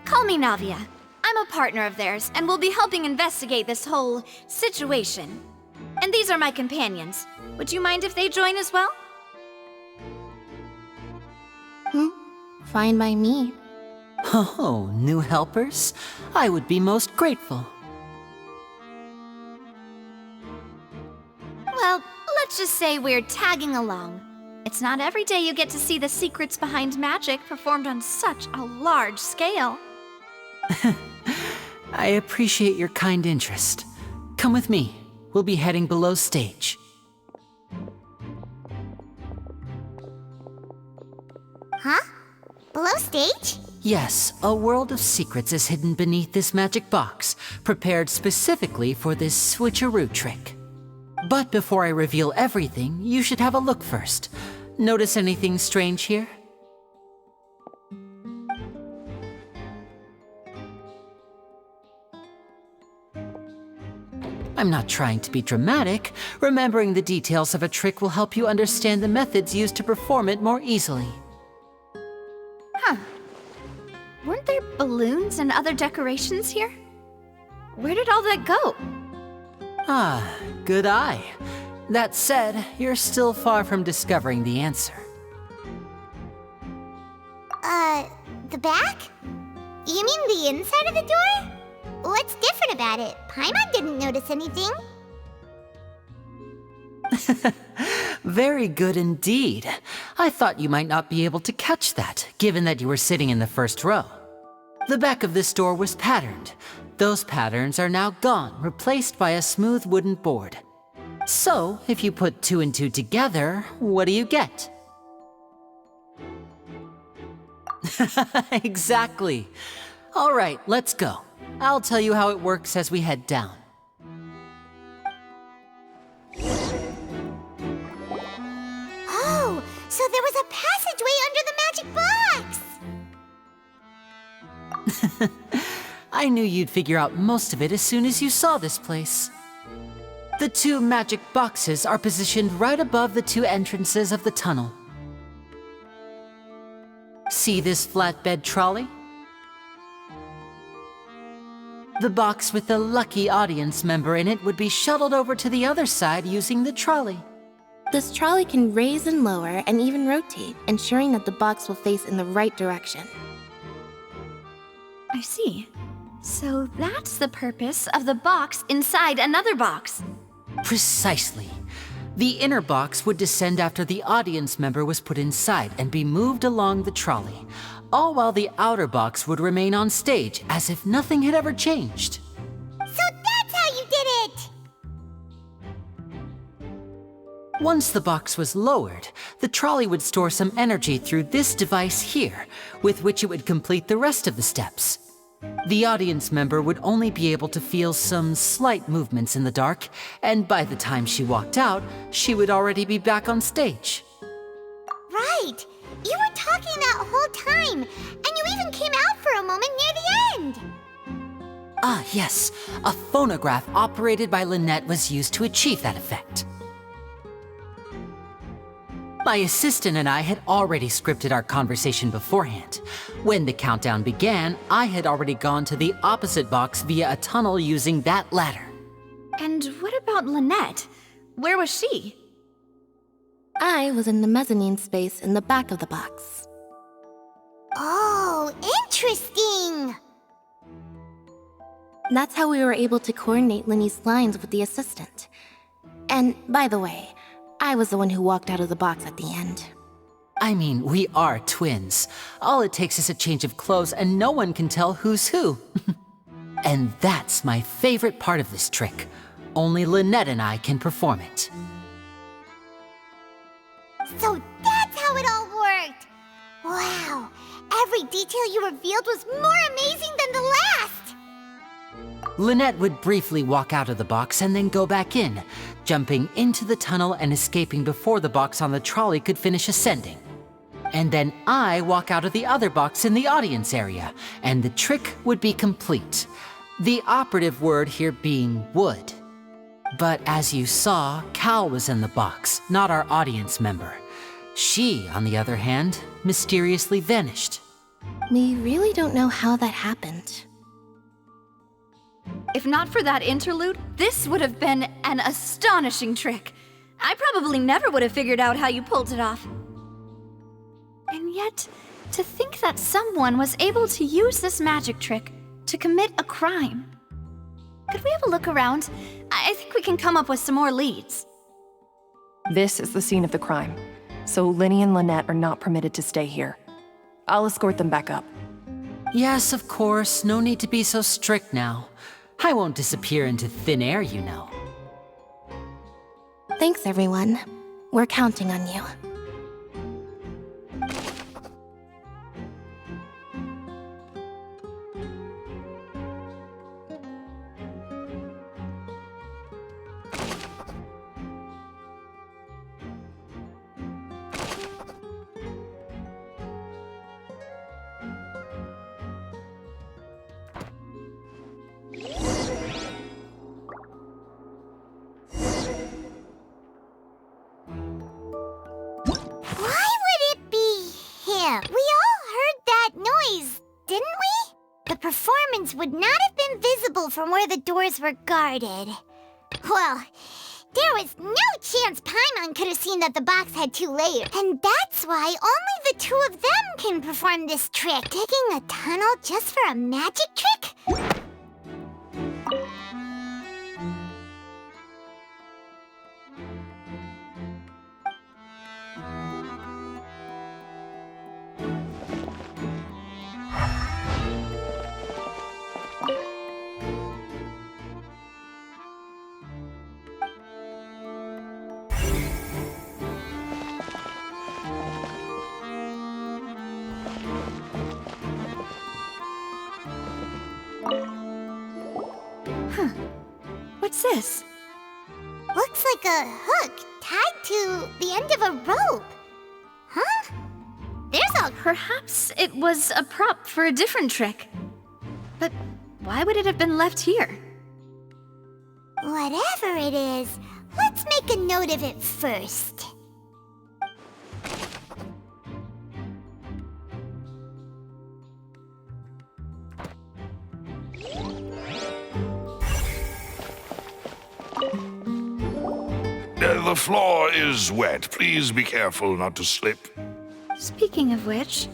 Call me Navia. I'm a partner of theirs, and will be helping investigate this whole situation. And these are my companions. Would you mind if they join as well? Fine by me. Oh, new helpers? I would be most grateful. Well, let's just say we're tagging along. It's not every day you get to see the secrets behind magic performed on such a large scale. I appreciate your kind interest. Come with me. We'll be heading below stage. Huh? Below stage? Yes, a world of secrets is hidden beneath this magic box, prepared specifically for this switcheroo trick. But before I reveal everything, you should have a look first. Notice anything strange here? I'm not trying to be dramatic. Remembering the details of a trick will help you understand the methods used to perform it more easily. Huh. Weren't there balloons and other decorations here? Where did all that go? Ah, good eye. That said, you're still far from discovering the answer. The back? You mean the inside of the door? What's different about it? Paimon didn't notice anything. Very good indeed. I thought you might not be able to catch that, given that you were sitting in the first row. The back of this door was patterned. Those patterns are now gone, replaced by a smooth wooden board. So, if you put 2 and 2 together, what do you get? Exactly. All right, let's go. I'll tell you how it works as we head down. Oh, so there was a passageway under the magic box! I knew you'd figure out most of it as soon as you saw this place. The 2 magic boxes are positioned right above the 2 entrances of the tunnel. See this flatbed trolley? The box with the lucky audience member in it would be shuttled over to the other side using the trolley. This trolley can raise and lower and even rotate, ensuring that the box will face in the right direction. I see. So that's the purpose of the box inside another box. Precisely. The inner box would descend after the audience member was put inside and be moved along the trolley, all while the outer box would remain on stage as if nothing had ever changed. So that's how you did it! Once the box was lowered, the trolley would store some energy through this device here, with which it would complete the rest of the steps. The audience member would only be able to feel some slight movements in the dark, and by the time she walked out, she would already be back on stage. Right! You were talking that whole time, and you even came out for a moment near the end! Ah, yes. A phonograph operated by Lynette was used to achieve that effect. My assistant and I had already scripted our conversation beforehand. When the countdown began, I had already gone to the opposite box via a tunnel using that ladder. And what about Lynette? Where was she? I was in the mezzanine space in the back of the box. Oh, interesting! That's how we were able to coordinate Lyney's lines with the assistant. And, by the way, I was the one who walked out of the box at the end. I mean, we are twins. All it takes is a change of clothes and no one can tell who's who. And that's my favorite part of this trick. Only Lynette and I can perform it. So that's how it all worked! Wow! Every detail you revealed was more amazing than the last! Lynette would briefly walk out of the box and then go back in, jumping into the tunnel and escaping before the box on the trolley could finish ascending. And then I walk out of the other box in the audience area, and the trick would be complete. The operative word here being would. But as you saw, Cal was in the box, not our audience member. She, on the other hand, mysteriously vanished. We really don't know how that happened. If not for that interlude, this would have been an astonishing trick. I probably never would have figured out how you pulled it off. And yet, to think that someone was able to use this magic trick to commit a crime. Could we have a look around? I think we can come up with some more leads. This is the scene of the crime, so Lyney and Lynette are not permitted to stay here. I'll escort them back up. Yes, of course. No need to be so strict now. I won't disappear into thin air, you know. Thanks, everyone. We're counting on you. Would not have been visible from where the doors were guarded. Well, there was no chance Paimon could have seen that the box had 2 layers. And that's why only the 2 of them can perform this trick. Digging a tunnel just for a magic trick? What's this? Looks like a hook tied to the end of a rope. Huh? There's a... Perhaps it was a prop for a different trick. But why would it have been left here? Whatever it is, let's make a note of it first. The floor is wet. Please be careful not to slip. Speaking of which,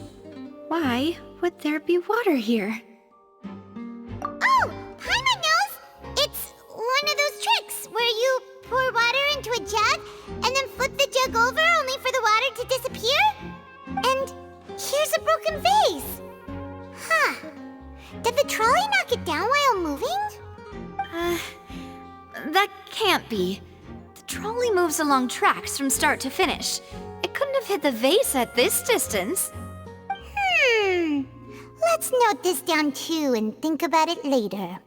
why would there be water here? Oh! Paimon knows! It's one of those tricks where you pour water into a jug and then flip the jug over only for the water to disappear? And here's a broken vase! Huh. Did the trolley knock it down while moving? That can't be. The trolley moves along tracks from start to finish. It couldn't have hit the vase at this distance. Let's note this down too and think about it later.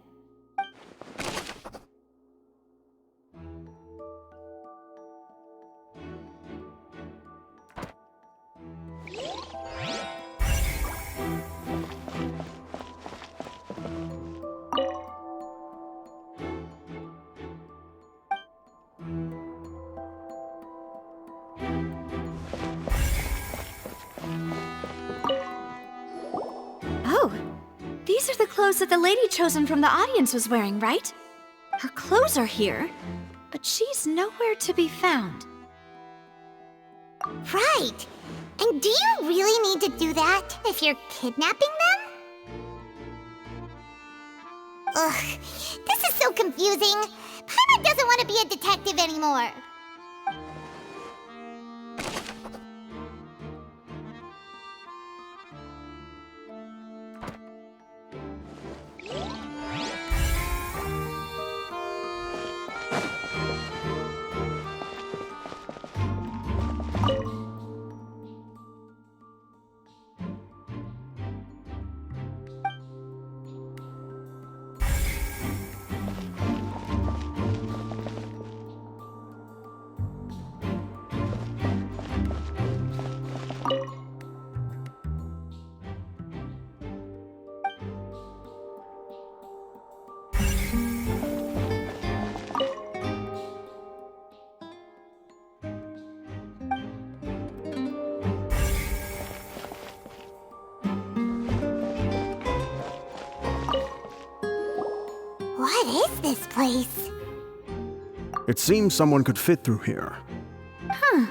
These are the clothes that the lady chosen from the audience was wearing, right? Her clothes are here, but she's nowhere to be found. Right! And do you really need to do that if you're kidnapping them? Ugh, this is so confusing. Paimon doesn't want to be a detective anymore. What is this place? It seems someone could fit through here. Huh.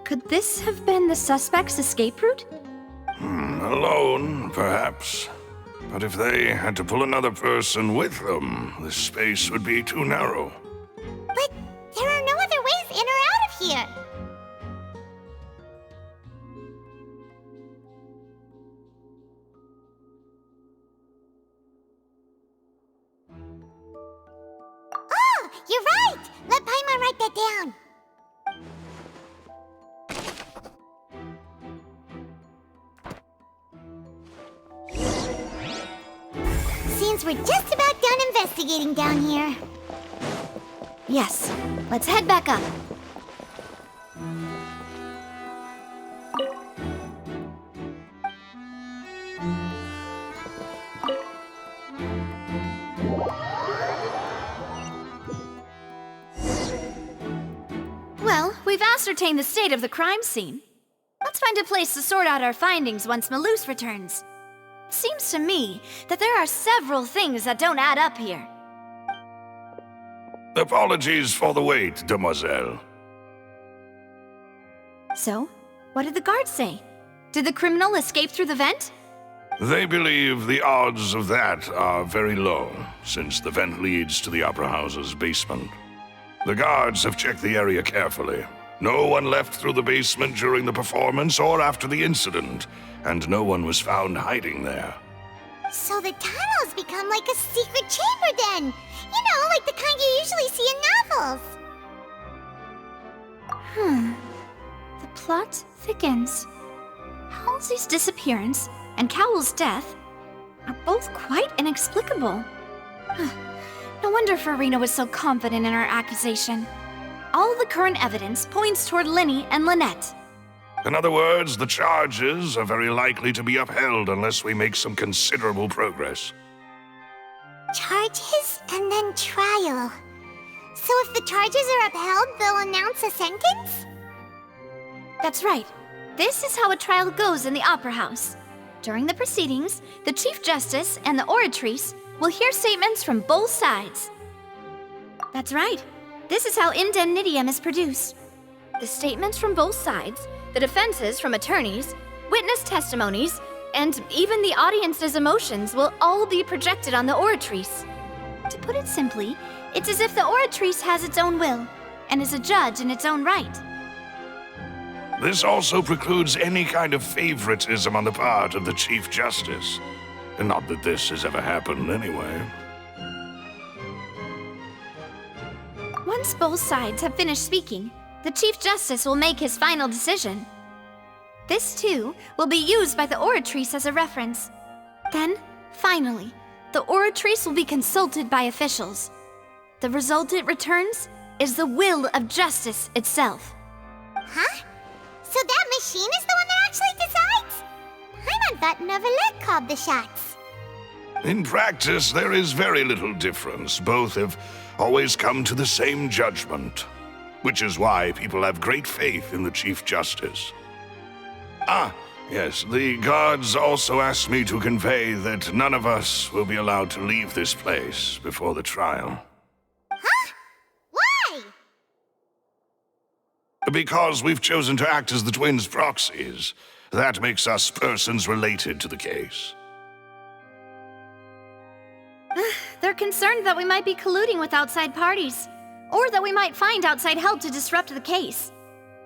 Could this have been the suspect's escape route? Alone, perhaps. But if they had to pull another person with them, the space would be too narrow. But there are no other ways in or out of here. Oh, you're right! Let Paimon write that down. Seems we're just about done investigating down here. Yes, let's head back up. Well, we've ascertained the state of the crime scene. Let's find a place to sort out our findings once Malus returns. It seems to me that there are several things that don't add up here. Apologies for the wait, demoiselle. So, what did the guards say? Did the criminal escape through the vent? They believe the odds of that are very low, since the vent leads to the Opera House's basement. The guards have checked the area carefully. No one left through the basement during the performance or after the incident, and no one was found hiding there. So the tunnels become like a secret chamber then! You know, like the kind you usually see in novels! The plot thickens. Halsey's disappearance and Cowell's death are both quite inexplicable. No wonder Furina was so confident in her accusation. All the current evidence points toward Lyney and Lynette. In other words, the charges are very likely to be upheld unless we make some considerable progress. Charges and then trial. So if the charges are upheld, they'll announce a sentence? That's right. This is how a trial goes in the Opera House. During the proceedings, the Chief Justice and the Oratrice will hear statements from both sides. That's right. This is how indemnitium is produced. The statements from both sides, the defenses from attorneys, witness testimonies, and even the audience's emotions will all be projected on the Oratrice. To put it simply, it's as if the Oratrice has its own will, and is a judge in its own right. This also precludes any kind of favoritism on the part of the Chief Justice. And not that this has ever happened anyway. Once both sides have finished speaking, the Chief Justice will make his final decision. This, too, will be used by the Oratrice as a reference. Then, finally, the Oratrice will be consulted by officials. The result it returns is the will of justice itself. Huh? So that machine is the one that actually decides? Paimon thought Neuvillette called the shots. In practice, there is very little difference. Both have always come to the same judgment, which is why people have great faith in the Chief Justice. Ah, yes, the guards also asked me to convey that none of us will be allowed to leave this place before the trial. Huh? Why? Because we've chosen to act as the twins' proxies. That makes us persons related to the case. They're concerned that we might be colluding with outside parties, or that we might find outside help to disrupt the case.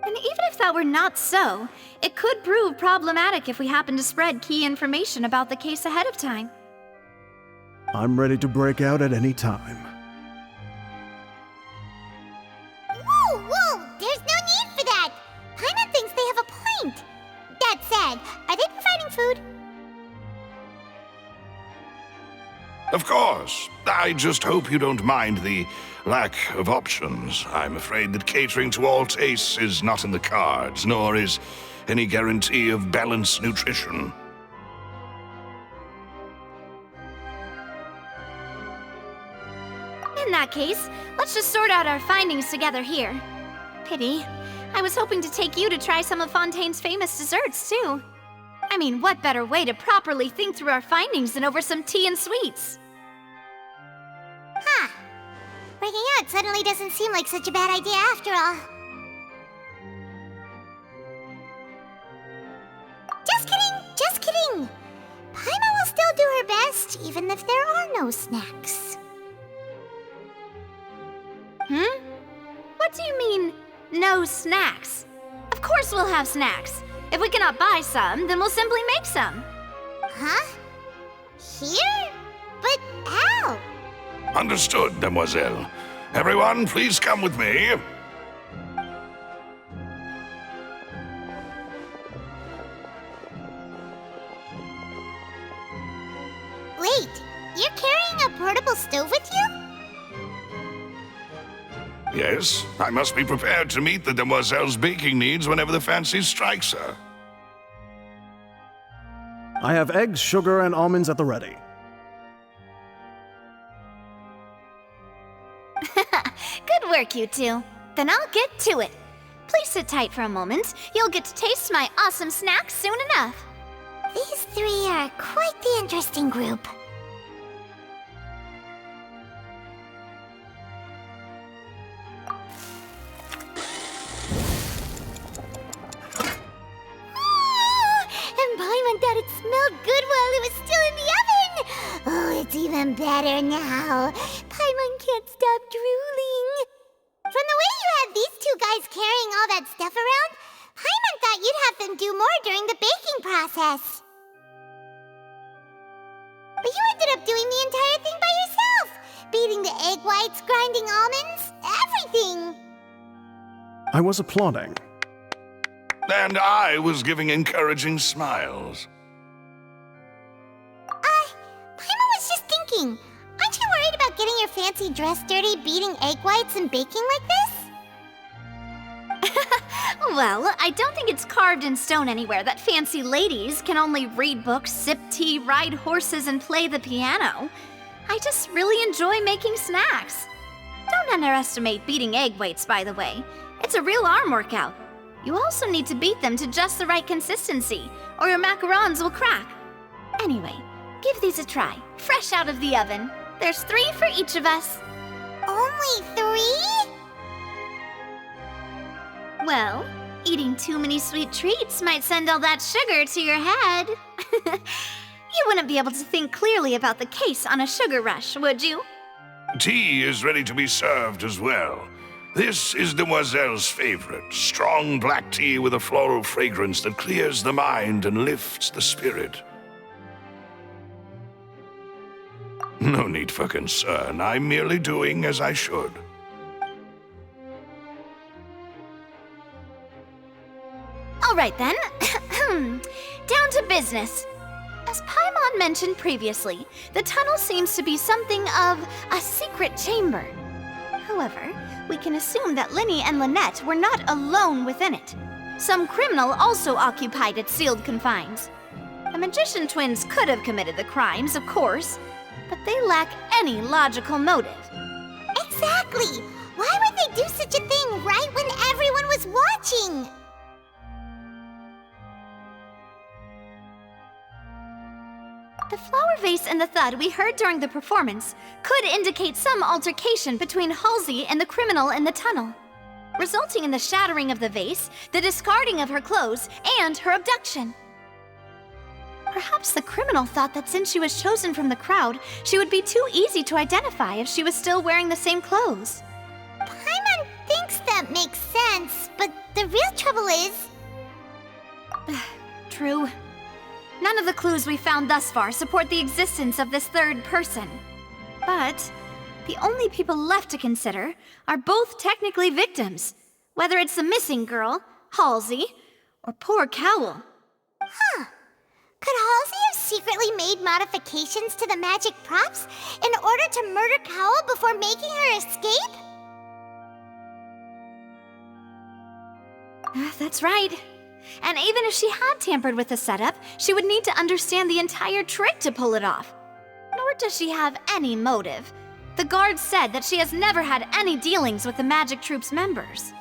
And even if that were not so, it could prove problematic if we happen to spread key information about the case ahead of time. I'm ready to break out at any time. Whoa, whoa! There's no need for that! Paimon thinks they have a point. That said, are they providing food? Of course. I just hope you don't mind the lack of options. I'm afraid that catering to all tastes is not in the cards, nor is any guarantee of balanced nutrition. In that case, let's just sort out our findings together here. Pity. I was hoping to take you to try some of Fontaine's famous desserts, too. I mean, what better way to properly think through our findings than over some tea and sweets? breaking out suddenly doesn't seem like such a bad idea after all. Just kidding, just kidding. Paimon will still do her best, even if there are no snacks. What do you mean, no snacks? Of course we'll have snacks. If we cannot buy some, then we'll simply make some. Huh? Here? But how? Understood, demoiselle. Everyone, please come with me. Wait, you're carrying a portable stove with you? Yes, I must be prepared to meet the demoiselle's baking needs whenever the fancy strikes her. I have eggs, sugar, and almonds at the ready. Good work, you two. Then I'll get to it. Please sit tight for a moment. You'll get to taste my awesome snacks soon enough. These three are quite the interesting group. And Paimon thought it smelled good while it was still in the oven! Oh, it's even better now. Paimon can't stop drooling. From the way you had these two guys carrying all that stuff around, Paimon thought you'd have them do more during the baking process. But you ended up doing the entire thing by yourself! Beating the egg whites, grinding almonds, everything! I was applauding. And I was giving encouraging smiles. Paimon was just thinking, aren't you worried about getting your fancy dress dirty beating egg whites and baking like this? Well, I don't think it's carved in stone anywhere that fancy ladies can only read books, sip tea, ride horses, and play the piano. I just really enjoy making snacks. Don't underestimate beating egg whites, by the way. It's a real arm workout. You also need to beat them to just the right consistency, or your macarons will crack. Anyway, give these a try, fresh out of the oven. There's 3 for each of us. Only 3? Well, eating too many sweet treats might send all that sugar to your head. You wouldn't be able to think clearly about the case on a sugar rush, would you? Tea is ready to be served as well. This is Demoiselle's favorite, strong black tea with a floral fragrance that clears the mind and lifts the spirit. No need for concern. I'm merely doing as I should. All right then. Down to business. As Paimon mentioned previously, the tunnel seems to be something of a secret chamber. However, we can assume that Lyney and Lynette were not alone within it. Some criminal also occupied its sealed confines. The magician twins could have committed the crimes, of course, but they lack any logical motive. Exactly! Why would they do such a thing right when everyone was watching? The flower vase and the thud we heard during the performance could indicate some altercation between Halsey and the criminal in the tunnel, resulting in the shattering of the vase, the discarding of her clothes, and her abduction. Perhaps the criminal thought that since she was chosen from the crowd, she would be too easy to identify if she was still wearing the same clothes. Paimon thinks that makes sense, but the real trouble is... True. None of the clues we found thus far support the existence of this third person. But the only people left to consider are both technically victims, whether it's the missing girl, Halsey, or poor Cowl. Huh. Could Halsey have secretly made modifications to the magic props in order to murder Cowl before making her escape? That's right. And even if she had tampered with the setup, she would need to understand the entire trick to pull it off. Nor does she have any motive. The guard said that she has never had any dealings with the Magic Troop's members.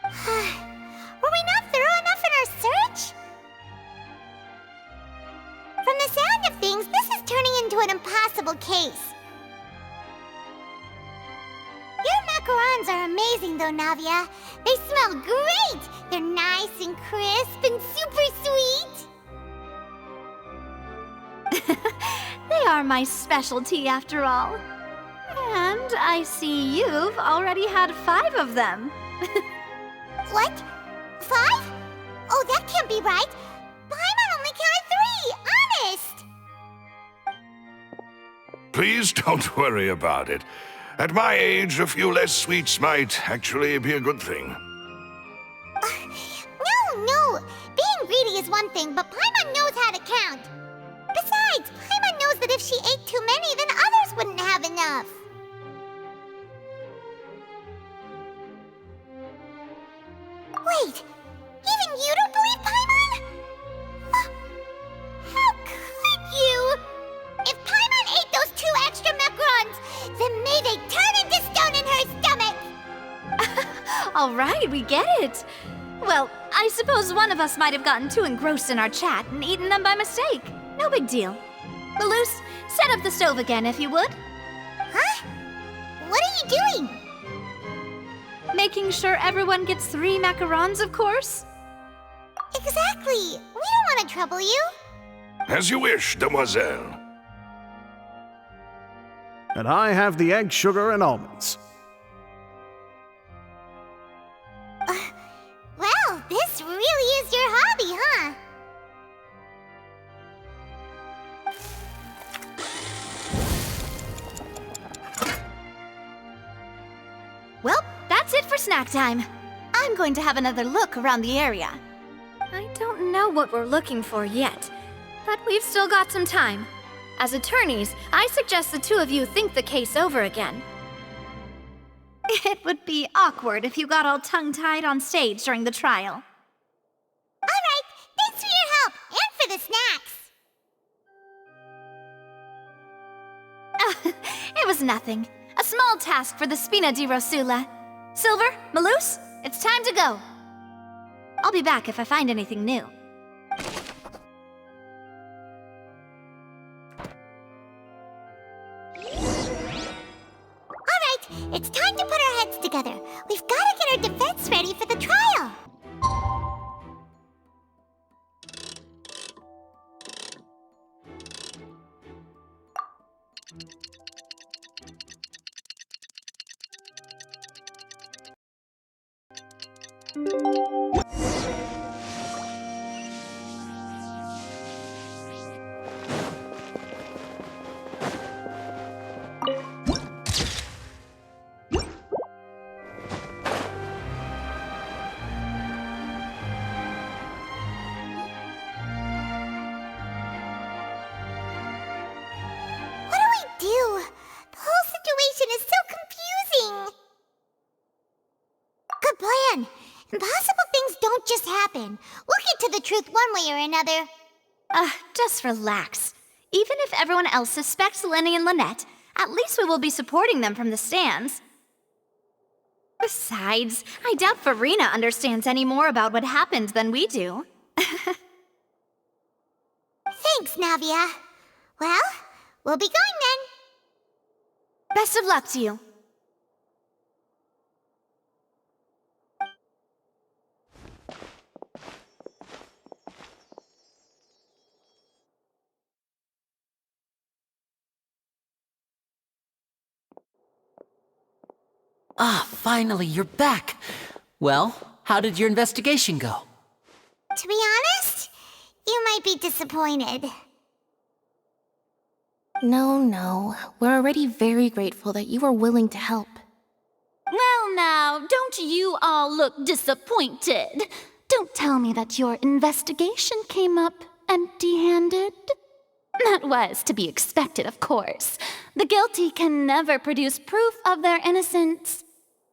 Were we not thorough enough in our search? From the sound of things, this is turning into an impossible case. You're macarons are amazing though, Navia. They smell great! They're nice and crisp and super sweet! They are my specialty after all. And I see you've already had 5 of them. What? 5? Oh, that can't be right! Paimon only counted 3! Honest! Please don't worry about it. At my age, a few less sweets might actually be a good thing. No! Being greedy is one thing, but Paimon knows how to count. Besides, Paimon knows that if she ate too many, then others wouldn't have enough. Wait, even you don't believe Paimon? How could you? If Paimon ate those 2 extra macarons, then may they turn into stone in her stomach! All right, we get it. Well, I suppose one of us might have gotten too engrossed in our chat and eaten them by mistake. No big deal. Maloose, set up the stove again if you would. Huh? What are you doing? Making sure everyone gets 3 macarons, of course. Exactly. We don't want to trouble you. As you wish, demoiselle. And I have the egg, sugar, and almonds. Well, this really is your hobby, huh? Well, that's it for snack time. I'm going to have another look around the area. I don't know what we're looking for yet, but we've still got some time. As attorneys, I suggest the 2 of you think the case over again. It would be awkward if you got all tongue-tied on stage during the trial. All right, thanks for your help, and for the snacks. It was nothing. A small task for the Spina di Rosula. Silver, Maloose, it's time to go. I'll be back if I find anything new. It's time to put our heads together. We've got to get our defense ready for the trial. Impossible things don't just happen. We'll get to the truth one way or another. Just relax. Even if everyone else suspects Lyney and Lynette, at least we will be supporting them from the stands. Besides, I doubt Furina understands any more about what happened than we do. Thanks, Navia. Well, we'll be going then. Best of luck to you. Ah, finally, you're back. Well, how did your investigation go? To be honest, you might be disappointed. No. We're already very grateful that you were willing to help. Well now, don't you all look disappointed. Don't tell me that your investigation came up empty-handed. That was to be expected, of course. The guilty can never produce proof of their innocence.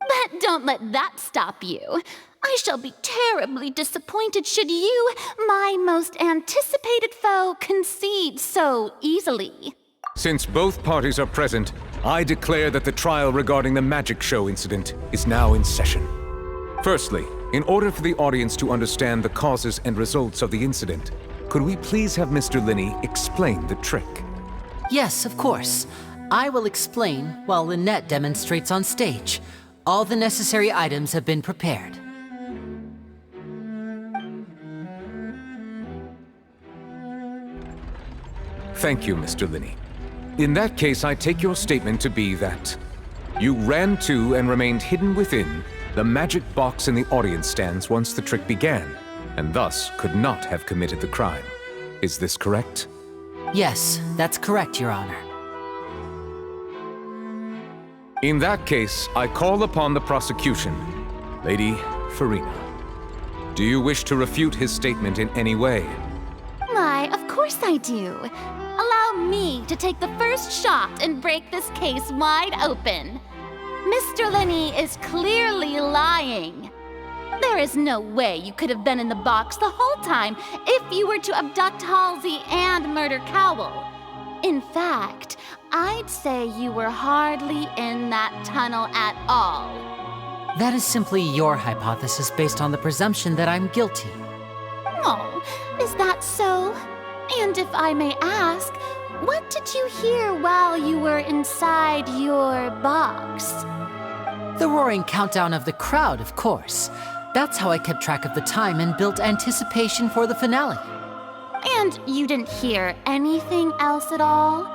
But don't let that stop you. I shall be terribly disappointed should you, my most anticipated foe, concede so easily. Since both parties are present, I declare that the trial regarding the magic show incident is now in session. Firstly, in order for the audience to understand the causes and results of the incident, could we please have Mr. Lyney explain the trick? Yes, of course. I will explain while Lynette demonstrates on stage. All the necessary items have been prepared. Thank you, Mr. Lyney. In that case, I take your statement to be that you ran to and remained hidden within the magic box in the audience stands once the trick began, and thus could not have committed the crime. Is this correct? Yes, that's correct, Your Honor. In that case, I call upon the prosecution. Lady Furina, do you wish to refute his statement in any way? Why, of course I do. Allow me to take the first shot and break this case wide open. Mr. Lyney is clearly lying. There is no way you could have been in the box the whole time if you were to abduct Halsey and murder Cowell. In fact, I'd say you were hardly in that tunnel at all. That is simply your hypothesis based on the presumption that I'm guilty. Oh, is that so? And if I may ask, what did you hear while you were inside your box? The roaring countdown of the crowd, of course. That's how I kept track of the time and built anticipation for the finale. And you didn't hear anything else at all?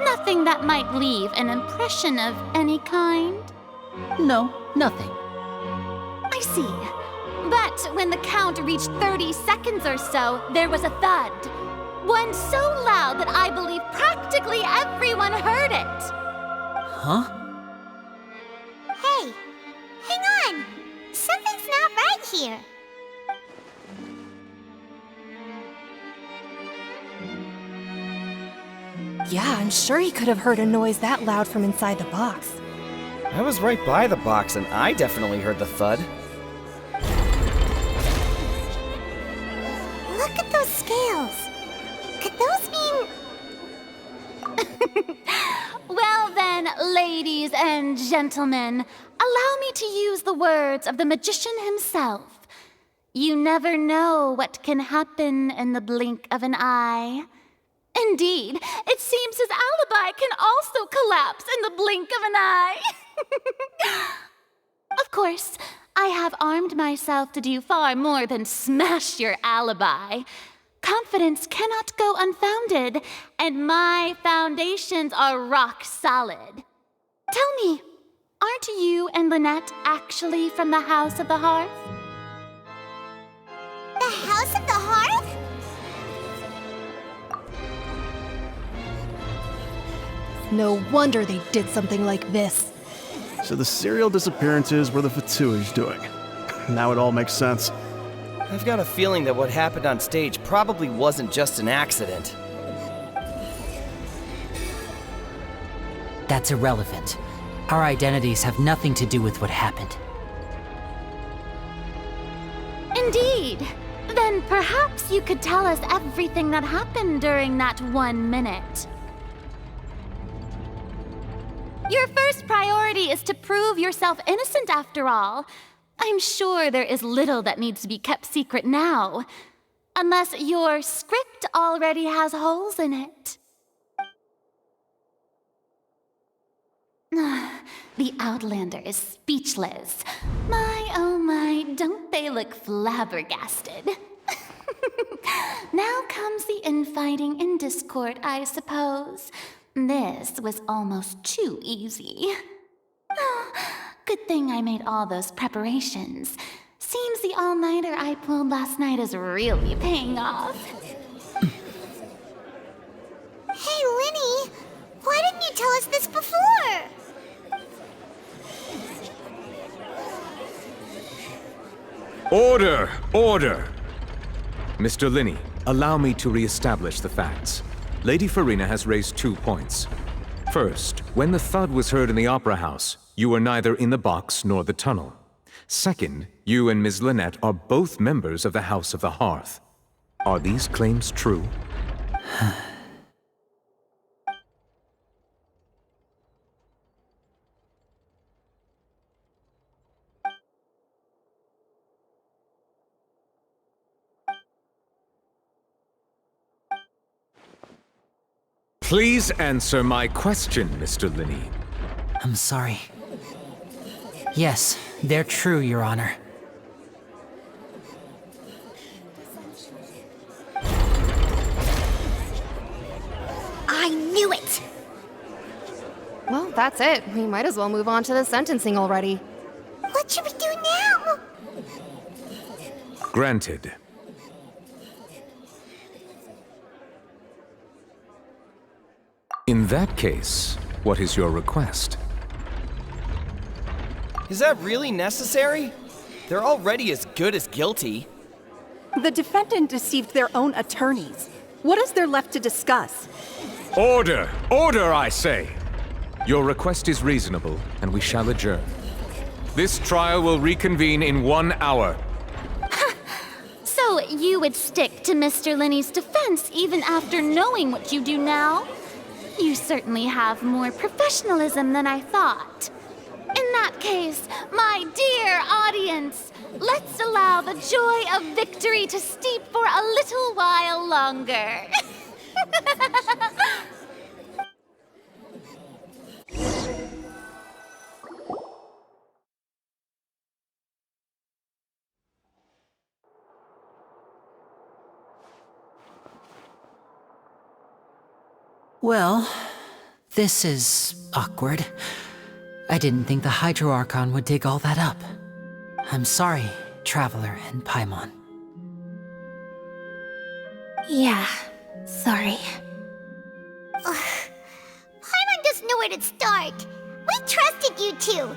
Nothing that might leave an impression of any kind? No, nothing. I see. But when the count reached 30 seconds or so, there was a thud. One so loud that I believe practically everyone heard it. Huh? Hey, hang on. Something's not right here. Yeah, I'm sure he could have heard a noise that loud from inside the box. I was right by the box and I definitely heard the thud. Look at those scales. Could those mean... Well then, ladies and gentlemen, allow me to use the words of the magician himself. You never know what can happen in the blink of an eye. Indeed, it seems his alibi can also collapse in the blink of an eye. Of course, I have armed myself to do far more than smash your alibi. Confidence cannot go unfounded, and my foundations are rock solid. Tell me, aren't you and Lynette actually from the House of the Hearth? The House of the Hearth? No wonder they did something like this. So the serial disappearances were the Fatsui's doing. Now it all makes sense. I've got a feeling that what happened on stage probably wasn't just an accident. That's irrelevant. Our identities have nothing to do with what happened. Indeed. Then perhaps you could tell us everything that happened during that 1 minute. Your first priority is to prove yourself innocent, after all. I'm sure there is little that needs to be kept secret now. Unless your script already has holes in it. The Outlander is speechless. My, oh my, don't they look flabbergasted? Now comes the infighting and discord, I suppose. This was almost too easy. Oh, good thing I made all those preparations. Seems the all-nighter I pulled last night is really paying off. Hey, Lyney, why didn't you tell us this before? Order! Order! Mr. Lyney, allow me to re-establish the facts. Lady Furina has raised 2 points. First, when the thud was heard in the Opera House, you were neither in the box nor the tunnel. Second, you and Ms. Lynette are both members of the House of the Hearth. Are these claims true? Please answer my question, Mr. Lyney. I'm sorry. Yes, they're true, Your Honor. I knew it! Well, that's it. We might as well move on to the sentencing already. What should we do now? Granted. In that case, what is your request? Is that really necessary? They're already as good as guilty. The defendant deceived their own attorneys. What is there left to discuss? Order! Order, I say! Your request is reasonable, and we shall adjourn. This trial will reconvene in 1 hour. So you would stick to Mr. Lyney's defense even after knowing what you do now? You certainly have more professionalism than I thought. In that case, my dear audience, let's allow the joy of victory to steep for a little while longer. Well, this is awkward. I didn't think the Hydro Archon would dig all that up. I'm sorry, Traveler and Paimon. Yeah, sorry. Paimon doesn't know where to start. We trusted you two.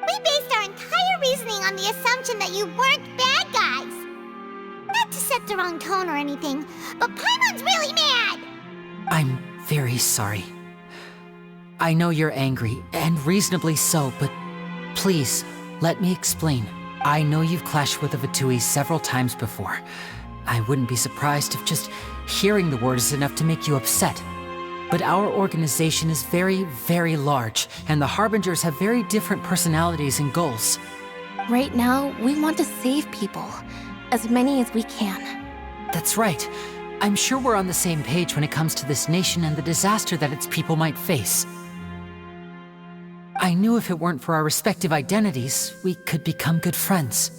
We based our entire reasoning on the assumption that you weren't bad guys. Not to set the wrong tone or anything, but Paimon's really mad! I'm very sorry. I know you're angry, and reasonably so, but please, let me explain. I know you've clashed with the Fatui several times before. I wouldn't be surprised if just hearing the word is enough to make you upset. But our organization is very, very large, and the Harbingers have very different personalities and goals. Right now, we want to save people. As many as we can. That's right. I'm sure we're on the same page when it comes to this nation and the disaster that its people might face. I knew if it weren't for our respective identities, we could become good friends.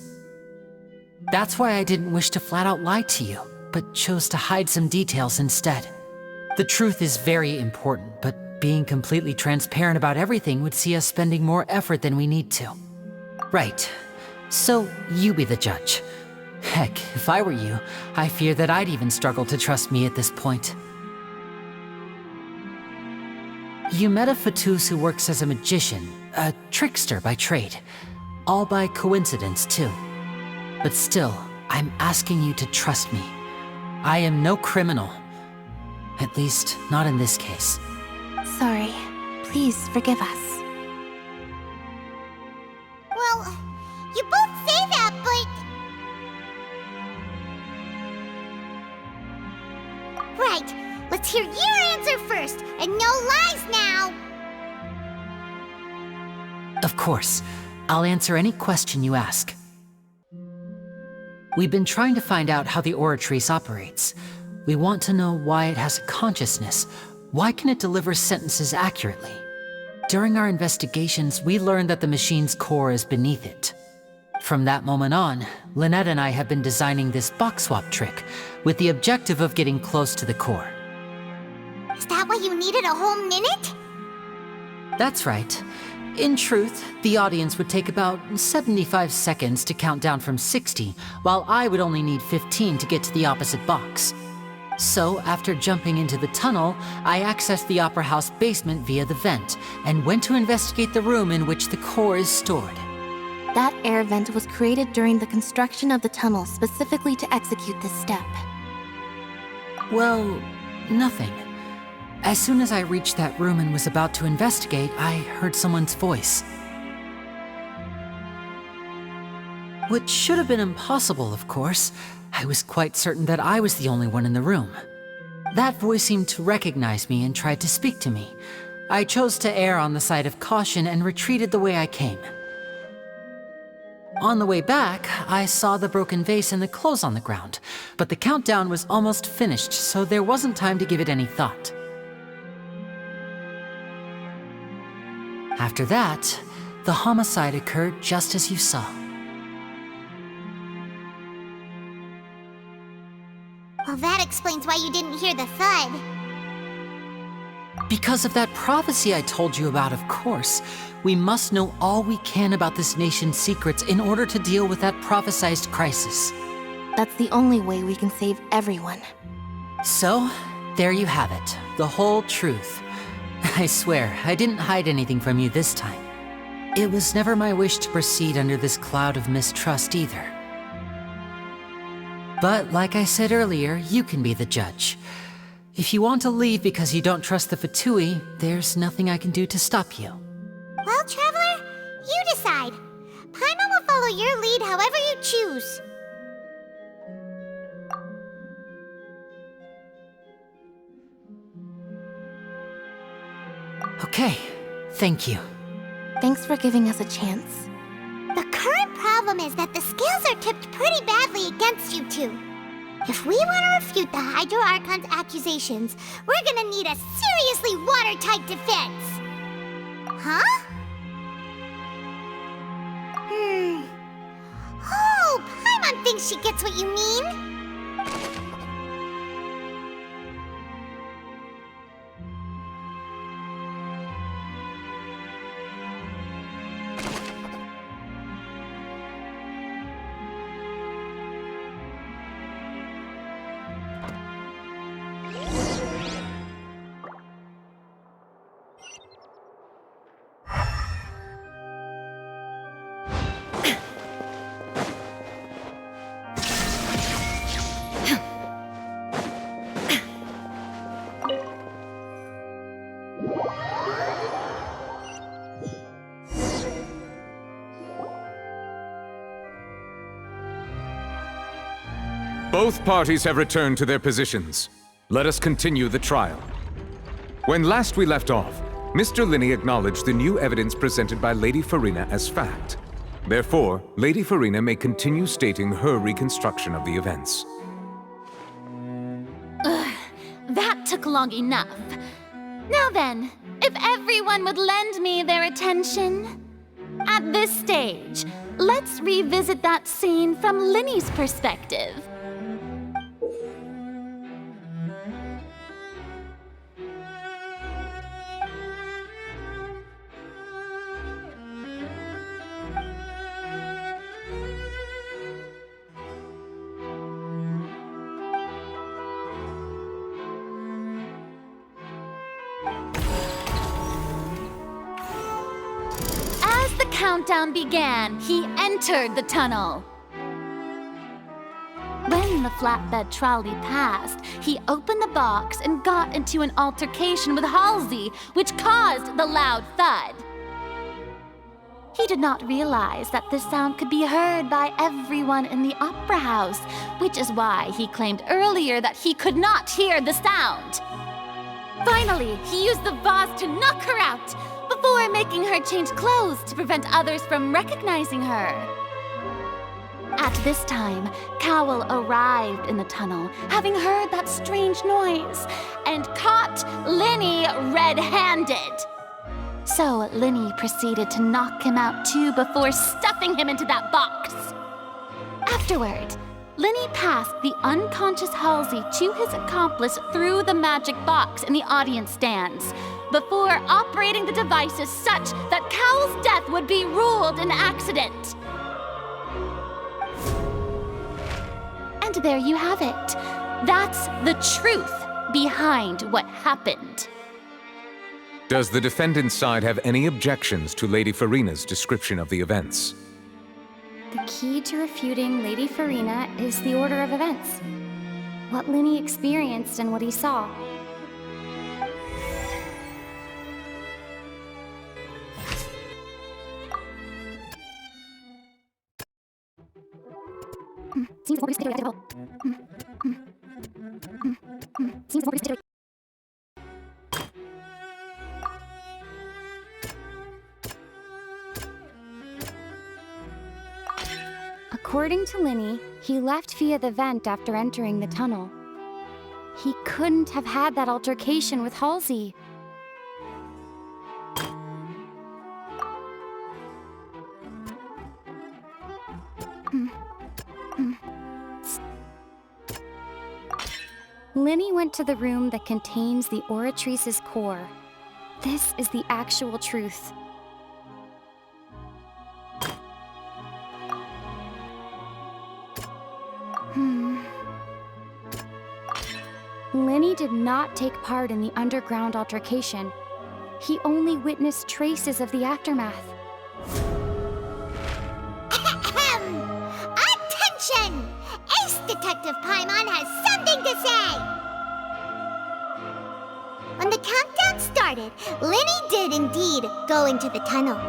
That's why I didn't wish to flat out lie to you, but chose to hide some details instead. The truth is very important, but being completely transparent about everything would see us spending more effort than we need to. Right. So, you be the judge. Heck, if I were you, I fear that I'd even struggle to trust me at this point. You met a Fatus who works as a magician, a trickster by trade. All by coincidence, too. But still, I'm asking you to trust me. I am no criminal. At least, not in this case. Sorry. Please forgive us. Well, you both say that, but... Right, let's hear your answer first, and no lies now! Of course. I'll answer any question you ask. We've been trying to find out how the Oratrice operates. We want to know why it has a consciousness. Why can it deliver sentences accurately? During our investigations, we learned that the machine's core is beneath it. From that moment on, Lynette and I have been designing this box swap trick, with the objective of getting close to the core. Is that why you needed a whole minute? That's right. In truth, the audience would take about 75 seconds to count down from 60, while I would only need 15 to get to the opposite box. So, after jumping into the tunnel, I accessed the Opera House basement via the vent, and went to investigate the room in which the core is stored. That air vent was created during the construction of the tunnel specifically to execute this step. Well, nothing. As soon as I reached that room and was about to investigate, I heard someone's voice. Which should have been impossible, of course. I was quite certain that I was the only one in the room. That voice seemed to recognize me and tried to speak to me. I chose to err on the side of caution and retreated the way I came. On the way back, I saw the broken vase and the clothes on the ground, but the countdown was almost finished, so there wasn't time to give it any thought. After that, The homicide occurred just as you saw. Well, that explains why you didn't hear the thud. Because of that prophecy I told you about, of course. We must know all we can about this nation's secrets in order to deal with that prophesized crisis. That's the only way we can save everyone. So, there you have it. The whole truth. I swear, I didn't hide anything from you this time. It was never my wish to proceed under this cloud of mistrust either. But like I said earlier, you can be the judge. If you want to leave because you don't trust the Fatui, there's nothing I can do to stop you. Well, Traveler, you decide. Paimon will follow your lead however you choose. Okay, thank you. Thanks for giving us a chance. The current problem is that the scales are tipped pretty badly against you two. If we want to refute the Hydro Archon's accusations, we're gonna need a seriously watertight defense. Huh? Oh, Paimon thinks she gets what you mean. Both parties have returned to their positions. Let us continue the trial. When last we left off, Mr. Lyney acknowledged the new evidence presented by Lady Furina as fact. Therefore, Lady Furina may continue stating her reconstruction of the events. Ugh, that took long enough. Now then, if everyone would lend me their attention. At this stage, let's revisit that scene from Lyney's perspective. Countdown began, he entered the tunnel. When the flatbed trolley passed, he opened the box and got into an altercation with Halsey, which caused the loud thud. He did not realize that this sound could be heard by everyone in the opera house, which is why he claimed earlier that he could not hear the sound. Finally, he used the vase to knock her out, before making her change clothes to prevent others from recognizing her. At this time, Cowell arrived in the tunnel, having heard that strange noise, and caught Lyney red-handed. So Lyney proceeded to knock him out too before stuffing him into that box. Afterward, Lyney passed the unconscious Halsey to his accomplice through the magic box in the audience stands, before operating the devices such that Cowell's death would be ruled an accident. And there you have it. That's the truth behind what happened. Does the defendant's side have any objections to Lady Furina's description of the events? The key to refuting Lady Furina is the order of events. What Lyney experienced and what he saw. According to Lyney, he left via the vent after entering the tunnel. He couldn't have had that altercation with Halsey. Lyney went to the room that contains the Oratrice's core. This is the actual truth. Lyney did not take part in the underground altercation. He only witnessed traces of the aftermath. Attention! Ace Detective Paimon has something to say! When the countdown started, Lyney did indeed go into the tunnel.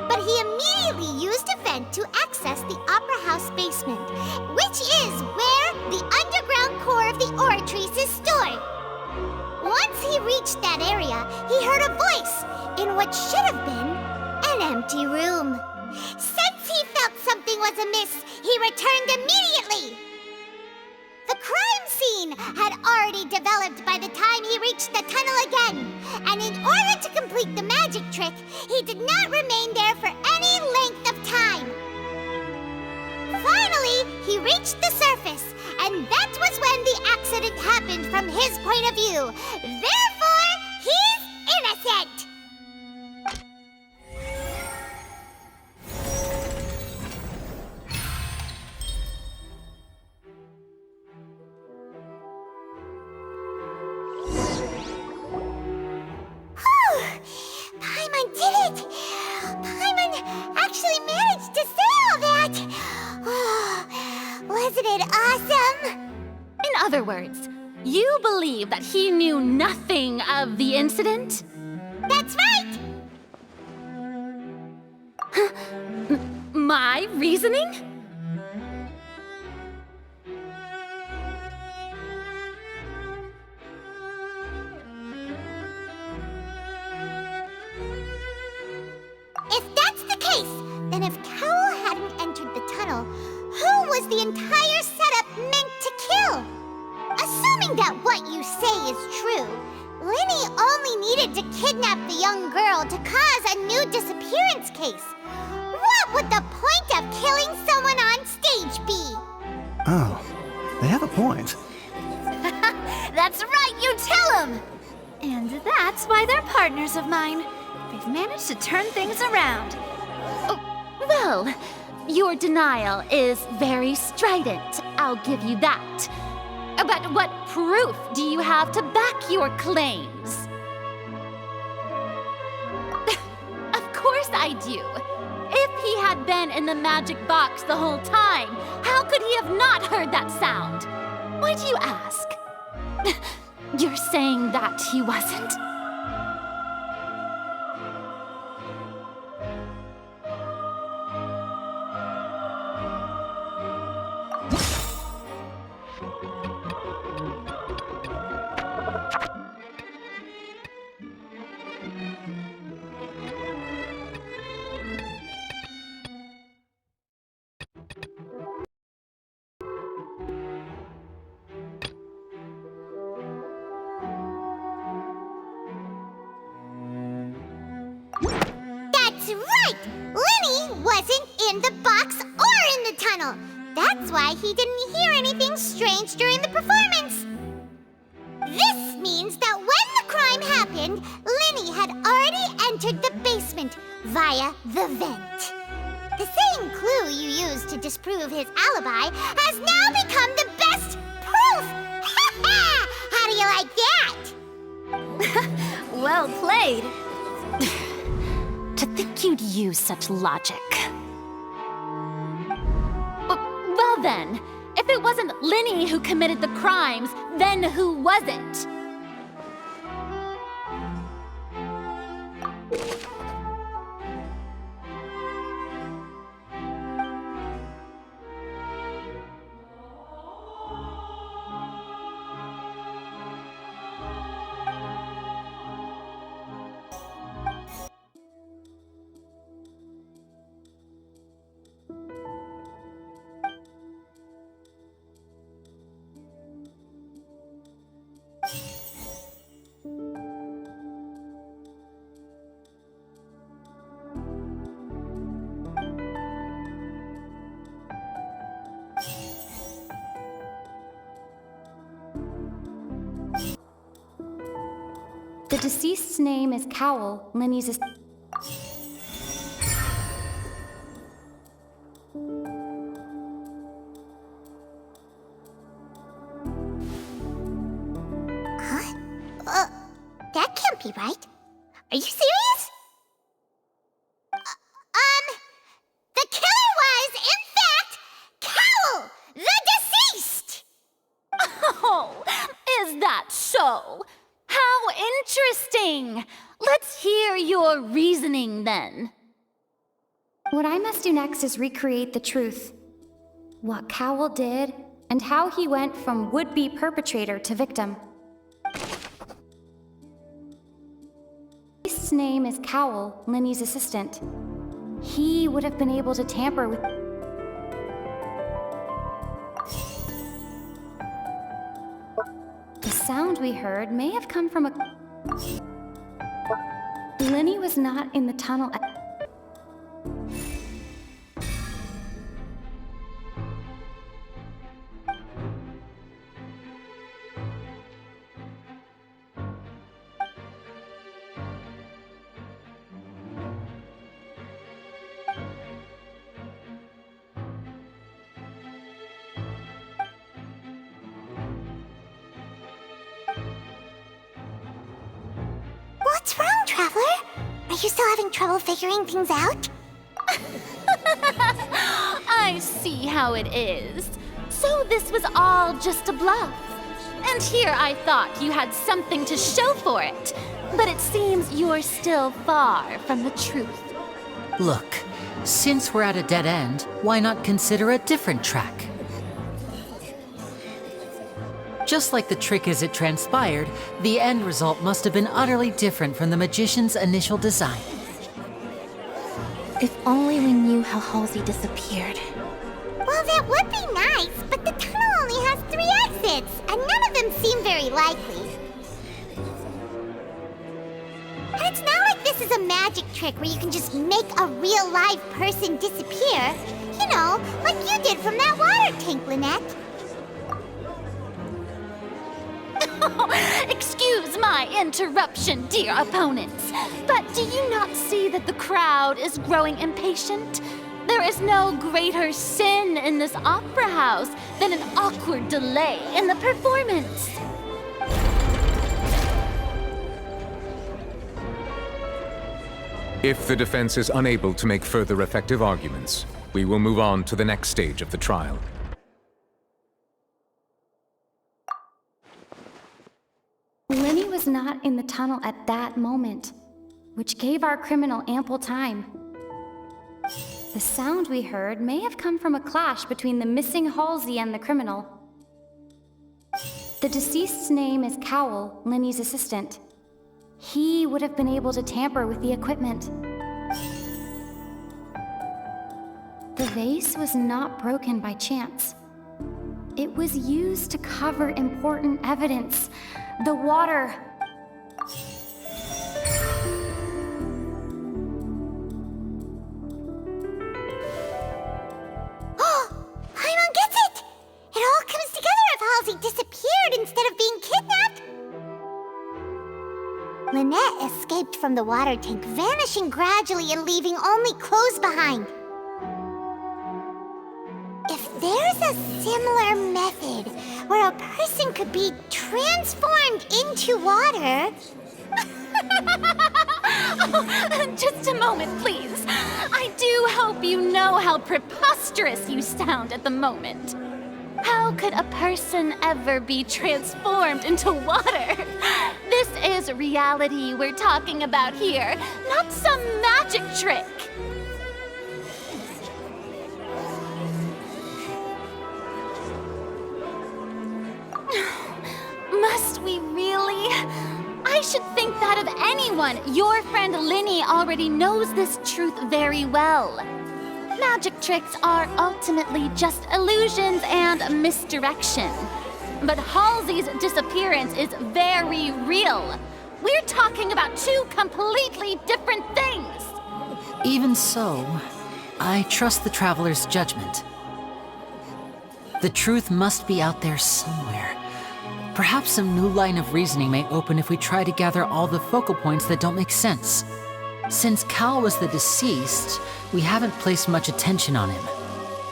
But he immediately used a vent to access the Opera House basement, which is where the underground core of the Oratrice is stored. Once he reached that area, he heard a voice in what should have been an empty room. Since he felt something was amiss, he returned immediately. The crime scene had already developed by the time he reached the tunnel again, and in order to complete the magic trick, he did not remain there for any length of time. Finally, he reached the surface, and that was when the accident happened from his point of view. Therefore, he's innocent! Paimon did it! Paimon actually managed to say all that! Wasn't it awesome? In other words, you believe that he knew nothing of the incident? That's right! My reasoning? If that's the case, then if Carol hadn't entered the tunnel, who was the entire setup meant to kill? Assuming that what you say is true, Lyney only needed to kidnap the young girl to cause a new disappearance case. What would the point of killing someone on stage be? Oh, they have a point. That's right, you tell him! And that's why they're partners of mine. They've managed to turn things around. Oh, well, your denial is very strident, I'll give you that. But what proof do you have to back your claims? Of course I do. If he had been in the magic box the whole time, how could he have not heard that sound? Why do you ask? You're saying that he wasn't? That's right! Lyney wasn't in the box or in the tunnel. That's why he didn't hear anything strange during the performance. This means that when the crime happened, Lyney had already entered the basement via the vent. The same clue you used to disprove his alibi has now become the best proof! Ha ha! How do you like that? Well played. To think you'd use such logic. Well then, if it wasn't Lyney who committed the crimes, then who was it? The deceased's name is Cowl, Lyney's That can't be right. Are you serious? The killer was, in fact, Cowl, the deceased! Oh, is that so? How interesting! Let's hear your reasoning then. What I must do next is recreate the truth. What Cowl did, and how he went from would-be perpetrator to victim. His name is Cowl, Lyney's assistant. He would have been able to tamper with... The sound we heard may have come from a... Lyney was not in the tunnel at... What's wrong, Traveler? Are you still having trouble figuring things out? I see how it is. So this was all just a bluff. And here I thought you had something to show for it. But it seems you're still far from the truth. Look, since we're at a dead end, why not consider a different track? Just like the trick as it transpired, the end result must have been utterly different from the magician's initial design. If only we knew how Halsey disappeared. Well, that would be nice, but the tunnel only has 3 exits, and none of them seem very likely. And it's not like this is a magic trick where you can just make a real live person disappear. You know, like you did from that water tank, Lynette. Excuse my interruption, dear opponents, but do you not see that the crowd is growing impatient? There is no greater sin in this opera house than an awkward delay in the performance. If the defense is unable to make further effective arguments, we will move on to the next stage of the trial. Lyney was not in the tunnel at that moment, which gave our criminal ample time. The sound we heard may have come from a clash between the missing Halsey and the criminal. The deceased's name is Cowl, Lyney's assistant. He would have been able to tamper with the equipment. The vase was not broken by chance. It was used to cover important evidence. The water. Oh, Paimon gets it! It all comes together if Halsey disappeared instead of being kidnapped. Lynette escaped from the water tank, vanishing gradually and leaving only clothes behind. If there's a similar method where a person could be transformed into water... Oh, just a moment, please. I do hope you know how preposterous you sound at the moment. How could a person ever be transformed into water? This is reality we're talking about here, not some magic trick. Must we really? I should think that of anyone. Your friend Lyney already knows this truth very well. Magic tricks are ultimately just illusions and misdirection. But Halsey's disappearance is very real. We're talking about 2 completely different things. Even so, I trust the Traveler's judgment. The truth must be out there somewhere. Perhaps some new line of reasoning may open if we try to gather all the focal points that don't make sense. Since Cal was the deceased, we haven't placed much attention on him.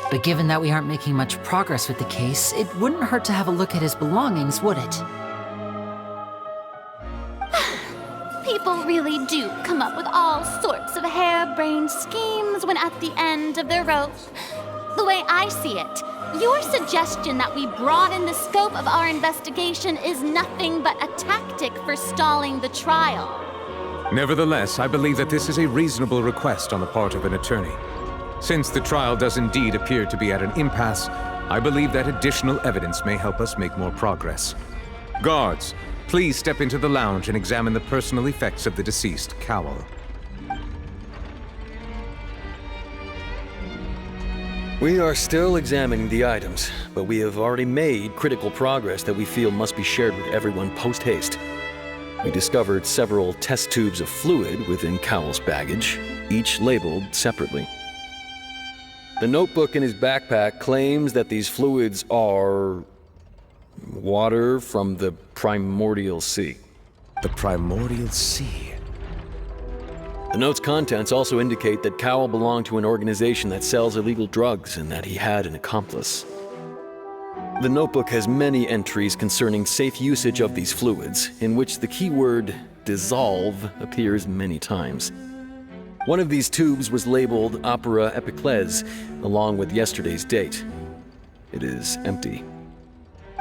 But given that we aren't making much progress with the case, it wouldn't hurt to have a look at his belongings, would it? People really do come up with all sorts of harebrained schemes when at the end of their rope. The way I see it, your suggestion that we broaden the scope of our investigation is nothing but a tactic for stalling the trial. Nevertheless, I believe that this is a reasonable request on the part of an attorney. Since the trial does indeed appear to be at an impasse, I believe that additional evidence may help us make more progress. Guards, please step into the lounge and examine the personal effects of the deceased Cowell. We are still examining the items, but we have already made critical progress that we feel must be shared with everyone post-haste. We discovered several test tubes of fluid within Cowell's baggage, each labeled separately. The notebook in his backpack claims that these fluids are water from the Primordial Sea. The Primordial Sea? The note's contents also indicate that Cowell belonged to an organization that sells illegal drugs and that he had an accomplice. The notebook has many entries concerning safe usage of these fluids, in which the keyword dissolve appears many times. One of these tubes was labeled Opera Epiclese, along with yesterday's date. It is empty.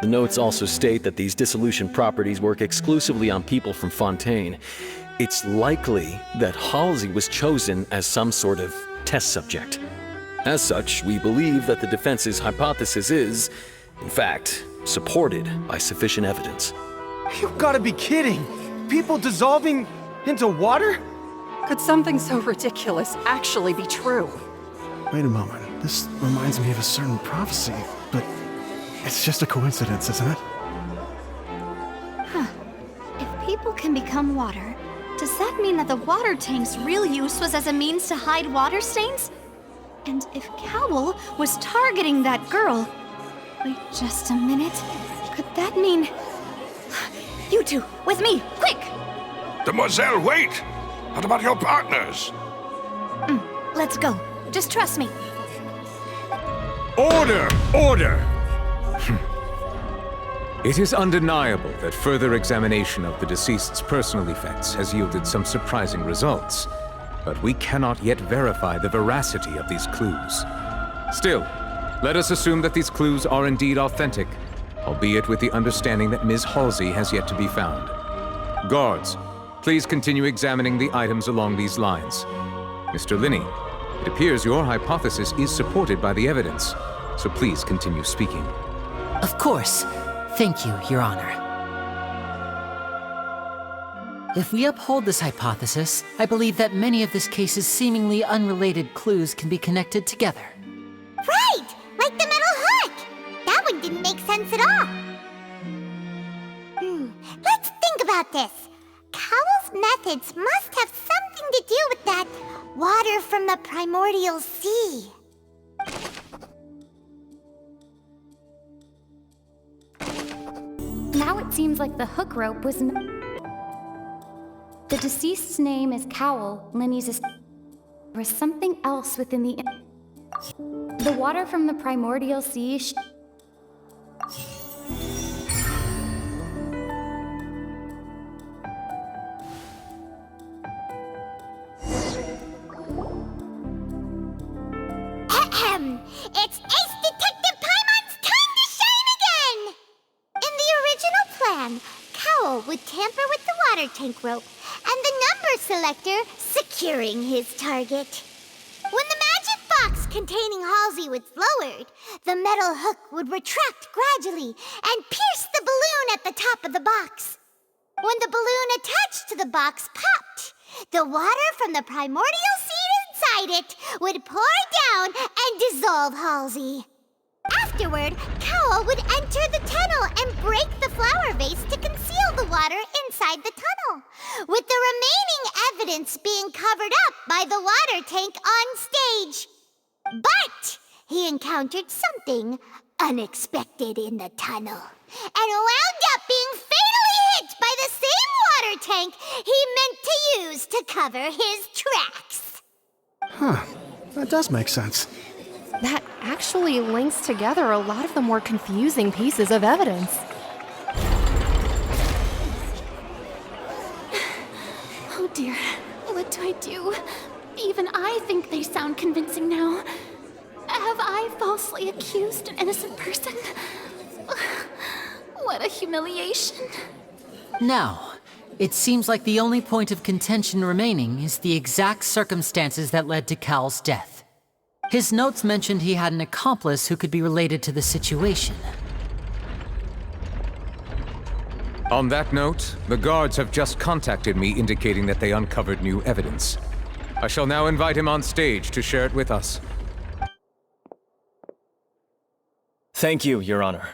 The notes also state that these dissolution properties work exclusively on people from Fontaine. It's likely that Halsey was chosen as some sort of test subject. As such, we believe that the defense's hypothesis is, in fact, supported by sufficient evidence. You've gotta be kidding! People dissolving into water? Could something so ridiculous actually be true? Wait a moment. This reminds me of a certain prophecy, but it's just a coincidence, isn't it? Huh. If people can become water, does that mean that the water tank's real use was as a means to hide water stains? And if Cowell was targeting that girl... Wait just a minute. Could that mean... You two, with me, quick! Demoiselle, wait! What about your partners? Let's go. Just trust me. Order! Order! It is undeniable that further examination of the deceased's personal effects has yielded some surprising results, but we cannot yet verify the veracity of these clues. Still, let us assume that these clues are indeed authentic, albeit with the understanding that Ms. Halsey has yet to be found. Guards, please continue examining the items along these lines. Mr. Lyney, it appears your hypothesis is supported by the evidence, so please continue speaking. Of course. Thank you, Your Honor. If we uphold this hypothesis, I believe that many of this case's seemingly unrelated clues can be connected together. Right! Like the metal hook! That one didn't make sense at all. Let's think about this. Cowell's methods must have something to do with that water from the Primordial Sea. Now it seems like the hook rope was... The deceased's name is Cowell, Lyney's... There was something else within the... The water from the Primordial Sea... It's Ace Detective Paimon's time to shine again! In the original plan, Cowell would tamper with the water tank rope and the number selector securing his target. When the magic box containing Halsey was lowered, the metal hook would retract gradually and pierce the balloon at the top of the box. When the balloon attached to the box popped, the water from the Primordial Sea inside it would pour down and dissolve Halsey. Afterward, Cowell would enter the tunnel and break the flower vase to conceal the water inside the tunnel, with the remaining evidence being covered up by the water tank on stage. But he encountered something unexpected in the tunnel and wound up being fatally hit by the same water tank he meant to use to cover his tracks. Huh. That does make sense. That actually links together a lot of the more confusing pieces of evidence. Oh dear, what do I do? Even I think they sound convincing now. Have I falsely accused an innocent person? What a humiliation. Now, it seems like the only point of contention remaining is the exact circumstances that led to Cal's death. His notes mentioned he had an accomplice who could be related to the situation. On that note, the guards have just contacted me indicating that they uncovered new evidence. I shall now invite him on stage to share it with us. Thank you, Your Honor.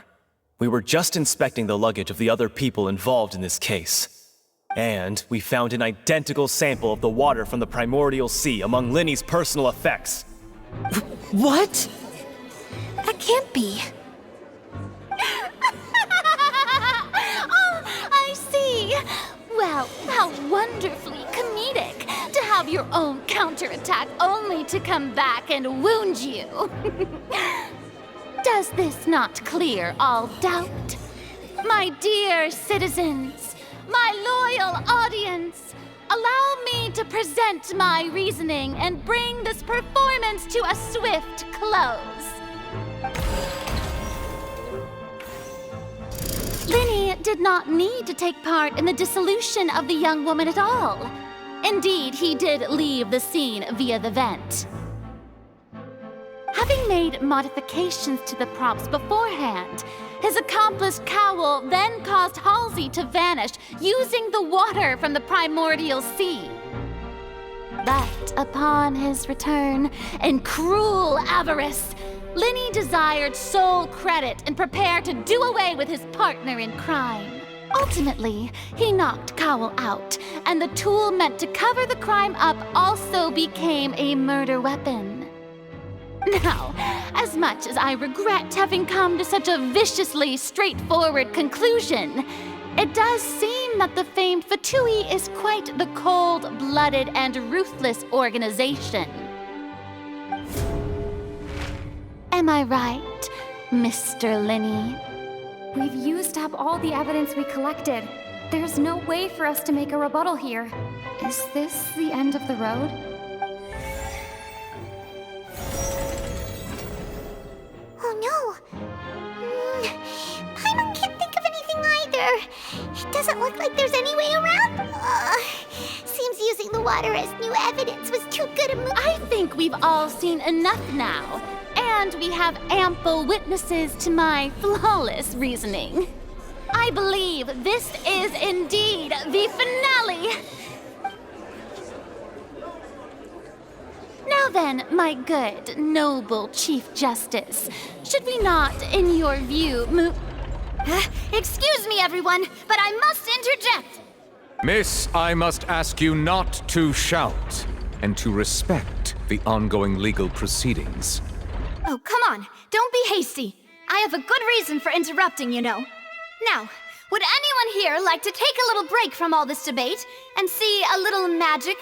We were just inspecting the luggage of the other people involved in this case. And we found an identical sample of the water from the primordial sea among Lyney's personal effects. What? That can't be. Oh, I see. Well, how wonderfully comedic to have your own counterattack only to come back and wound you. Does this not clear all doubt? My dear citizens, my loyal audience, allow me to present my reasoning and bring this performance to a swift close. Lyney did not need to take part in the dissolution of the young woman at all. Indeed, he did leave the scene via the vent. Having made modifications to the props beforehand, his accomplice Cowl then caused Halsey to vanish using the water from the primordial sea. But upon his return, in cruel avarice, Lyney desired sole credit and prepared to do away with his partner in crime. Ultimately, he knocked Cowl out, and the tool meant to cover the crime up also became a murder weapon. Now, as much as I regret having come to such a viciously straightforward conclusion, it does seem that the famed Fatui is quite the cold-blooded and ruthless organization. Am I right, Mr. Lyney? We've used up all the evidence we collected. There's no way for us to make a rebuttal here. Is this the end of the road? Oh no! Paimon can't think of anything either. It doesn't look like there's any way around. Seems using the water as new evidence was too good a move. I think we've all seen enough now, and we have ample witnesses to my flawless reasoning. I believe this is indeed the finale. Now then, my good, noble Chief Justice, should we not, in your view, move... Excuse me, everyone, but I must interject. Miss, I must ask you not to shout, and to respect the ongoing legal proceedings. Oh, come on, don't be hasty. I have a good reason for interrupting, you know. Now, would anyone here like to take a little break from all this debate and see a little magic?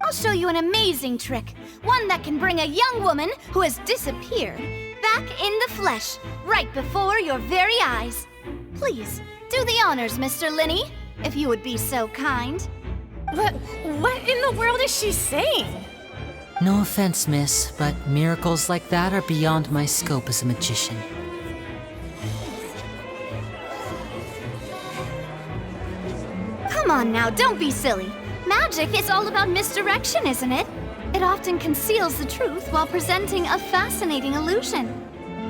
I'll show you an amazing trick, one that can bring a young woman who has disappeared back in the flesh, right before your very eyes. Please, do the honors, Mr. Lyney, if you would be so kind. What in the world is she saying? No offense, miss, but miracles like that are beyond my scope as a magician. Come on now, don't be silly. Magic is all about misdirection, isn't it? It often conceals the truth while presenting a fascinating illusion.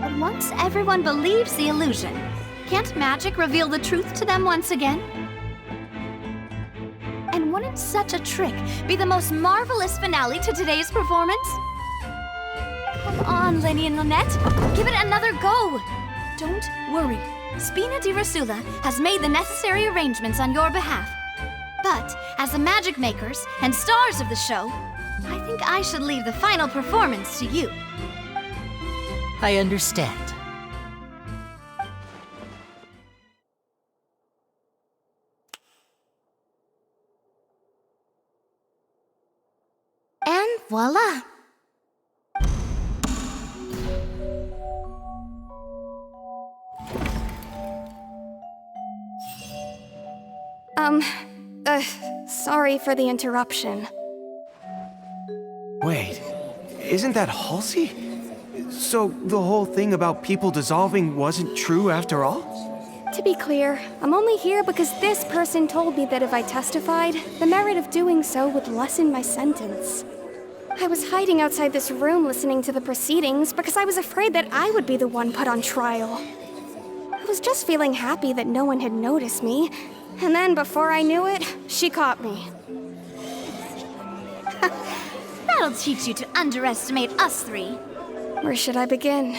But once everyone believes the illusion, can't magic reveal the truth to them once again? And wouldn't such a trick be the most marvelous finale to today's performance? Come on, Lyney and Lynette, give it another go. Don't worry, Spina di Rasula has made the necessary arrangements on your behalf. But as the magic makers and stars of the show, I think I should leave the final performance to you. I understand. Voila! Sorry for the interruption. Wait, isn't that Halsey? So the whole thing about people dissolving wasn't true after all? To be clear, I'm only here because this person told me that if I testified, the merit of doing so would lessen my sentence. I was hiding outside this room listening to the proceedings because I was afraid that I would be the one put on trial. I was just feeling happy that no one had noticed me, and then before I knew it, she caught me. That'll teach you to underestimate us three. Where should I begin?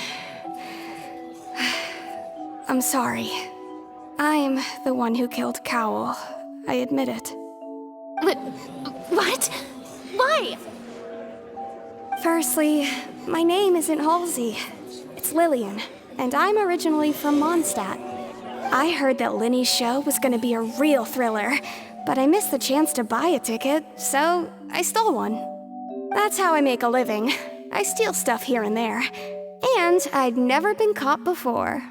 I'm sorry. I'm the one who killed Cowell. I admit it. But what? Why? Firstly, my name isn't Halsey. It's Lillian, and I'm originally from Mondstadt. I heard that Lyney's show was gonna be a real thriller, but I missed the chance to buy a ticket, so I stole one. That's how I make a living. I steal stuff here and there, and I'd never been caught before.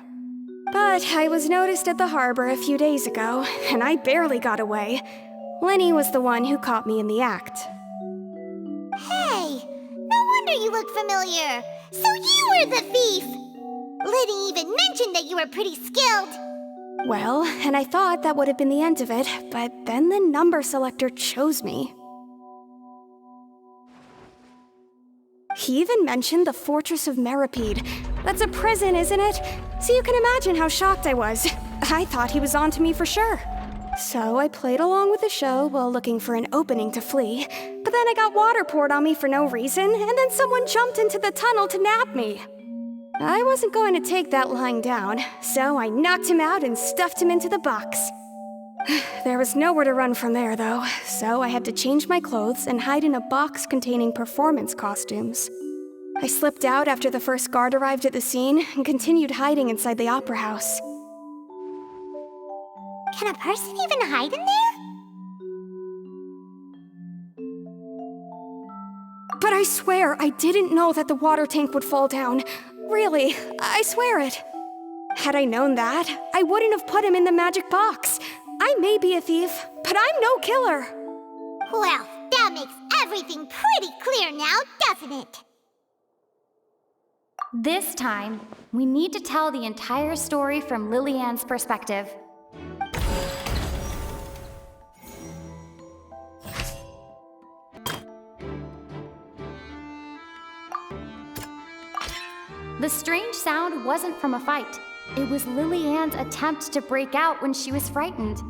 But I was noticed at the harbor a few days ago, and I barely got away. Lyney was the one who caught me in the act. Hey, no wonder you look familiar. So you were the thief. Lyney even mentioned that you were pretty skilled. Well, and I thought that would have been the end of it, but then the number selector chose me. He even mentioned the Fortress of Meripede. That's a prison, isn't it? So you can imagine how shocked I was. I thought he was on to me for sure. So I played along with the show while looking for an opening to flee. But then I got water poured on me for no reason, and then someone jumped into the tunnel to nab me. I wasn't going to take that lying down, so I knocked him out and stuffed him into the box. There was nowhere to run from there, though, so I had to change my clothes and hide in a box containing performance costumes. I slipped out after the first guard arrived at the scene and continued hiding inside the opera house. Can a person even hide in there? But I swear I didn't know that the water tank would fall down. Really, I swear it. Had I known that, I wouldn't have put him in the magic box. I may be a thief, but I'm no killer. Well, that makes everything pretty clear now, doesn't it? This time, we need to tell the entire story from Lillian's perspective. The strange sound wasn't from a fight. It was Lillian's attempt to break out when she was frightened.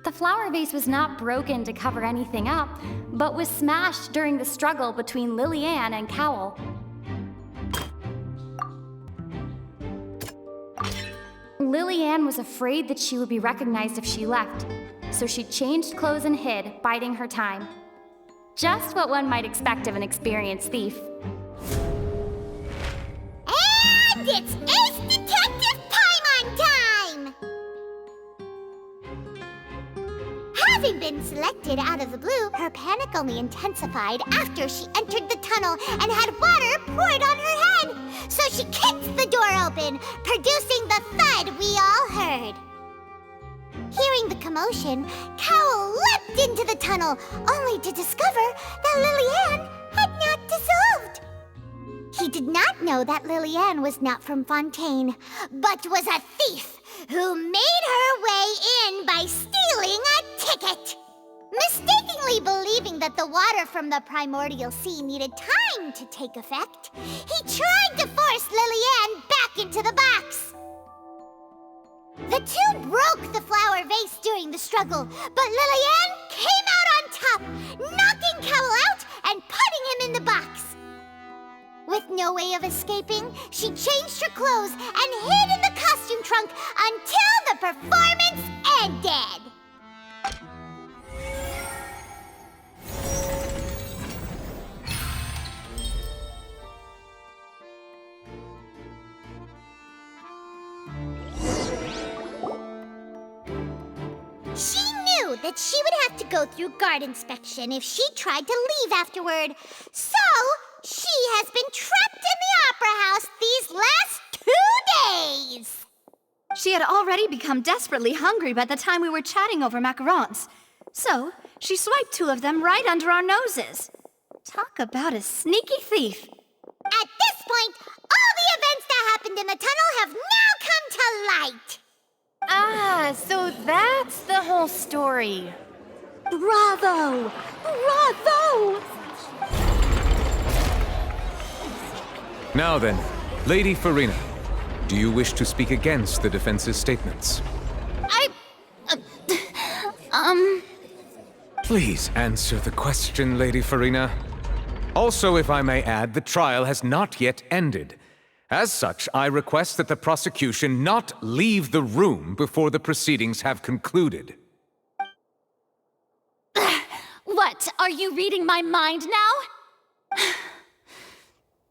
The flower vase was not broken to cover anything up, but was smashed during the struggle between Lillian and Cowell. Lillian was afraid that she would be recognized if she left, so she changed clothes and hid, biding her time. Just what one might expect of an experienced thief. And it's Ace Detective Paimon time! Having been selected out of the blue, her panic only intensified after she entered the tunnel and had water poured on her head. So she kicked the door open, producing the thud we all heard. Hearing the commotion, Cowell leapt into the tunnel, only to discover that Lillian had not dissolved. He did not know that Lillian was not from Fontaine, but was a thief who made her way in by stealing a ticket. Mistakenly believing that the water from the primordial sea needed time to take effect, he tried to force Lillian back into the box. The two broke the flower vase during the struggle, but Lillian came out on top, knocking Cowell out and putting him in the box. With no way of escaping, she changed her clothes and hid in the costume trunk until the performance ended. that she would have to go through guard inspection if she tried to leave afterward. So, she has been trapped in the Opera House these last 2 days. She had already become desperately hungry by the time we were chatting over macarons. So, she swiped 2 of them right under our noses. Talk about a sneaky thief. At this point, all the events that happened in the tunnel have now come to light. Ah, so that's the whole story. Bravo! Bravo! Now then, Lady Furina, do you wish to speak against the defense's statements? Please answer the question, Lady Furina. Also, if I may add, the trial has not yet ended. As such, I request that the prosecution not leave the room before the proceedings have concluded. What, are you reading my mind now?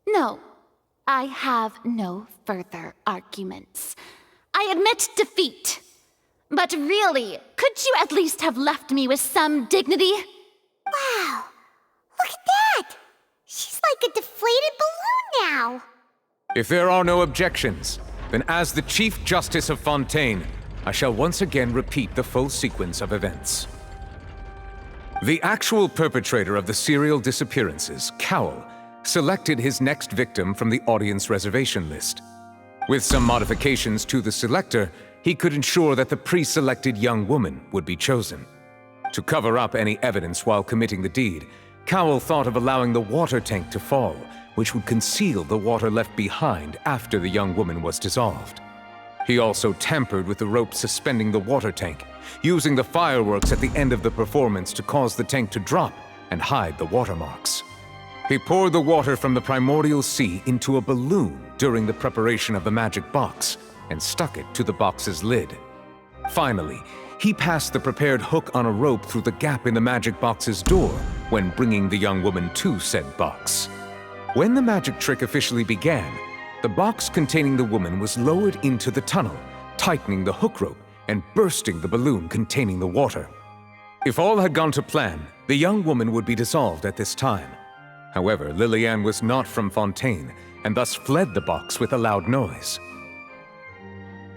No, I have no further arguments. I admit defeat. But really, could you at least have left me with some dignity? Wow, look at that! She's like a deflated balloon now. If there are no objections, then as the Chief Justice of Fontaine, I shall once again repeat the full sequence of events. The actual perpetrator of the serial disappearances, Cowell, selected his next victim from the audience reservation list. With some modifications to the selector, he could ensure that the pre-selected young woman would be chosen. To cover up any evidence while committing the deed, Cowell thought of allowing the water tank to fall, which would conceal the water left behind after the young woman was dissolved. He also tampered with the rope suspending the water tank, using the fireworks at the end of the performance to cause the tank to drop and hide the watermarks. He poured the water from the primordial sea into a balloon during the preparation of the magic box and stuck it to the box's lid. Finally, he passed the prepared hook on a rope through the gap in the magic box's door when bringing the young woman to said box. When the magic trick officially began, the box containing the woman was lowered into the tunnel, tightening the hook rope and bursting the balloon containing the water. If all had gone to plan, the young woman would be dissolved at this time. However, Liliane was not from Fontaine and thus fled the box with a loud noise.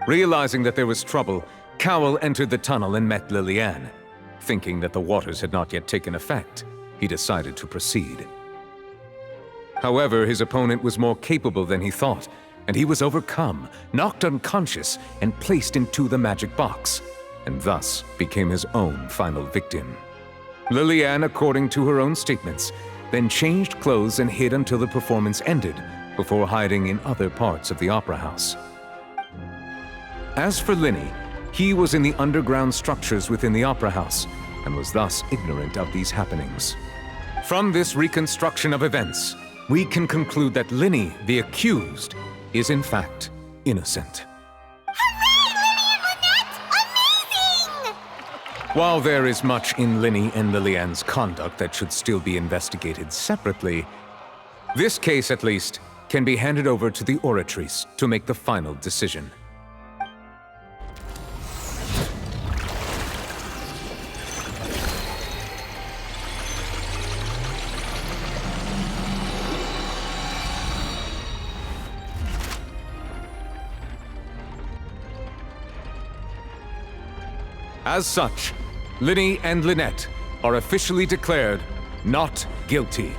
Realizing that there was trouble, Cowell entered the tunnel and met Liliane. Thinking that the waters had not yet taken effect, he decided to proceed. However, his opponent was more capable than he thought, and he was overcome, knocked unconscious, and placed into the magic box, and thus became his own final victim. Liliane, according to her own statements, then changed clothes and hid until the performance ended, before hiding in other parts of the opera house. As for Lyney, he was in the underground structures within the opera house, and was thus ignorant of these happenings. From this reconstruction of events, we can conclude that Lyney, the accused, is in fact innocent. While there is much in Lyney and Liliane's conduct that should still be investigated separately, this case, at least, can be handed over to the Oratrice to make the final decision. As such, Lyney and Lynette are officially declared not guilty.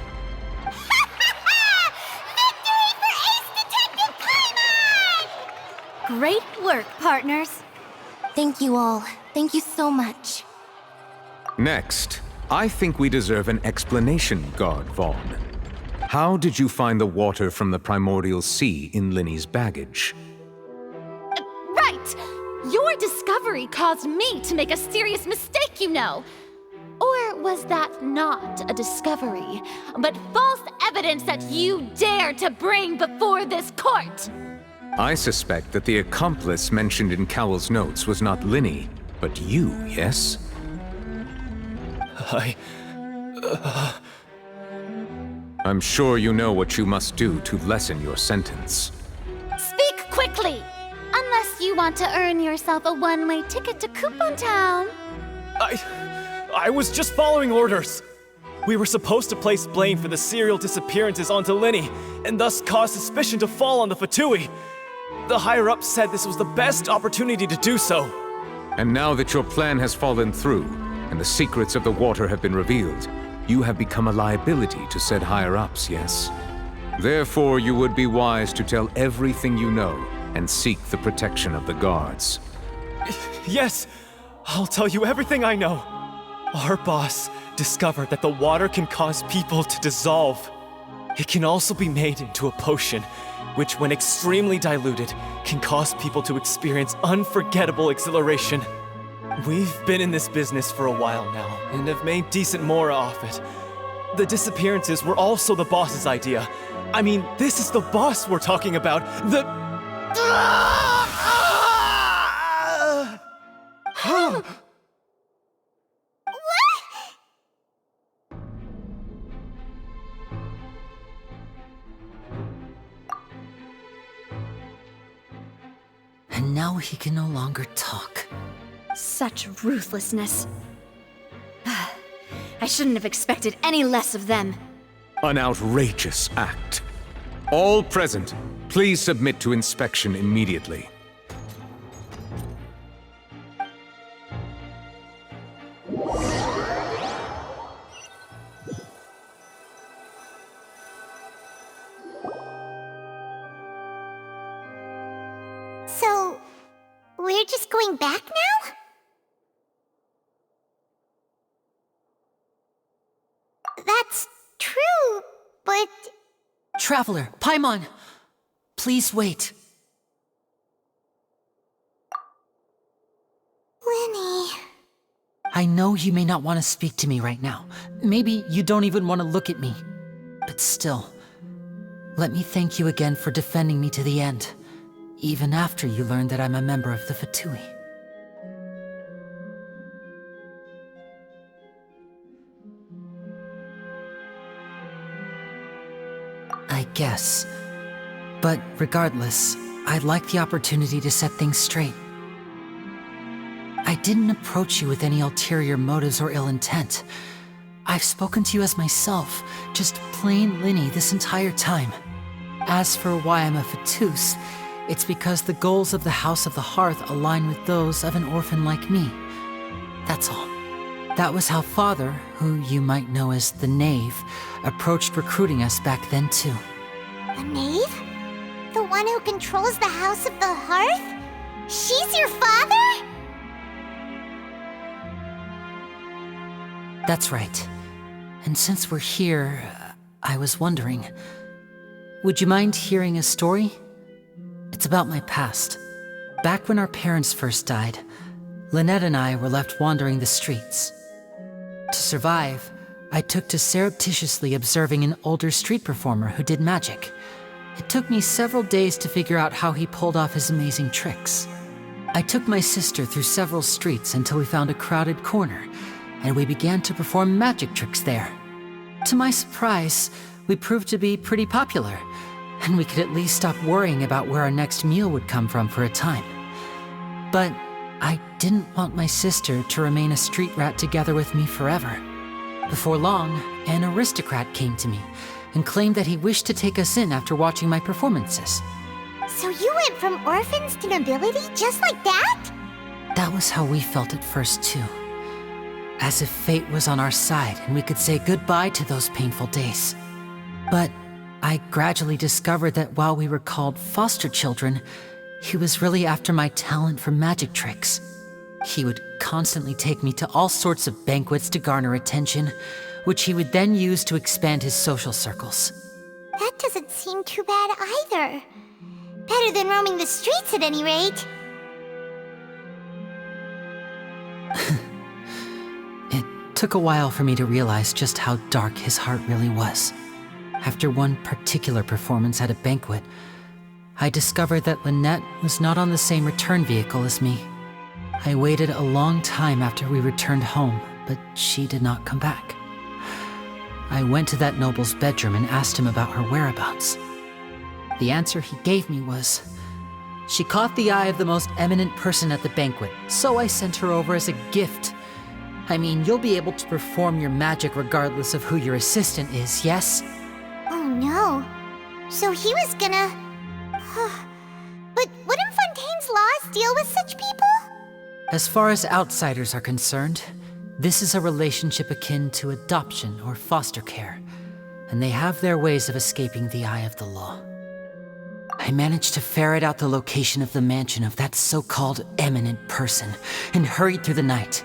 Great work, partners. Thank you all. Thank you so much. Next, I think we deserve an explanation, Guard Vaughn. How did you find the water from the primordial sea in Lyney's baggage? Right! Your discovery caused me to make a serious mistake, you know. Or was that not a discovery, but false evidence that you dare to bring before this court? I suspect that the accomplice mentioned in Cowell's notes was not Lyney, but you, yes? I'm sure you know what you must do to lessen your sentence. Speak quickly! Unless you want to earn yourself a one-way ticket to Coupon Town. I was just following orders. We were supposed to place blame for the serial disappearances onto Lyney, and thus cause suspicion to fall on the Fatui. The higher-ups said this was the best opportunity to do so. And now that your plan has fallen through, and the secrets of the water have been revealed, you have become a liability to said higher-ups, yes? Therefore, you would be wise to tell everything you know, and seek the protection of the guards. Yes, I'll tell you everything I know. Our boss discovered that the water can cause people to dissolve. It can also be made into a potion, which when extremely diluted, can cause people to experience unforgettable exhilaration. We've been in this business for a while now, and have made decent more off it. The disappearances were also the boss's idea. I mean, this is the boss we're talking about. And now he can no longer talk. Such ruthlessness. I shouldn't have expected any less of them. An outrageous act. All present, please submit to inspection immediately. So, we're just going back now? That's true, but... Traveler, Paimon! Please wait. Lyney... I know you may not want to speak to me right now. Maybe you don't even want to look at me. But still, let me thank you again for defending me to the end, even after you learned that I'm a member of the Fatui. I guess. But regardless, I'd like the opportunity to set things straight. I didn't approach you with any ulterior motives or ill intent. I've spoken to you as myself, just plain Lyney this entire time. As for why I'm a Fatus, it's because the goals of the House of the Hearth align with those of an orphan like me. That's all. That was how Father, who you might know as the Knave, approached recruiting us back then too. The Knave? The one who controls the House of the Hearth? She's your father? That's right. And since we're here, I was wondering, would you mind hearing a story? It's about my past. Back when our parents first died, Lynette and I were left wandering the streets. To survive, I took to surreptitiously observing an older street performer who did magic. It took me several days to figure out how he pulled off his amazing tricks. I took my sister through several streets until we found a crowded corner, and we began to perform magic tricks there. To my surprise, we proved to be pretty popular, and we could at least stop worrying about where our next meal would come from for a time. But I didn't want my sister to remain a street rat together with me forever. Before long, an aristocrat came to me and claimed that he wished to take us in after watching my performances. So you went from orphans to nobility just like that? That was how we felt at first too. As if fate was on our side and we could say goodbye to those painful days. But I gradually discovered that while we were called foster children, he was really after my talent for magic tricks. He would constantly take me to all sorts of banquets to garner attention, which he would then use to expand his social circles. That doesn't seem too bad either. Better than roaming the streets at any rate. It took a while for me to realize just how dark his heart really was. After one particular performance at a banquet, I discovered that Lynette was not on the same return vehicle as me. I waited a long time after we returned home, but she did not come back. I went to that noble's bedroom and asked him about her whereabouts. The answer he gave me was, she caught the eye of the most eminent person at the banquet, so I sent her over as a gift. I mean, you'll be able to perform your magic regardless of who your assistant is, yes? Oh no. So he was gonna... But wouldn't Fontaine's laws deal with such people? As far as outsiders are concerned, this is a relationship akin to adoption or foster care, and they have their ways of escaping the eye of the law. I managed to ferret out the location of the mansion of that so-called eminent person and hurried through the night.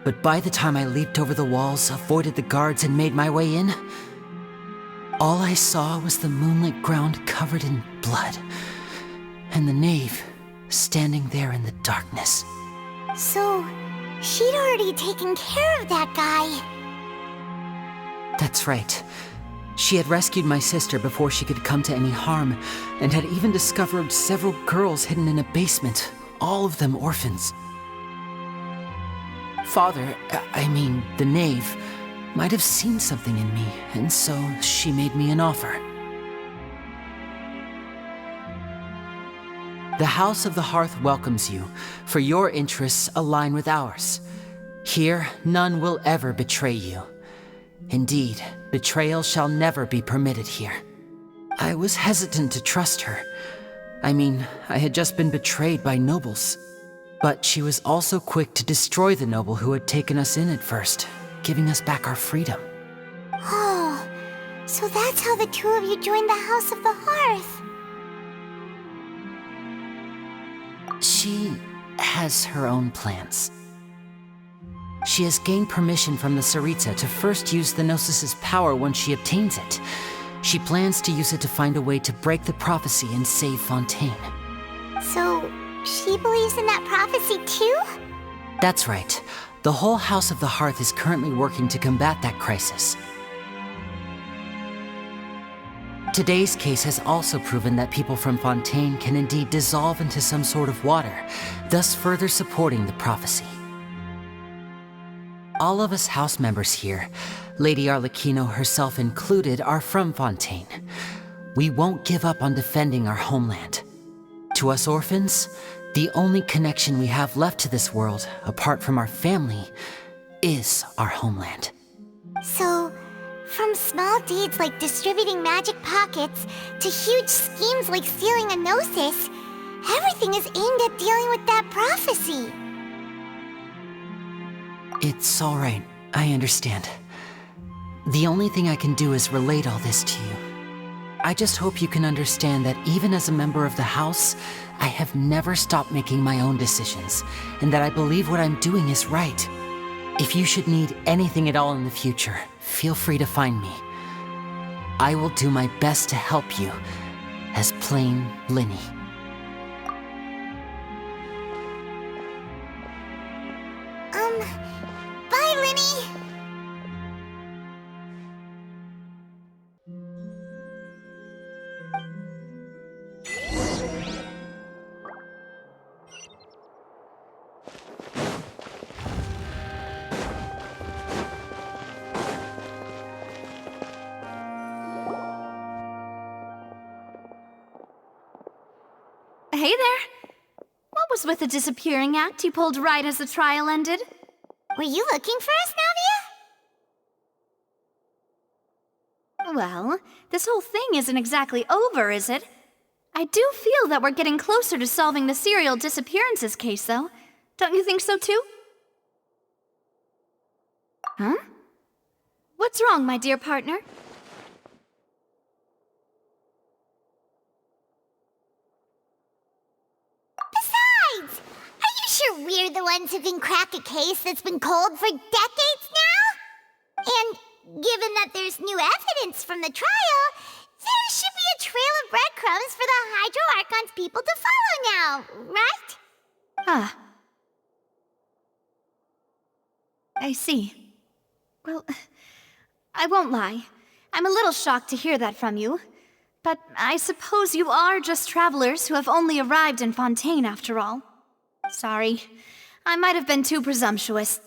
But by the time I leaped over the walls, avoided the guards, and made my way in, all I saw was the moonlit ground covered in blood, and the knave standing there in the darkness. So, she'd already taken care of that guy. That's right. She had rescued my sister before she could come to any harm, and had even discovered several girls hidden in a basement, all of them orphans. Father, I mean, the knave, might have seen something in me, and so she made me an offer. The House of the Hearth welcomes you, for your interests align with ours. Here, none will ever betray you. Indeed, betrayal shall never be permitted here. I was hesitant to trust her. I mean, I had just been betrayed by nobles. But she was also quick to destroy the noble who had taken us in at first, giving us back our freedom. Oh, so that's how the two of you joined the House of the Hearth. She has her own plans. She has gained permission from the Tsaritsa to first use the Gnosis's power once she obtains it. She plans to use it to find a way to break the prophecy and save Fontaine. So, she believes in that prophecy too? That's right. The whole House of the Hearth is currently working to combat that crisis. Today's case has also proven that people from Fontaine can indeed dissolve into some sort of water, thus further supporting the prophecy. All of us house members here, Lady Arlecchino herself included, are from Fontaine. We won't give up on defending our homeland. To us orphans, the only connection we have left to this world, apart from our family, is our homeland. So, from small deeds like distributing magic pockets to huge schemes like stealing a Gnosis, everything is aimed at dealing with that prophecy. It's all right. I understand. The only thing I can do is relate all this to you. I just hope you can understand that even as a member of the House, I have never stopped making my own decisions, and that I believe what I'm doing is right. If you should need anything at all in the future, feel free to find me. I will do my best to help you, as plain Lyney. Bye, Lyney! Hey there! What was with the disappearing act you pulled right as the trial ended? Were you looking for us, Navia? Well, this whole thing isn't exactly over, is it? I do feel that we're getting closer to solving the serial disappearances case, though. Don't you think so, too? Huh? What's wrong, my dear partner? Besides, are you sure we're the ones who can crack a case that's been cold for decades now? And given that there's new evidence from the trial, there should be a trail of breadcrumbs for the Hydro Archon's people to follow now, right? Ah. I see. Well, I won't lie. I'm a little shocked to hear that from you. But I suppose you are just travelers who have only arrived in Fontaine after all. Sorry. I might have been too presumptuous.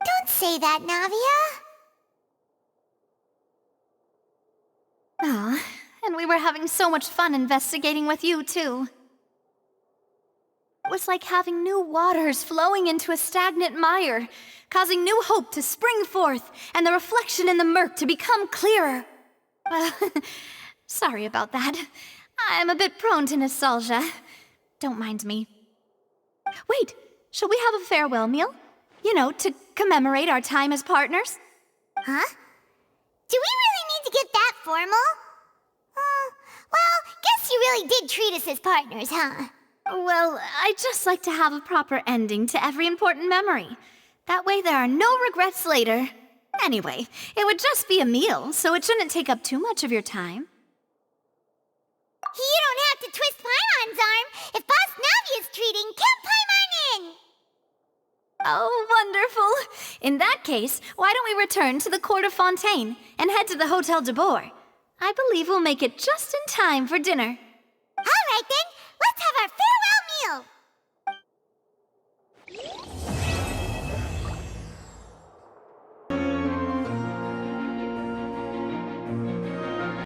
Don't say that, Navia. Ah, and we were having so much fun investigating with you, too. It was like having new waters flowing into a stagnant mire, causing new hope to spring forth, and the reflection in the murk to become clearer. Sorry about that. I'm a bit prone to nostalgia. Don't mind me. Wait, shall we have a farewell meal? You know, to commemorate our time as partners? Huh? Do we really need to get that formal? Well, guess you really did treat us as partners, huh? Well, I'd just like to have a proper ending to every important memory. That way there are no regrets later. Anyway, it would just be a meal, so it shouldn't take up too much of your time. You don't have to twist Paimon's arm. If Boss Navi is treating, count Paimon in! Oh, wonderful. In that case, why don't we return to the court of Fontaine and head to the Hotel de Boer? I believe we'll make it just in time for dinner. All right then.